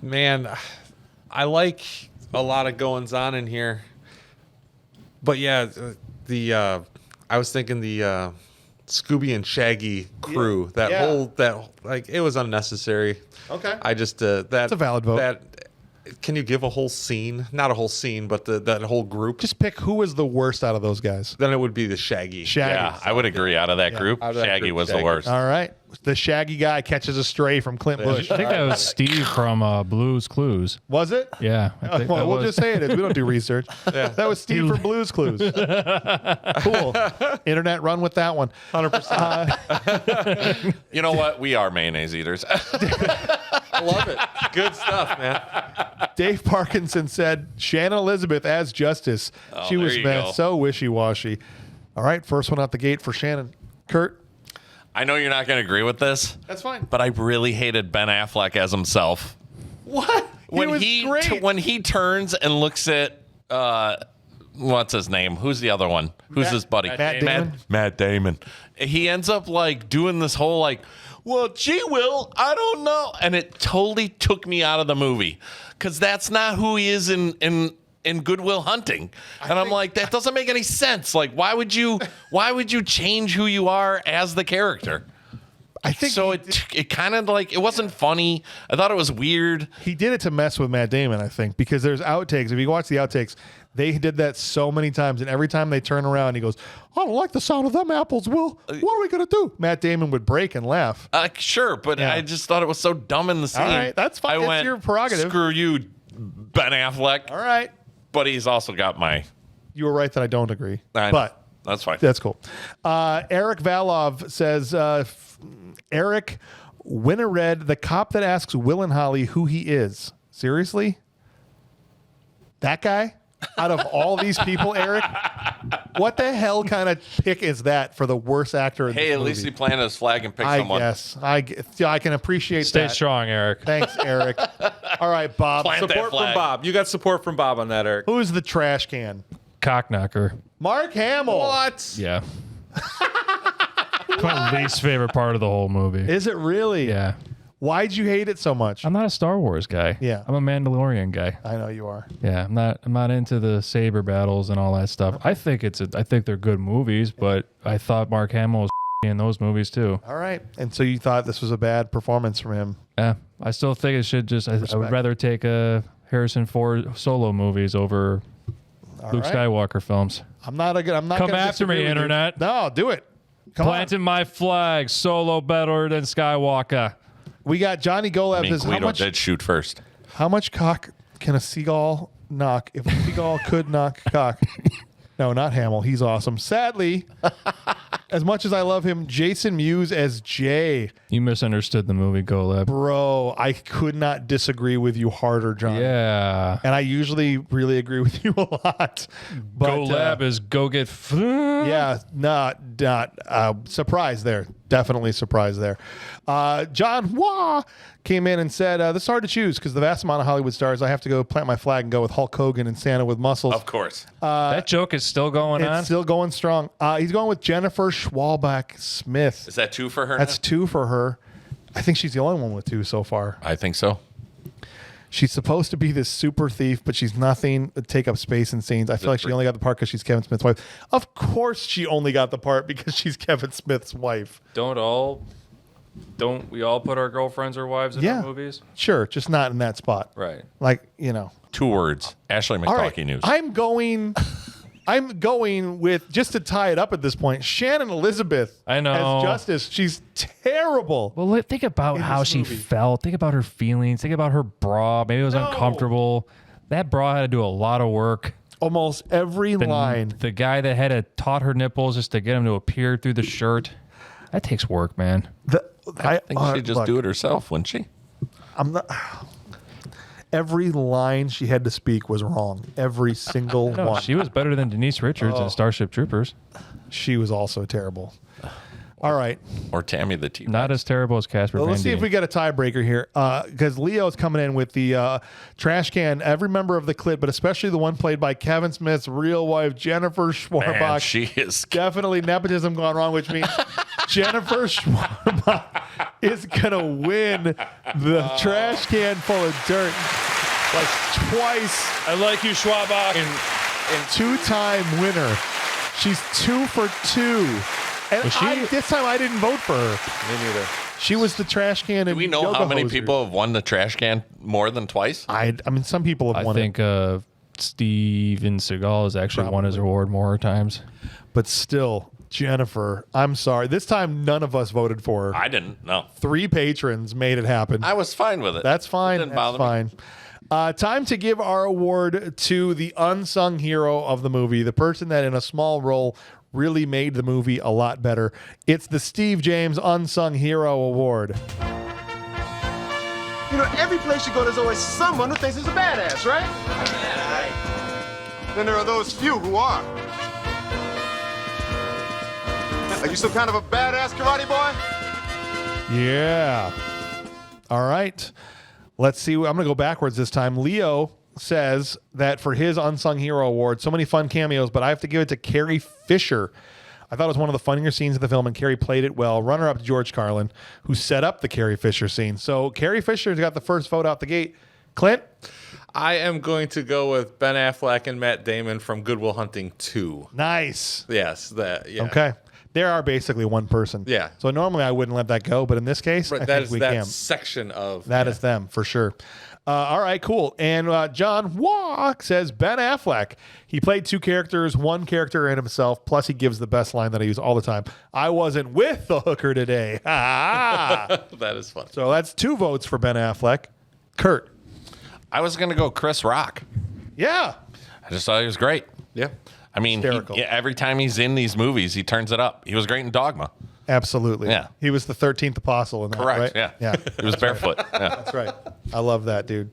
S2: Man, I like a lot of goings on in here. But yeah, I was thinking the Scooby and Shaggy crew. It was unnecessary.
S1: Okay.
S2: I just that's
S1: a valid vote.
S2: Can you give a whole scene? Not a whole scene, but that whole group.
S1: Just pick who was the worst out of those guys.
S2: Then it would be the Shaggy.
S4: Yeah, I would agree. Out of that group, Shaggy was the worst.
S1: All right. The Shaggy guy catches a stray from Clint Busch.
S3: I think that was Steve from Blue's Clues.
S1: Was it?
S3: Yeah.
S1: We'll just say it is. We don't do research. That was Steve from Blue's Clues. Cool. Internet, run with that one.
S2: 100%.
S4: You know what? We are mayonnaise eaters.
S2: Love it. Good stuff, man.
S1: Dave Parkinson said Shannon Elizabeth as Justice. She was so wishy-washy. All right, first one out the gate for Shannon. Curt?
S4: I know you're not going to agree with this.
S1: That's fine.
S4: But I really hated Ben Affleck as himself.
S1: What?
S4: When he turns and looks at what's his name? Who's the other one? Who's his buddy? Matt Damon. He ends up like doing this whole like, well, gee, Will, I don't know. And it totally took me out of the movie because that's not who he is in Good Will Hunting. And I'm like, that doesn't make any sense. Like, why would you change who you are as the character?
S1: I think
S4: so. It kind of like it wasn't funny. I thought it was weird.
S1: he did it to mess with Matt Damon, I think, because there's outtakes. If you watch the outtakes, they did that so many times, and every time they turn around, he goes, "I don't like the sound of them apples, Will. What are we gonna do?" Matt Damon would break and laugh.
S4: Sure, but
S1: Yeah.
S4: I just thought it was so dumb in the scene.
S1: All right, that's fine.
S4: I
S1: That's
S4: went,
S1: your prerogative.
S4: Screw you, Ben Affleck.
S1: All right,
S4: But he's also got my.
S1: you were right that I don't agree,
S4: I know.
S1: but
S4: That's fine.
S1: that's cool. Eric Valov says, Eric Wintered, the cop that asks Will and Holly who he is. Seriously? That guy? Out of all these people, Eric? What the hell kind of pick is that for the worst actor in
S4: Hey,
S1: this
S4: at
S1: movie?
S4: least he planted his flag and picked
S1: I
S4: someone.
S1: guess. I can appreciate
S3: Stay
S1: that.
S3: strong, Eric.
S1: Thanks, Eric. All right, Bob.
S4: Plant that
S2: Support from
S4: flag.
S2: Bob. You got support from Bob on that, Eric.
S1: Who's the trash can?
S3: Cockknocker.
S1: Mark Hamill.
S2: What?
S3: Yeah. My least favorite part of the whole movie.
S1: Is it really?
S3: Yeah.
S1: Why'd you hate it so much?
S3: I'm not a Star Wars guy.
S1: Yeah.
S3: I'm a Mandalorian guy.
S1: I know you are.
S3: Yeah, I'm not into the saber battles and all that stuff. I think they're good movies, but I thought Mark Hamill was in those movies too.
S1: All right. And so you thought this was a bad performance from him.
S3: Yeah. I still think it should just I would rather take Harrison Ford solo movies over Luke
S1: right.
S3: Skywalker films.
S1: I'm not
S3: Come
S1: gonna
S3: after
S1: disagree
S3: me,
S1: with you.
S3: Internet.
S1: No, do it. Come
S3: Planting my flag, solo better than Skywalker.
S1: on. We got Johnny Golab.
S4: I mean,
S1: Says,
S4: Guido did shoot first.
S1: how much cock can a seagull knock? If a seagull could knock cock. No, not Hamill. He's awesome. Sadly, as much as I love him, Jason Mewes as Jay.
S3: You misunderstood the movie, Goleb.
S1: Bro, I could not disagree with you harder, John.
S3: Yeah.
S1: And I usually really agree with you a lot. But,
S3: Golab is go get
S1: yeah, not surprise there. Definitely surprise there. John Wah came in and said, this is hard to choose because the vast amount of Hollywood stars, I have to go plant my flag and go with Hulk Hogan and Santa with muscles.
S4: Of course.
S3: that joke is still going on.
S1: It's still going strong. He's going with Jennifer Schwalbach Smith.
S4: Is that 2 for her?
S1: That's
S4: now?
S1: 2 for her. I think she's the only one with 2 so far.
S4: I think so.
S1: She's supposed to be this super thief, but she's nothing to take up space in scenes. I feel like she only got the part because she's Kevin Smith's wife. Of course she only got the part because she's Kevin Smith's wife.
S3: Don't we all put our girlfriends or wives in our movies?
S1: Sure, just not in that spot.
S3: Right.
S1: Like, you know.
S4: 2 words. Ashley
S1: All right,
S4: McDuffie news.
S1: I'm going with, just to tie it up at this point, Shannon Elizabeth
S3: I know.
S1: as Justice. She's terrible.
S3: Well, think about
S1: In
S3: how
S1: this
S3: she
S1: movie.
S3: felt. Think about her feelings. Think about her bra. Maybe it was uncomfortable. That bra had to do a lot of work.
S1: Almost every line.
S3: The guy that had to taut her nipples just to get him to appear through the shirt. That takes work, man.
S4: I think she'd just do it herself, wouldn't she?
S1: I'm not. Every line she had to speak was wrong. Every single
S3: No,
S1: one.
S3: she was better than Denise Richards in Starship Troopers.
S1: She was also terrible. All right.
S4: Or Tammy the T.
S3: Not as terrible as Casper
S1: Well,
S3: Van
S1: let's see if
S3: Dien.
S1: we get a tiebreaker here. Because Leo's coming in with the trash can. Every member of the clip, but especially the one played by Kevin Smith's real wife, Jennifer Schwarbach.
S4: Man, she is.
S1: Definitely nepotism gone wrong, which means Jennifer Schwarbach is going to win the trash can full of dirt. Like twice.
S3: I like you, Schwabach.
S1: Two-time winner. She's 2 for 2. And
S3: Was she-
S1: this time I didn't vote for her.
S2: Me neither.
S1: She was the trash can.
S4: Do we know how many people have won the trash can more than twice?
S1: I mean, some people have
S3: I
S1: won
S3: think Steven Seagal has actually won his award more times.
S1: but still, Jennifer, I'm sorry. This time, none of us voted for her.
S4: I didn't. No.
S1: 3 patrons made it happen.
S4: I was fine with it.
S1: That's fine.
S4: It didn't
S1: That's
S4: bother me.
S1: fine. Time to give our award to the unsung hero of the movie, the person that in a small role really made the movie a lot better. It's the Steve James Unsung Hero Award.
S11: You know, every place you go, there's always someone who thinks he's a badass, right? Yeah, right. Then there are those few who are. Are you some kind of a badass karate boy?
S1: Yeah. All right. Let's see. I'm going to go backwards this time. Leo says that for his Unsung Hero Award, so many fun cameos, but I have to give it to Carrie Fisher. I thought it was one of the funnier scenes of the film, and Carrie played it well. Runner-up to George Carlin, who set up the Carrie Fisher scene. So Carrie Fisher's got the first vote out the gate. Clint?
S2: I am going to go with Ben Affleck and Matt Damon from Good Will Hunting 2.
S1: Nice.
S2: Yes, that. Yeah.
S1: Okay. they are basically one person.
S2: Yeah.
S1: So normally I wouldn't let that go, but in this case, I
S2: That
S1: think
S2: is
S1: we
S2: that
S1: can.
S2: section of
S1: That is them for sure. All right, cool. And John Walk says Ben Affleck. He played two characters, one character and himself. Plus, he gives the best line that I use all the time. I wasn't with the hooker today.
S2: That is funny.
S1: So that's 2 votes for Ben Affleck. Curt.
S4: I was going to go Chris Rock.
S1: Yeah.
S4: I just thought he was great.
S2: Yeah.
S4: I mean,
S1: Hysterical.
S4: every time he's in these movies, he turns it up. He was great in Dogma.
S1: Absolutely.
S4: Yeah.
S1: He was the 13th apostle in that,
S4: Correct.
S1: right?
S4: Yeah.
S1: Yeah.
S4: He was barefoot. Yeah.
S1: That's right. I love that, dude.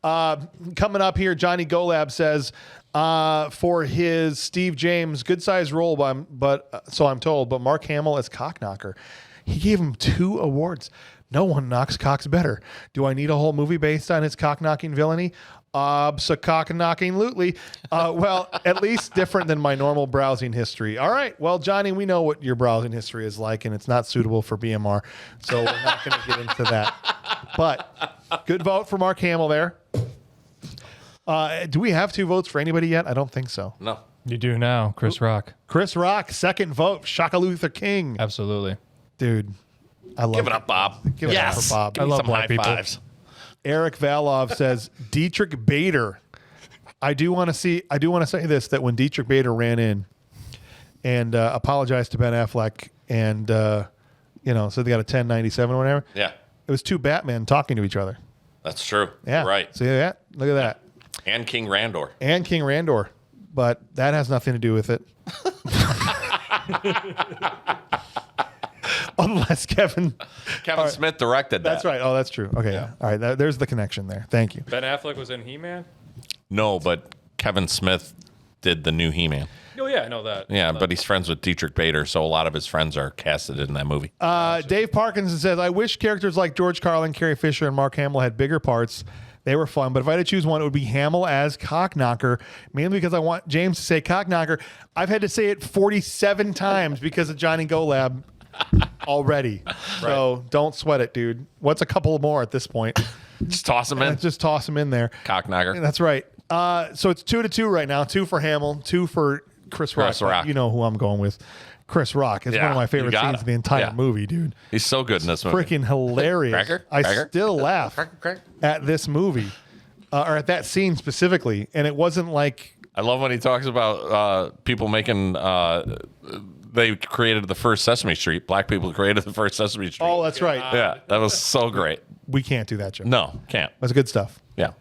S1: Coming up here, Johnny Golab says for his Steve James good sized role, but so I'm told, but Mark Hamill as Cockknocker. He gave him 2 awards. No one knocks cocks better. Do I need a whole movie based on his cock-knocking villainy? Cock-knocking-lutely. Well, at least different than my normal browsing history. All right. Well, Johnny, we know what your browsing history is like, and it's not suitable for BMR, so we're not going to get into that. But good vote for Mark Hamill there. Do we have 2 votes for anybody yet? I don't think so.
S4: No.
S3: You do now, Chris Rock.
S1: Chris Rock, second vote. Shaka Luther King.
S3: Absolutely.
S1: Dude, I love
S4: Give it up, Bob.
S1: Give it up for Bob.
S4: Give me
S3: love
S4: some
S3: black
S4: high
S3: people.
S4: fives.
S1: Eric Valov says Dietrich Bader. I do want to say this, that when Dietrich Bader ran in and apologized to Ben Affleck and so they got a 1097 or whatever.
S4: Yeah.
S1: It was 2 Batmen talking to each other.
S4: That's true.
S1: Yeah.
S4: Right.
S1: See that? Look at that.
S4: And King Randor.
S1: And King Randor. But that has nothing to do with it. Unless Kevin
S4: Smith directed that.
S1: That's right. Oh, that's true. Okay. Yeah. All right. There's the connection there. Thank you.
S3: Ben Affleck was in He-Man?
S4: No, but Kevin Smith did the new He-Man.
S3: Oh, yeah, I know that.
S4: Yeah, but he's friends with Dietrich Bader, so a lot of his friends are casted in that movie.
S1: Dave Parkinson says, I wish characters like George Carlin, Carrie Fisher, and Mark Hamill had bigger parts. They were fun, but if I had to choose one, it would be Hamill as Cockknocker, mainly because I want James to say Cockknocker. I've had to say it 47 times because of Johnny Golab already. So don't sweat it, dude. What's a couple more at this point?
S4: Just toss him in.
S1: Just toss him in there.
S4: Cockknocker.
S1: That's right. So it's 2-2 right now. 2 for Hamill, 2 for Chris Rock.
S4: Chris Rock.
S1: You know who I'm going with. Chris Rock is one of my favorite
S4: you got
S1: scenes
S4: it.
S1: in the entire
S4: Yeah.
S1: movie, dude.
S4: He's so good in this movie.
S1: Freaking hilarious.
S4: Cracker?
S1: I
S4: Cracker?
S1: still laugh at this movie, or at that scene specifically. And it wasn't like...
S4: I love when he talks about people making... they created the first Sesame Street. Black people created the first Sesame Street.
S1: Oh, that's right.
S4: Yeah, that was so great.
S1: We can't do that, Joe.
S4: No, can't.
S1: That's good stuff.
S4: Yeah.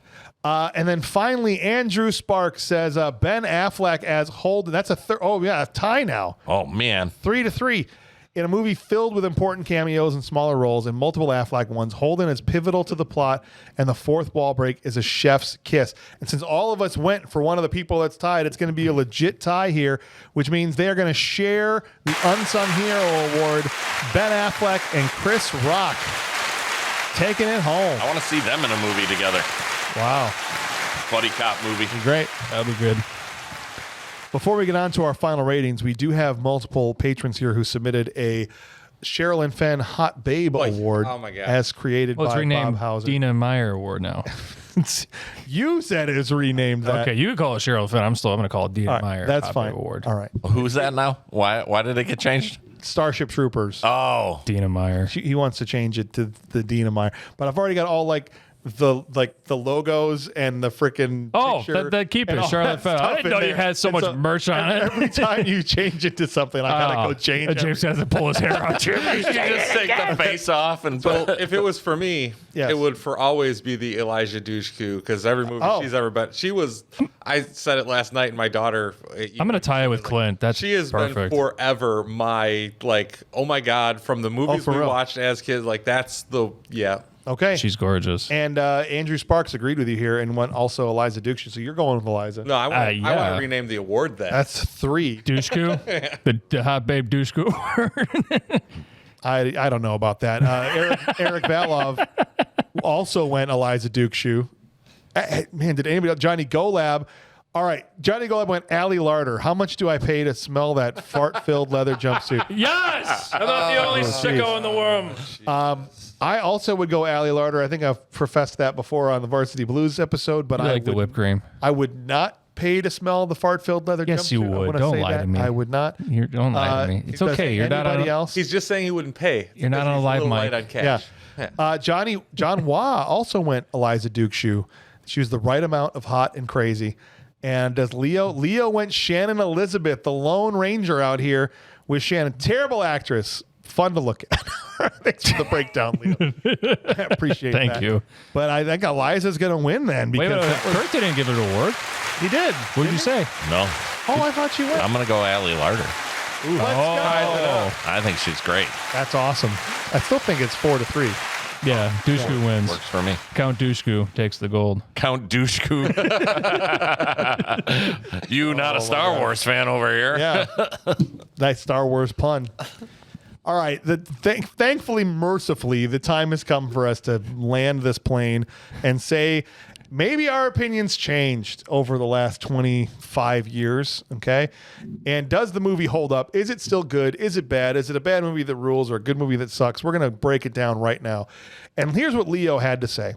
S1: And then finally, Andrew Sparks says Ben Affleck as Holden. That's a tie now.
S4: Oh, man.
S1: 3-3. In a movie filled with important cameos and smaller roles and multiple Affleck ones, Holden is pivotal to the plot, and the fourth wall break is a chef's kiss. And since all of us went for one of the people that's tied, it's going to be a legit tie here, which means they are going to share the Unsung Hero Award. Ben Affleck and Chris Rock taking it home.
S4: I want to see them in a movie together.
S1: Wow.
S4: Buddy cop movie.
S1: Great.
S3: That'd be good.
S1: Before we get on to our final ratings, we do have multiple patrons here who submitted a Sherilyn Fenn Hot Babe Award
S2: oh my God.
S1: as created
S3: Well, it's
S1: by
S3: renamed
S1: Bob Hauser.
S3: Dina Meyer Award now.
S1: You said it's renamed that.
S3: Okay, you could call it Cheryl Finn. I'm going to call it Dina
S1: All right,
S3: Meyer.
S1: that's
S3: Hot
S1: fine.
S3: Babe Award.
S1: All right.
S4: Who's that now? Why did it get changed?
S1: Starship Troopers.
S4: Oh.
S3: Dina Meyer.
S1: He wants to change it to the Dina Meyer. But I've already got all the logos and the freaking picture
S3: that keep
S1: and
S3: it,
S1: all
S3: Charlotte
S1: that
S3: Fenn. I
S1: stuff
S3: didn't
S1: in
S3: know
S1: there.
S3: you had so
S1: And
S3: much merch on it.
S1: Every time you change it to something, I gotta go change it.
S3: James has to pull his hair out.
S4: You just take the face off and
S2: Well, if it was for me,
S1: Yes.
S2: it would for always be the Elijah Dushku because every movie she's ever been. She was. I said it last night, and my daughter.
S3: I'm going to tie it with Clint. That's
S2: She has been
S3: perfect.
S2: forever my oh my God, from the movies
S1: for
S2: we
S1: real?
S2: watched as kids. That's the
S1: Okay.
S3: She's gorgeous.
S1: And Andrew Sparks agreed with you here and went also Eliza Dushku. So you're going with Eliza.
S2: No, I want
S3: yeah.
S2: to rename the award that.
S1: That's 3.
S3: Dushku? the Hot Babe Dushku Award.
S1: I don't know about that. Eric Valov also went Eliza Dushku. Man, did anybody else? Johnny Golab. All right, Johnny Golab went Allie Larder. How much do I pay to smell that fart-filled leather jumpsuit?
S3: Yes! I'm not the only sicko in the world.
S1: I also would go Allie Larder. I think I've professed that before on the Varsity Blues episode, but
S3: I like the whipped cream.
S1: I would not pay to smell the fart-filled leather jumpsuit.
S3: Yes, you
S1: I
S3: would.
S1: wanna
S3: Don't
S1: say
S3: lie
S1: that.
S3: to me.
S1: I would not.
S3: Don't lie to me. It's
S1: does
S3: okay. You're not on
S1: anybody
S3: a,
S1: else.
S2: He's just saying he wouldn't pay.
S3: You're not
S2: because
S3: on a
S2: he's
S3: live
S2: little
S3: mic.
S2: light on cash.
S1: Yeah. John Wah also went Eliza Duke shoe. She was the right amount of hot and crazy. And does Leo went Shannon Elizabeth, the Lone Ranger out here with Shannon. Terrible actress. Fun to look at. Thanks for the breakdown, Leo. I appreciate that.
S3: Thank you.
S1: But I think Eliza's going to win then because
S3: Wait, Curt didn't give it an award.
S1: he did.
S3: What did you say?
S4: No,
S1: Oh, I thought you went.
S4: I'm gonna go Allie Larder.
S1: Let's go.
S4: I think she's great.
S1: That's awesome. I still think it's 4-3.
S3: Yeah, Dushku wins.
S4: Works for me.
S3: Count Dushku takes the gold.
S4: Count Dushku. You not a Star Wars fan over here.
S1: Yeah. Nice Star Wars pun. All right. Thankfully, mercifully, the time has come for us to land this plane and say maybe our opinions changed over the last 25 years. Okay. And does the movie hold up? Is it still good? Is it bad? Is it a bad movie that rules or a good movie that sucks? We're going to break it down right now. And here's what Leo had to say.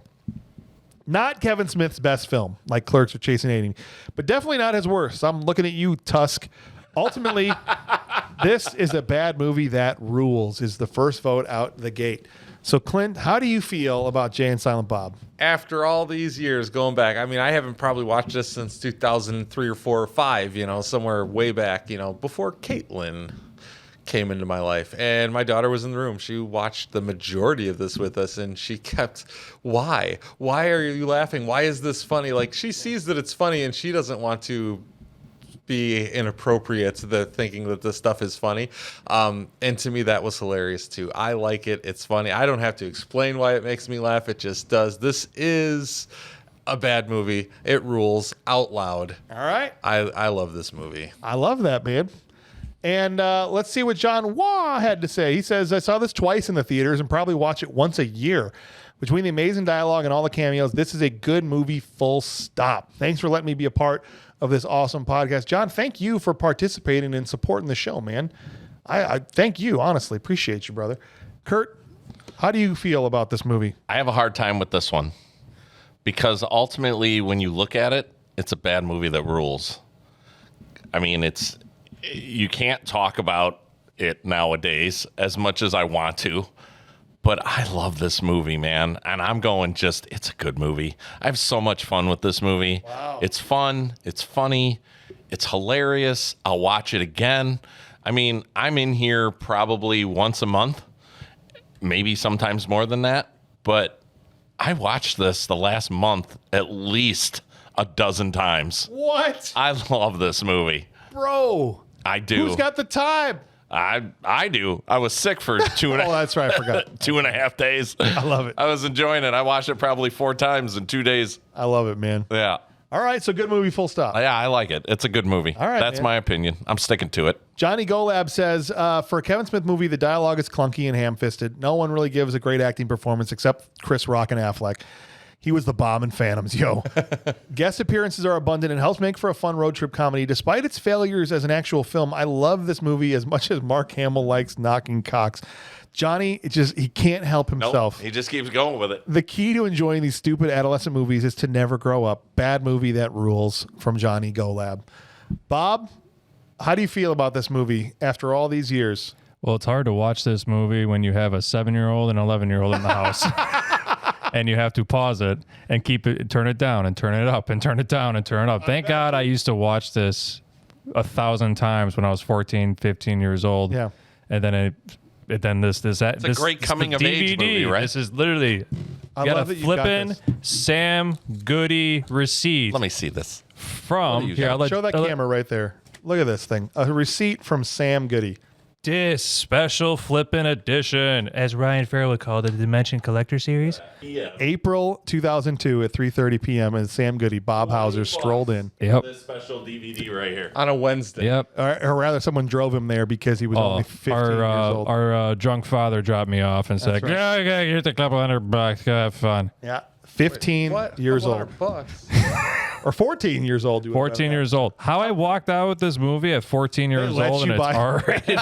S1: Not Kevin Smith's best film, like Clerks or Chasing Amy, but definitely not his worst. I'm looking at you, Tusk. Ultimately, this is a bad movie that rules, is the first vote out the gate. So, Clint, how do you feel about Jay and Silent Bob?
S2: After all these years going back, I mean, I haven't probably watched this since 2003 or 4 or 5, somewhere way back, before Caitlin came into my life. And my daughter was in the room. She watched the majority of this with us, and she kept, why? Why are you laughing? Why is this funny? Like, she sees that it's funny, and she doesn't want to be inappropriate to the thinking that this stuff is funny. And to me, that was hilarious too. I like it. It's funny. I don't have to explain why it makes me laugh. It just does. This is a bad movie. It rules out loud.
S1: All right.
S2: I love this movie.
S1: I love that, man. And let's see what John Wah had to say. He says, I saw this twice in the theaters and probably watch it once a year. Between the amazing dialogue and all the cameos, this is a good movie, full stop. Thanks for letting me be a part of this awesome podcast. John, thank you for participating and supporting the show, man. I thank you, honestly. Appreciate you, brother. Curt, how do you feel about this movie?
S4: I have a hard time with this one because ultimately, when you look at it, it's a bad movie that rules. I mean, you can't talk about it nowadays as much as I want to. But I love this movie, man. And I'm going it's a good movie. I have so much fun with this movie. Wow. It's fun. It's funny. It's hilarious. I'll watch it again. I mean, I'm in here probably once a month, maybe sometimes more than that. But I watched this the last month at least a dozen times.
S1: What?
S4: I love this movie.
S1: Bro.
S4: I do.
S1: Who's got the time?
S4: I do. I was sick for 2.5.
S1: Oh, that's right. I forgot.
S4: 2.5 days.
S1: I love it.
S4: I was enjoying it. I watched it probably 4 times in 2 days.
S1: I love it, man.
S4: Yeah.
S1: All right. So good movie, full stop.
S4: Yeah, I like it. It's a good movie.
S1: All right,
S4: That's
S1: man.
S4: my opinion. I'm sticking to it.
S1: Johnny Golab says, for a Kevin Smith movie, the dialogue is clunky and ham-fisted. No one really gives a great acting performance except Chris Rock and Affleck. He was the bomb in Phantoms, yo. Guest appearances are abundant and helps make for a fun road trip comedy. Despite its failures as an actual film, I love this movie as much as Mark Hamill likes knocking cocks. Johnny, he can't help himself.
S4: Nope, he just keeps going with it.
S1: The key to enjoying these stupid adolescent movies is to never grow up. Bad movie that rules, from Johnny Golab. Bob, how do you feel about this movie after all these years?
S3: Well, it's hard to watch this movie when you have a 7-year-old and 11-year-old in the house. And you have to pause it and turn it down and turn it up and turn it down and turn it up. Thank God I used to watch this 1,000 times when I was 14, 15 years old.
S1: Yeah.
S3: And then it's
S4: a great coming of age movie, right?
S3: This is literally,
S1: I
S3: you
S1: love
S3: got
S1: that
S3: a
S1: you got
S3: flippin'
S1: this.
S3: Sam Goody receipt
S4: Let me see this.
S3: from,
S4: you
S3: here,
S4: got?
S3: I'll
S1: Show that camera right there. Look at this thing. A receipt from Sam Goody.
S3: This special flippin' edition, as Ryan Farrell would call it, the Dimension Collector Series.
S4: Yeah.
S1: April 2002 at 3:30 p.m. and Sam Goody, Bob Hauser strolled in.
S3: Yep.
S4: This special DVD right here.
S2: On a Wednesday.
S3: Yep.
S1: Or rather, someone drove him there because he was only 15 years old.
S3: Our drunk father dropped me off and said,
S1: right.
S3: "Yeah, okay, here's a couple $100. Go have fun."
S1: Yeah, 15 years old.
S2: $200.
S1: or 14 years old.
S3: 14 years old. How I walked out with this movie at 14 years
S1: let
S3: old
S1: you
S3: and it's
S1: buy-
S3: R-rated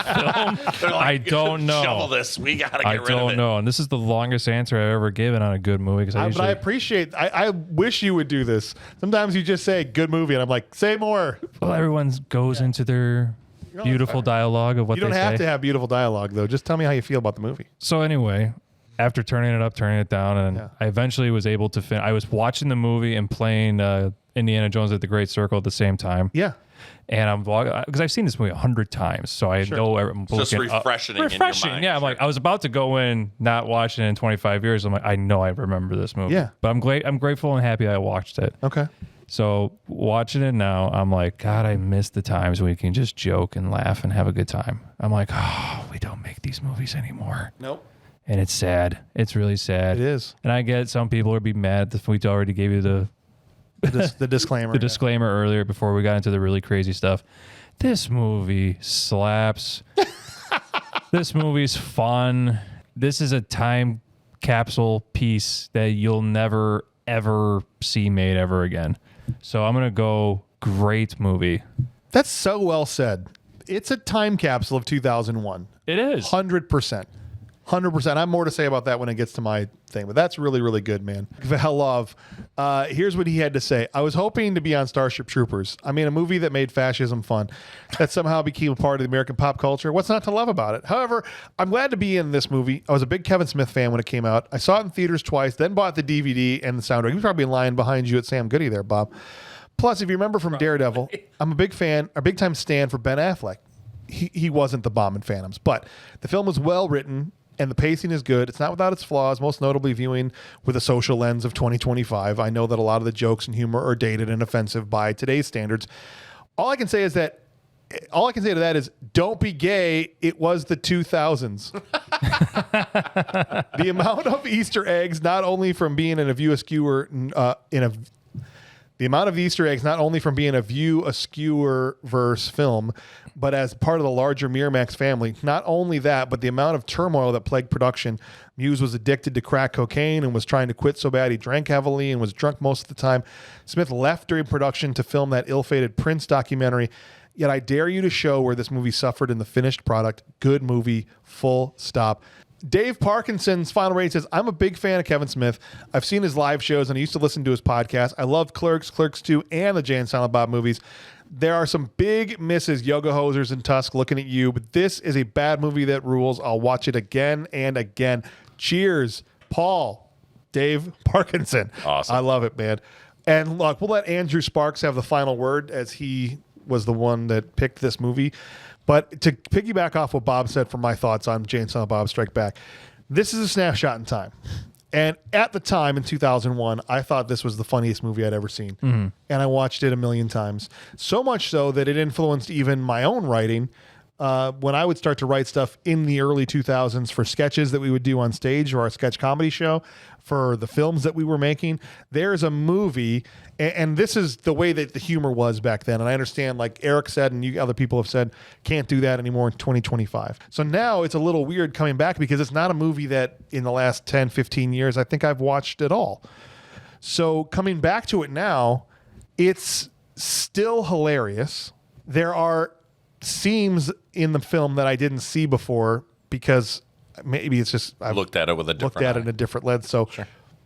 S3: film, I don't know.
S4: Shovel this. We got to get
S3: I
S4: rid of it.
S3: don't know. And this is the longest answer I've ever given on a good movie. Because
S1: But I appreciate. I wish you would do this. Sometimes you just say good movie, and I'm like, say more.
S3: well, everyone goes into their beautiful dialogue of what
S1: You don't
S3: they
S1: have
S3: say.
S1: to have beautiful dialogue though. Just tell me how you feel about the movie.
S3: So anyway, after turning it up, turning it down, and I eventually was able to I was watching the movie and playing Indiana Jones at the Great Circle at the same time.
S1: Yeah.
S3: And I'm because I've seen this movie 100 times, so I know I'm
S4: Just
S3: looking up-
S4: refreshing in your
S3: refreshing.
S4: mind.
S3: Yeah, I'm like I was about to go in, not watching it in 25 years. I'm like, I know I remember this movie.
S1: Yeah.
S3: But I'm grateful and happy I watched it.
S1: Okay.
S3: So watching it now, I'm like, God, I miss the times when we can just joke and laugh and have a good time. I'm like, oh, we don't make these movies anymore.
S1: Nope.
S3: And it's sad. It's really sad.
S1: It is.
S3: And I get some people would be mad that we already gave you the
S1: disclaimer.
S3: the disclaimer earlier before we got into the really crazy stuff. This movie slaps. This movie's fun. This is a time capsule piece that you'll never, ever see made ever again. So I'm going to go great movie.
S1: That's so well said. It's a time capsule of 2001.
S3: It is.
S1: 100%. 100%. I have more to say about that when it gets to my thing, but that's really, really good, man. Valov, here's what he had to say. I was hoping to be on Starship Troopers. I mean, a movie that made fascism fun, that somehow became a part of the American pop culture. What's not to love about it? However, I'm glad to be in this movie. I was a big Kevin Smith fan when it came out. I saw it in theaters twice, then bought the DVD and the soundtrack. He's probably lying behind you at Sam Goody there, Bob. Plus, if you remember from Daredevil, I'm a big fan, a big time stan for Ben Affleck. He wasn't the bomb in Phantoms, but the film was well written and the pacing is good. It's not without its flaws, most notably viewing with a social lens of 2025. I know that a lot of the jokes and humor are dated and offensive by today's standards. All I can say to that is don't be gay. It was the 2000s. The amount of Easter eggs, not only from being in a View Askew the amount of Easter eggs, not only from being a View Askew verse film, but as part of the larger Miramax family. Not only that, but the amount of turmoil that plagued production. Muse was addicted to crack cocaine and was trying to quit so bad he drank heavily and was drunk most of the time. Smith left during production to film that ill-fated Prince documentary. Yet I dare you to show where this movie suffered in the finished product. Good movie, full stop. Dave Parkinson's final rating says, I'm a big fan of Kevin Smith. I've seen his live shows and I used to listen to his podcast. I love Clerks, Clerks 2, and the Jay and Silent Bob movies. There are some big misses, Yoga Hosers and Tusk looking at you, but this is a bad movie that rules. I'll watch it again and again. Cheers, Paul, Dave Parkinson.
S4: Awesome.
S1: I love it, man. And look, we'll let Andrew Sparks have the final word as he was the one that picked this movie. But to piggyback off what Bob said for my thoughts on Jay and Silent Bob Strike Back, this is a snapshot in time. And at the time in 2001, I thought this was the funniest movie I'd ever seen.
S3: Mm-hmm.
S1: And I watched it a million times. So much so that it influenced even my own writing. When I would start to write stuff in the early 2000s for sketches that we would do on stage or our sketch comedy show, for the films that we were making, there's a movie, and this is the way that the humor was back then. And I understand, like Eric said, and you other people have said, can't do that anymore in 2025. So now it's a little weird coming back because it's not a movie that in the last 10, 15 years, I think I've watched at all. So coming back to it now, it's still hilarious. There are scenes in the film that I didn't see before because maybe it's just I've
S4: looked at it with a different
S1: looked at it in a different lens. So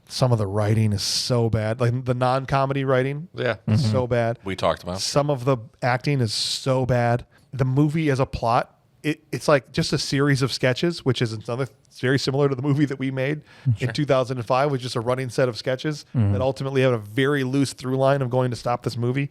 S1: some of the writing is so bad, like the non-comedy writing.
S2: Yeah,
S1: is so bad.
S4: We talked about
S1: Some of the acting is so bad. The movie as a plot, it's like just a series of sketches, which is another very similar to the movie that we made in 2005, with just a running set of sketches that ultimately have a very loose through line of going to stop this movie.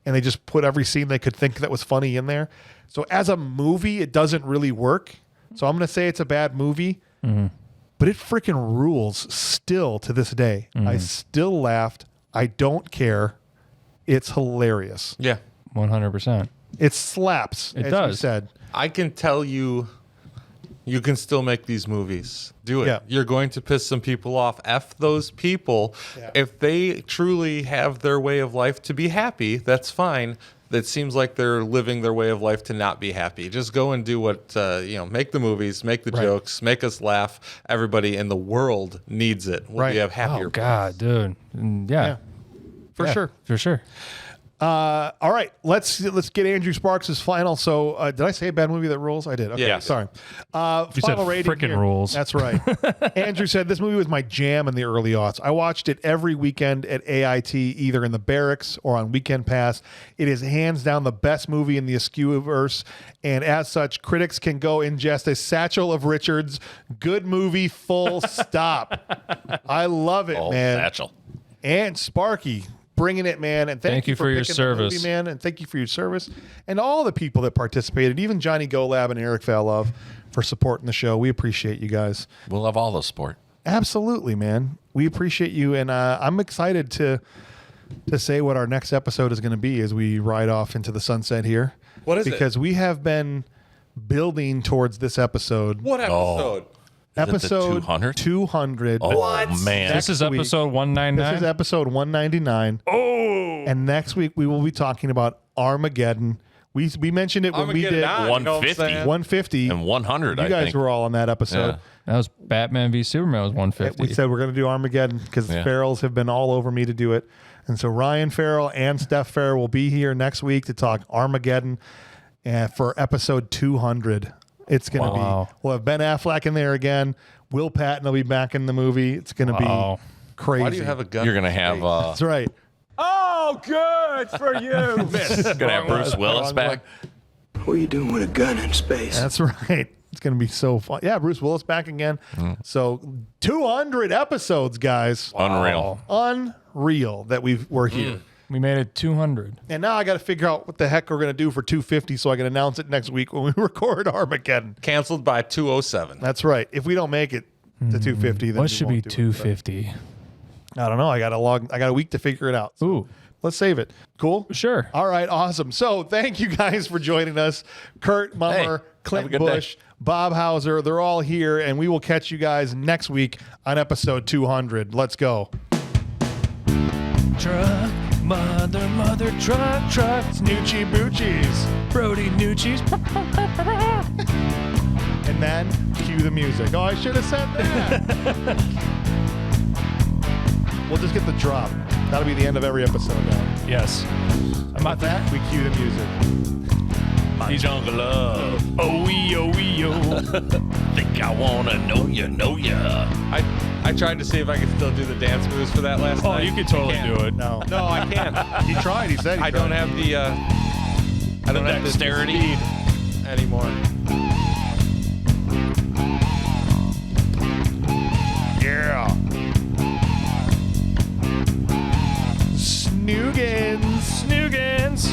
S1: And they just put every scene they could think that was funny in there. So as a movie, it doesn't really work. So I'm going to say it's a bad movie, but it freaking rules still to this day. I still laughed. I don't care. It's hilarious.
S2: Yeah.
S3: 100%.
S1: It slaps,
S3: It
S1: as
S3: does.
S1: you said.
S2: I can tell you, you can still make these movies. Do it.
S1: Yeah.
S2: You're going to piss some people off. F those people.
S1: Yeah.
S2: If they truly have their way of life to be happy, that's fine. It seems like they're living their way of life to not be happy. Just go and do what, make the movies, make the jokes, make us laugh. Everybody in the world needs it. We have happier.
S3: Oh, God, dude. Yeah.
S1: For sure.
S3: For sure.
S1: All right, let's get Andrew Sparks' final. So, did I say a bad movie that rules? I did. Okay,
S2: Yeah.
S1: sorry.
S3: You
S1: Final
S3: said
S1: rating
S3: frickin'
S1: here.
S3: rules.
S1: That's right. Andrew said this movie was my jam in the early aughts. I watched it every weekend at AIT, either in the barracks or on Weekend Pass. It is hands down the best movie in the Askew-verse, and as such, critics can go ingest a satchel of Richards. Good movie, full stop. I love it, man.
S4: Satchel.
S1: And Sparky, bringing it, man. And thank you for
S3: your
S1: picking the
S3: service,
S1: movie, man. And thank you for your service. And all the people that participated, even Johnny Golab and Eric Valov for supporting the show. We appreciate you guys.
S4: We'll have all the support.
S1: Absolutely, man. We appreciate you. And I'm excited to say what our next episode is going to be as we ride off into the sunset here.
S2: What is it?
S1: Because we have been building towards this episode.
S2: What episode?
S1: Episode
S4: 200?
S1: 200.
S4: Oh, man.
S3: This is
S1: Next week.
S3: episode 199.
S1: This is episode 199.
S3: Oh.
S1: And next week we will be talking about Armageddon. We mentioned it when we did
S2: Armageddon, you know what I'm
S4: 150.
S2: saying?
S1: 150.
S4: And 100,
S1: You
S4: I
S1: guys
S4: think.
S1: were all on that episode.
S4: Yeah.
S3: That was Batman v Superman was 150.
S1: We said we're going to do Armageddon because
S4: Yeah.
S1: Farrells have been all over me to do it. And so Ryan Farrell and Steph Farrell will be here next week to talk Armageddon for episode 200. It's going to
S3: Wow.
S1: be, we'll have Ben Affleck in there again. Will Patton will be back in the movie. It's going to
S3: Wow.
S1: be crazy.
S2: Why do you have a gun?
S4: You're going to have
S1: That's right.
S11: Oh, good for you.
S4: gonna have Bruce Willis
S1: Wrong
S4: back.
S8: What are you doing with a gun in space?
S1: That's right. It's going to be so fun. Yeah, Bruce Willis back again. So 200 episodes, guys.
S4: Unreal.
S1: Unreal that we're here.
S3: We made it 200.
S1: And now I got to figure out what the heck we're going to do for 250 so I can announce it next week when we record Armageddon.
S2: Canceled by 207.
S1: That's right. If we don't make it to 250, then
S3: What
S1: we
S3: should be
S1: won't do it.
S3: 250?
S1: I don't know. I got a week to figure it out. So
S3: Ooh,
S1: let's save it. Cool?
S3: sure.
S1: All right, awesome. So thank you guys for joining us. Curt, Mummer,
S4: Hey,
S1: Clint
S4: have a good day.
S1: Busch, Bob Hauser, they're all here, and we will catch you guys next week on episode 200. Let's go.
S3: Truck, mother, truck,
S1: Snoochie Boochies.
S3: Brody Nucci's.
S1: And then cue the music. Oh, I should have said that. We'll just get the drop. That'll be the end of every episode now.
S3: Yes.
S1: I'm at that. We cue the music.
S4: Jungle love.
S3: Oh,
S4: Think I wanna know ya.
S2: I tried to see if I could still do the dance moves for that last night.
S3: Oh, you could totally
S2: I can't.
S3: do it.
S1: No.
S2: No, I can't.
S1: He tried. He said he
S2: I
S1: tried.
S2: don't have the I don't have the
S4: dexterity.
S2: speed anymore.
S1: Yeah. Snoogans.
S4: Snoogans.